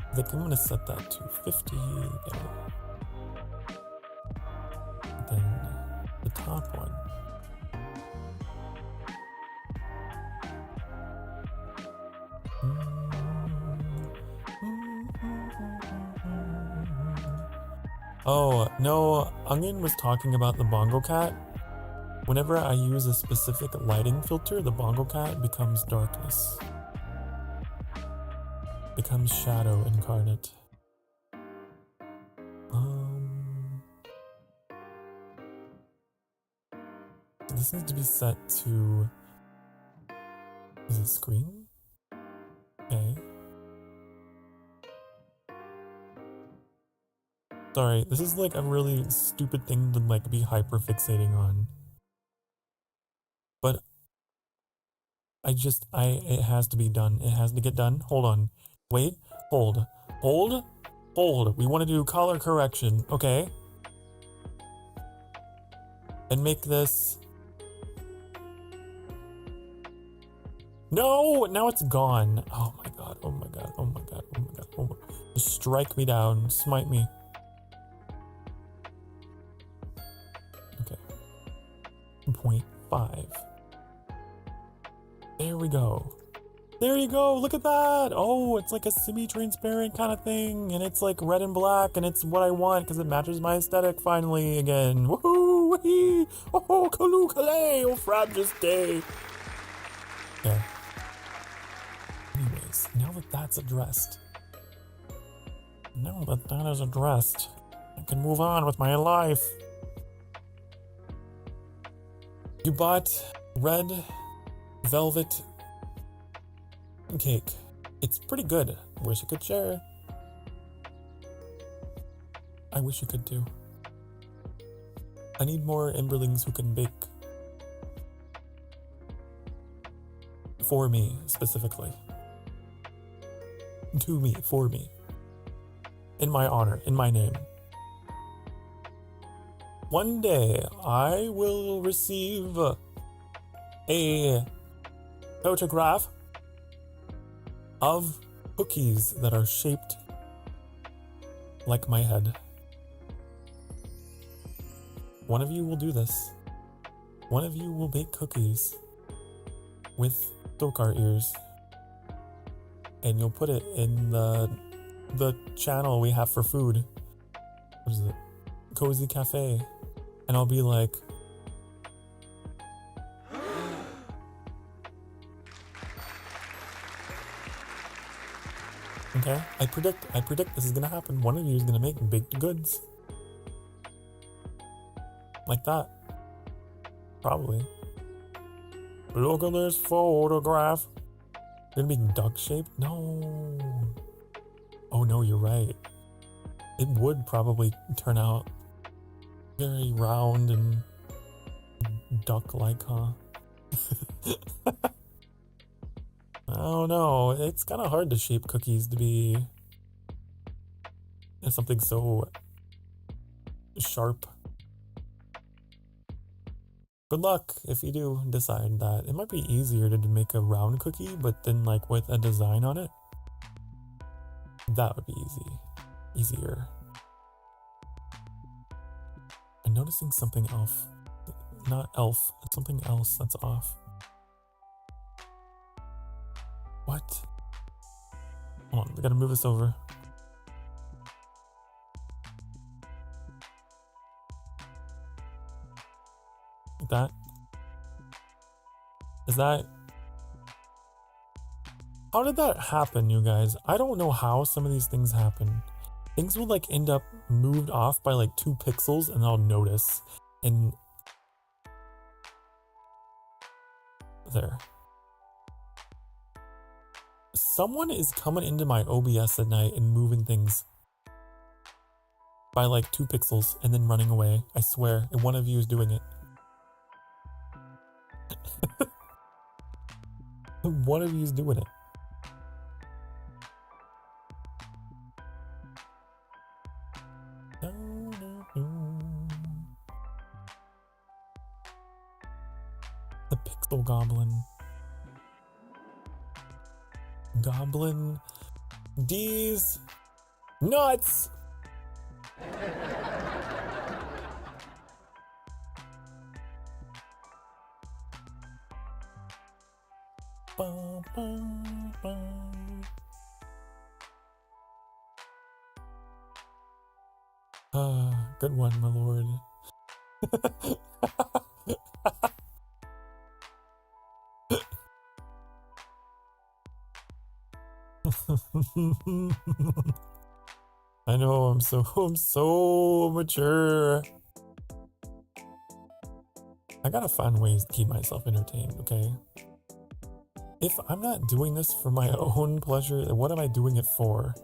Speaker 1: I think I'm gonna set that to 50 there. Then the top one. Oh, no, Onion was talking about the Bongo Cat. Whenever I use a specific lighting filter, the Bongo Cat becomes darkness. Becomes shadow incarnate. This needs to be set to... Is it screen? Okay. Sorry, this is like a really stupid thing to like be hyper fixating on. But it has to be done. It has to get done. Hold on. Wait, hold. We want to do color correction, okay? And make this... No! Now it's gone. Oh my god, oh my god, oh my god, oh my god, oh my god. Just strike me down, smite me. Okay. 0.5. There we go. There you go, look at that! Oh, it's like a semi-transparent kind of thing, and it's like red and black, and it's what I want, because it matches my aesthetic finally again. Woohoo! Wee! Oh, Kalu Kale! Oh, Frabjous Day! Okay. Anyways, now that that's addressed, I can move on with my life. You bought red velvet cake. It's pretty good. Wish I could share. I wish you could too. I need more Emberlings who can bake. For me, specifically. To me, for me. In my honor, in my name. One day, I will receive a photograph of cookies that are shaped like my head. One of you will do this. One of you will bake cookies with Sokar ears. And you'll put it in the channel we have for food. What is it? Cozy Cafe. And I'll be like, okay, I predict this is gonna happen. One of you is gonna make baked goods. Like that. Probably. Look at this photograph. Gonna be duck shaped? No. Oh no, you're right. It would probably turn out very round and duck-like, huh? I don't know. It's kind of hard to shape cookies to be something so sharp. Good luck if you do decide that. It might be easier to make a round cookie, but then like with a design on it. That would be easier. I'm noticing something else. Not elf, it's something else that's off. What? Hold on, we gotta move this over. Like that. Is that... How did that happen, you guys? I don't know how some of these things happen. Things will like end up moved off by like 2 pixels and I'll notice. And there. Someone is coming into my OBS at night and moving things by like 2 pixels and then running away. I swear. And one of you is doing it. One of you is doing it. The pixel goblin. Goblin D's nuts. Bum, bum, bum. Good one, my lord. I know, I'm so mature. I gotta find ways to keep myself entertained, okay? If I'm not doing this for my own pleasure, what am I doing it for?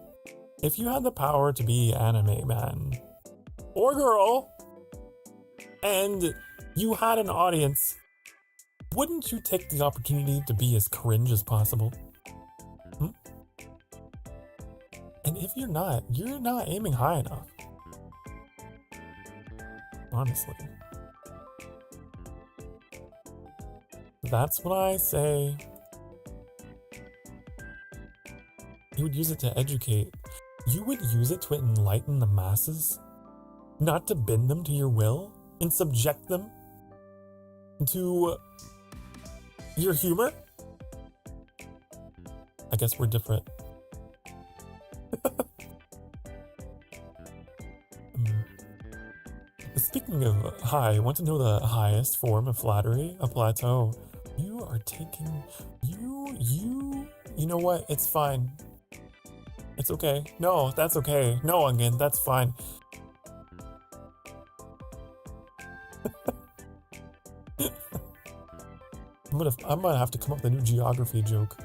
Speaker 1: If you had the power to be anime man or girl and you had an audience, wouldn't you take the opportunity to be as cringe as possible? And if you're not aiming high enough. Honestly. That's what I say. You would use it to educate. You would use it to enlighten the masses? Not to bend them to your will and subject them to your humor? I guess we're different. Speaking of high, want to know the highest form of flattery? A plateau. You are taking... You know what? It's fine. It's okay. No, that's okay. No, again, that's fine. I'm gonna have to come up with a new geography joke.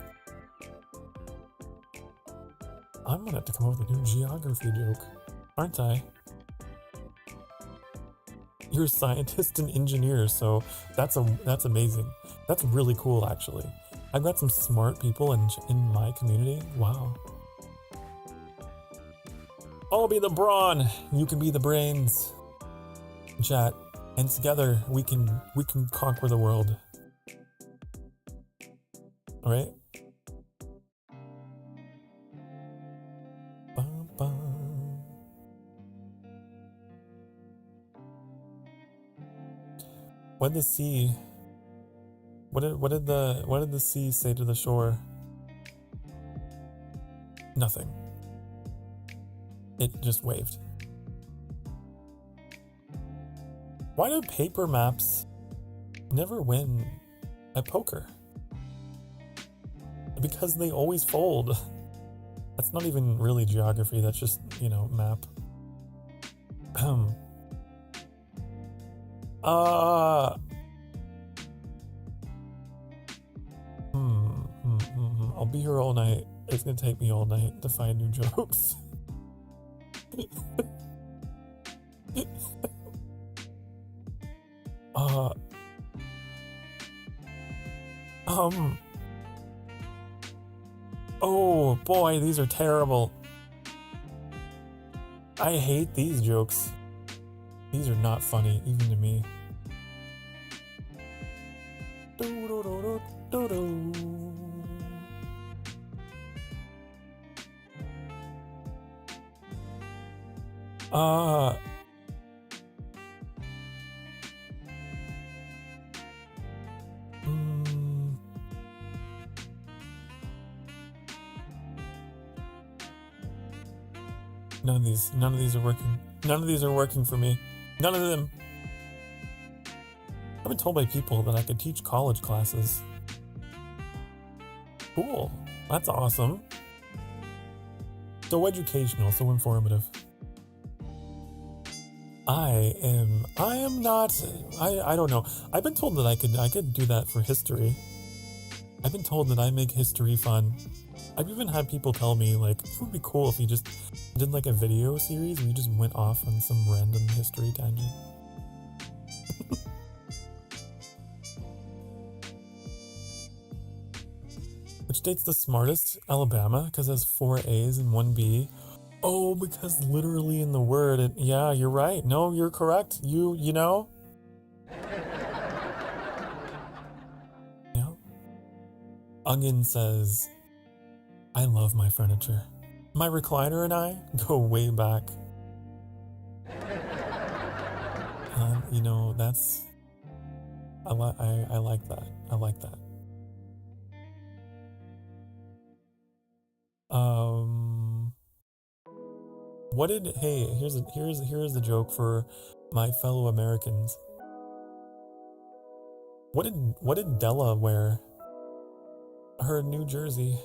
Speaker 1: I'm gonna have to come up with a new geography joke, aren't I? You're a scientist and engineer, so that's amazing. That's really cool, actually. I've got some smart people in my community. Wow. I'll be the brawn. You can be the brains. Chat, and together we can conquer the world. All right. Bum, bum. What did the sea? What did the sea say to the shore? Nothing. It just waved. Why do paper maps never win at poker? Because they always fold. That's not even really geography, that's just, you know, map. I'll be here all night. It's gonna take me all night to find new jokes. Oh boy, these are terrible. I hate these jokes. These are not funny, even to me. None of these are working. None of these are working for me. None of them. I've been told by people that I could teach college classes. Cool. That's awesome. So educational, so informative. I am not, I don't know. I've been told that I could do that for history. I've been told that I make history fun. I've even had people tell me, like, it would be cool if you just did like a video series where you just went off on some random history tangent. Which state's the smartest? Alabama, because it has 4 A's and 1 B. Oh, because literally in the word, yeah, you're right. No, you're correct. You know? Yeah. Onion says, I love my furniture. My recliner and I go way back. You know, that's... I like that. I like that. What did... Hey, here's the joke for my fellow Americans. What did Della wear? Her New Jersey.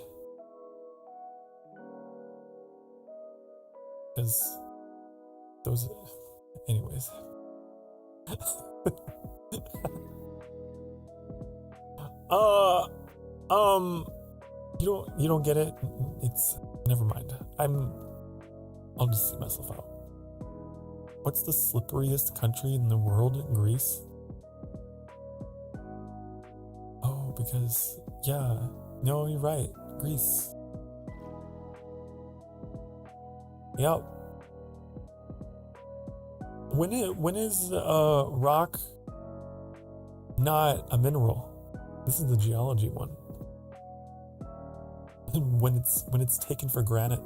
Speaker 1: Because those... Anyways. You don't get it? It's... Never mind. I'll just see myself out. What's the slipperiest country in the world? Greece? Oh, because... Yeah. No, you're right. Greece. Yep. When is rock not a mineral? This is the geology one. when it's taken for granted.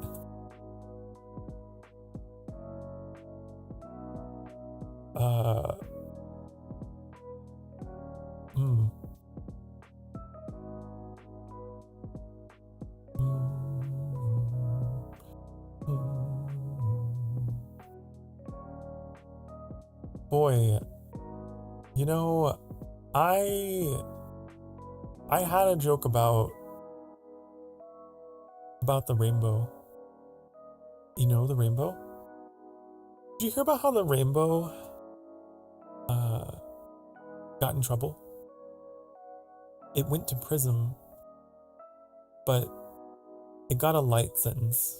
Speaker 1: Boy, you know, I had a joke about the rainbow. You know the rainbow? Did you hear about how the rainbow got in trouble? It went to prison, but it got a light sentence.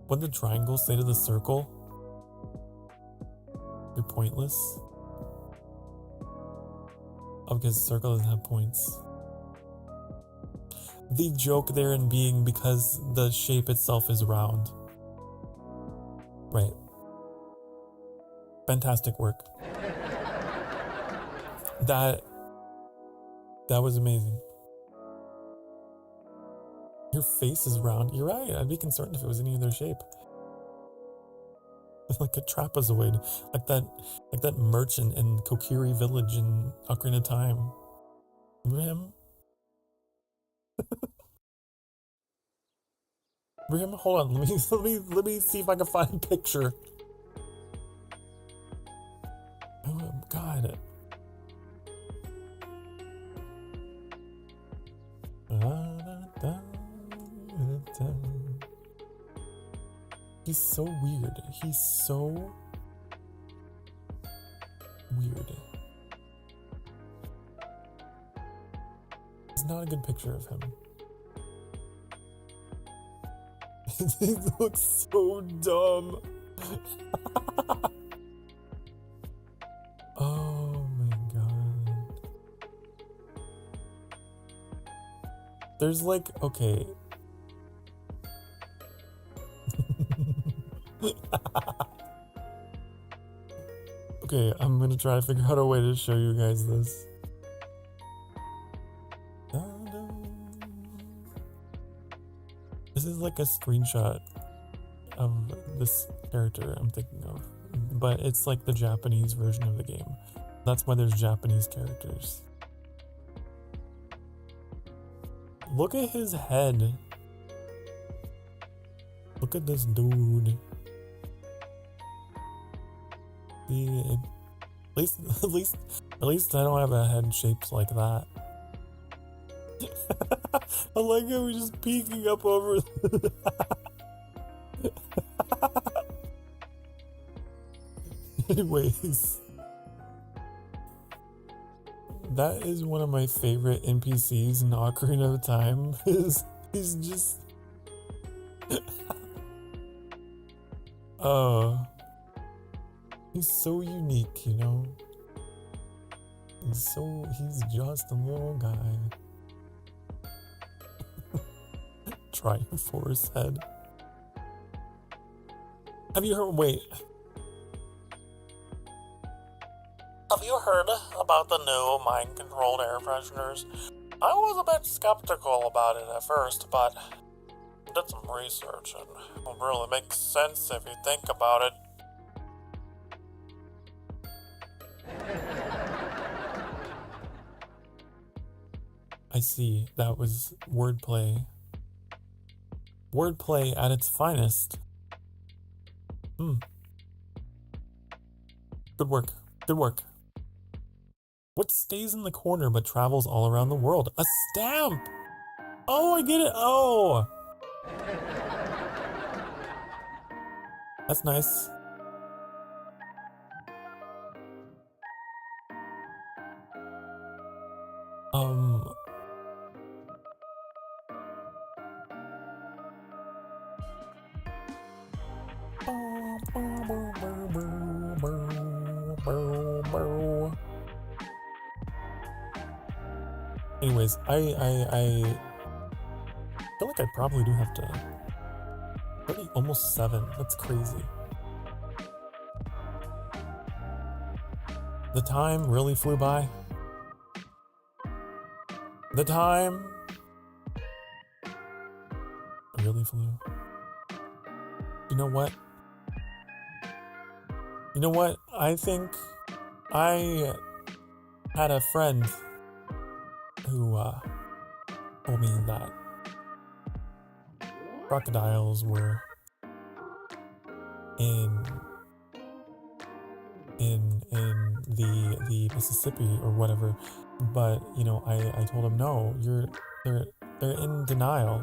Speaker 1: What did the triangle say to the circle? You're pointless. Oh, because the circle doesn't have points. The joke therein being because the shape itself is round. Right. Fantastic work. That was amazing. Your face is round. You're right. I'd be concerned if it was any other shape. Like a trapezoid, like that merchant in Kokiri Village in Ocarina of Time. Remember him? Remember him? Hold on. Let me see if I can find a picture. Oh God. He's so weird. He's so weird. It's not a good picture of him. He looks so dumb. Oh my God. There's like, okay. Okay, I'm gonna try to figure out a way to show you guys this. This is like a screenshot of this character I'm thinking of, but it's like the Japanese version of the game. That's why there's Japanese characters. Look at his head. Look at this dude. At least I don't have a head shaped like that. I like how we're just peeking up over. Anyways, that is one of my favorite NPCs in Ocarina of Time. He's just he's so unique, you know. He's just a little guy. Triforce head. Have you heard? Wait. Have you heard about the new mind-controlled air fresheners? I was a bit skeptical about it at first, but did some research and it really makes sense if you think about it. I see. That was wordplay. Wordplay at its finest. Good work. Good work. What stays in the corner but travels all around the world? A stamp! Oh, I get it. Oh! That's nice. Anyways, I feel like I probably do have to. Already almost 7. That's crazy. The time really flew by. The time really flew. You know what? You know what? I think I had a friend who told me that crocodiles were in the Mississippi or whatever, but you know, I told him no, they're in denial.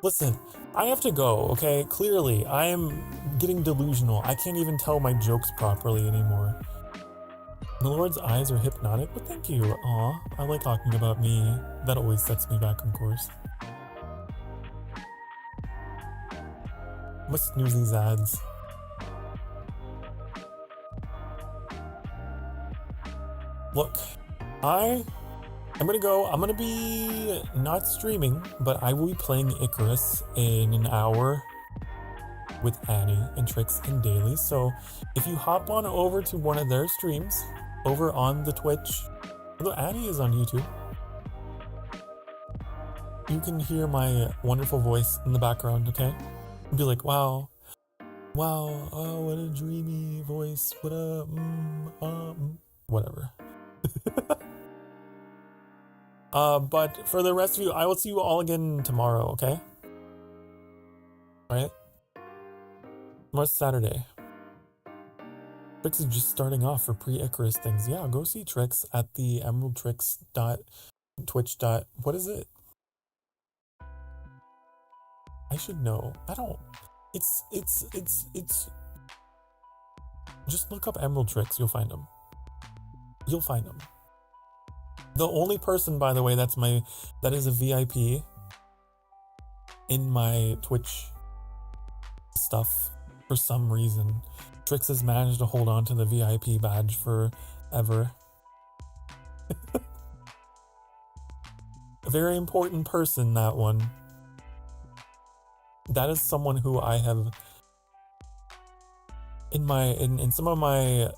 Speaker 1: Listen, I have to go, okay? Clearly, I am getting delusional. I can't even tell my jokes properly anymore. Milord's eyes are hypnotic, but thank you. Aw, I like talking about me. That always sets me back on course. I'm gonna snooze these ads. Look, I'm gonna go. I'm gonna be not streaming, but I will be playing Icarus in an hour with Annie and Trix and Daily. So if you hop on over to one of their streams over on the Twitch, although Annie is on YouTube, you can hear my wonderful voice in the background, okay? And be like, wow, oh, what a dreamy voice, what a, whatever. But for the rest of you, I will see you all again tomorrow, okay? Alright? Tomorrow's Saturday. Trix is just starting off for pre-Icarus things. Yeah, go see Trix at the emeraldtrix.twitch. What is it? I should know. I don't. It's. Just look up Emerald Trix. You'll find them. You'll find them. The only person, by the way, that is a VIP in my Twitch stuff for some reason. Trix has managed to hold on to the VIP badge forever. A very important person, that one. That is someone who I have in some of my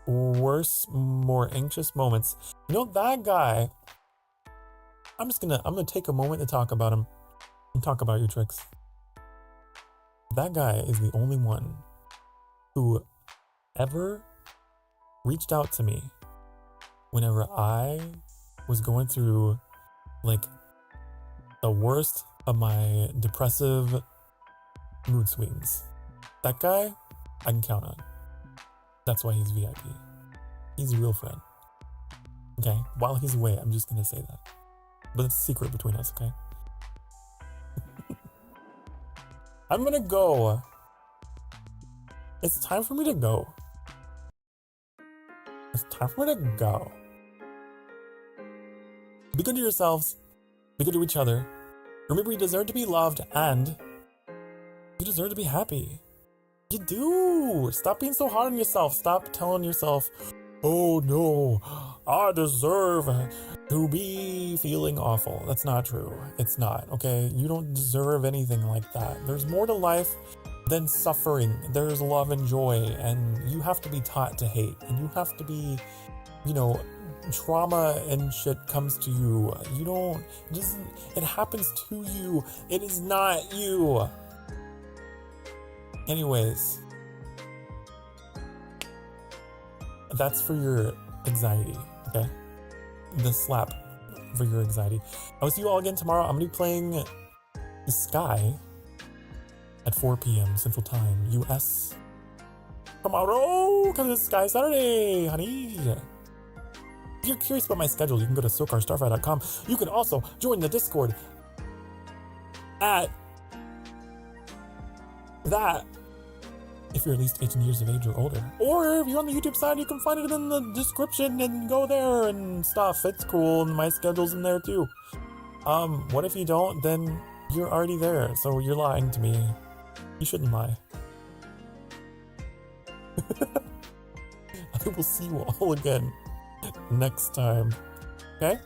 Speaker 1: worse, more anxious moments. You know, that guy, I'm gonna take a moment to talk about him and talk about you, Trix. That guy is the only one who ever reached out to me whenever I was going through like the worst of my depressive mood swings. That guy, I can count on. That's why he's VIP. He's a real friend. Okay? While he's away, I'm just gonna say that. But it's a secret between us, okay? I'm gonna go. It's time for me to go. It's time for me to go. Be good to yourselves. Be good to each other. Remember, you deserve to be loved and you deserve to be happy. You do. Stop being so hard on yourself. Stop telling yourself, oh no, I deserve to be feeling awful. That's not true. It's not, okay? You don't deserve anything like that. There's more to life than suffering. There's love and joy, and you have to be taught to hate, and you have to be, you know, trauma and shit comes to you. You don't, it happens to you. It is not you. Anyways, that's for your anxiety, okay? The slap for your anxiety. I will see you all again tomorrow. I'm gonna be playing Sky at 4 p.m. Central Time, US. Tomorrow, come to Sky Saturday, honey. If you're curious about my schedule, you can go to sokarstarfire.com. You can also join the Discord at that, if you're at least 18 years of age or older. Or if you're on the YouTube side, you can find it in the description and go there and stuff. It's cool, and my schedule's in there too. What if you don't? Then you're already there, so you're lying to me. You shouldn't lie. I will see you all again next time, okay?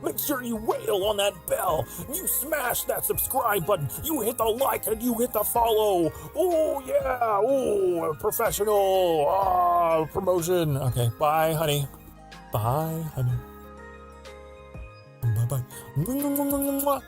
Speaker 1: Make sure you wail on that bell, you smash that subscribe button, you hit the like and you hit the follow. Oh yeah, oh, professional, promotion. Okay, bye honey. Bye honey. Bye bye.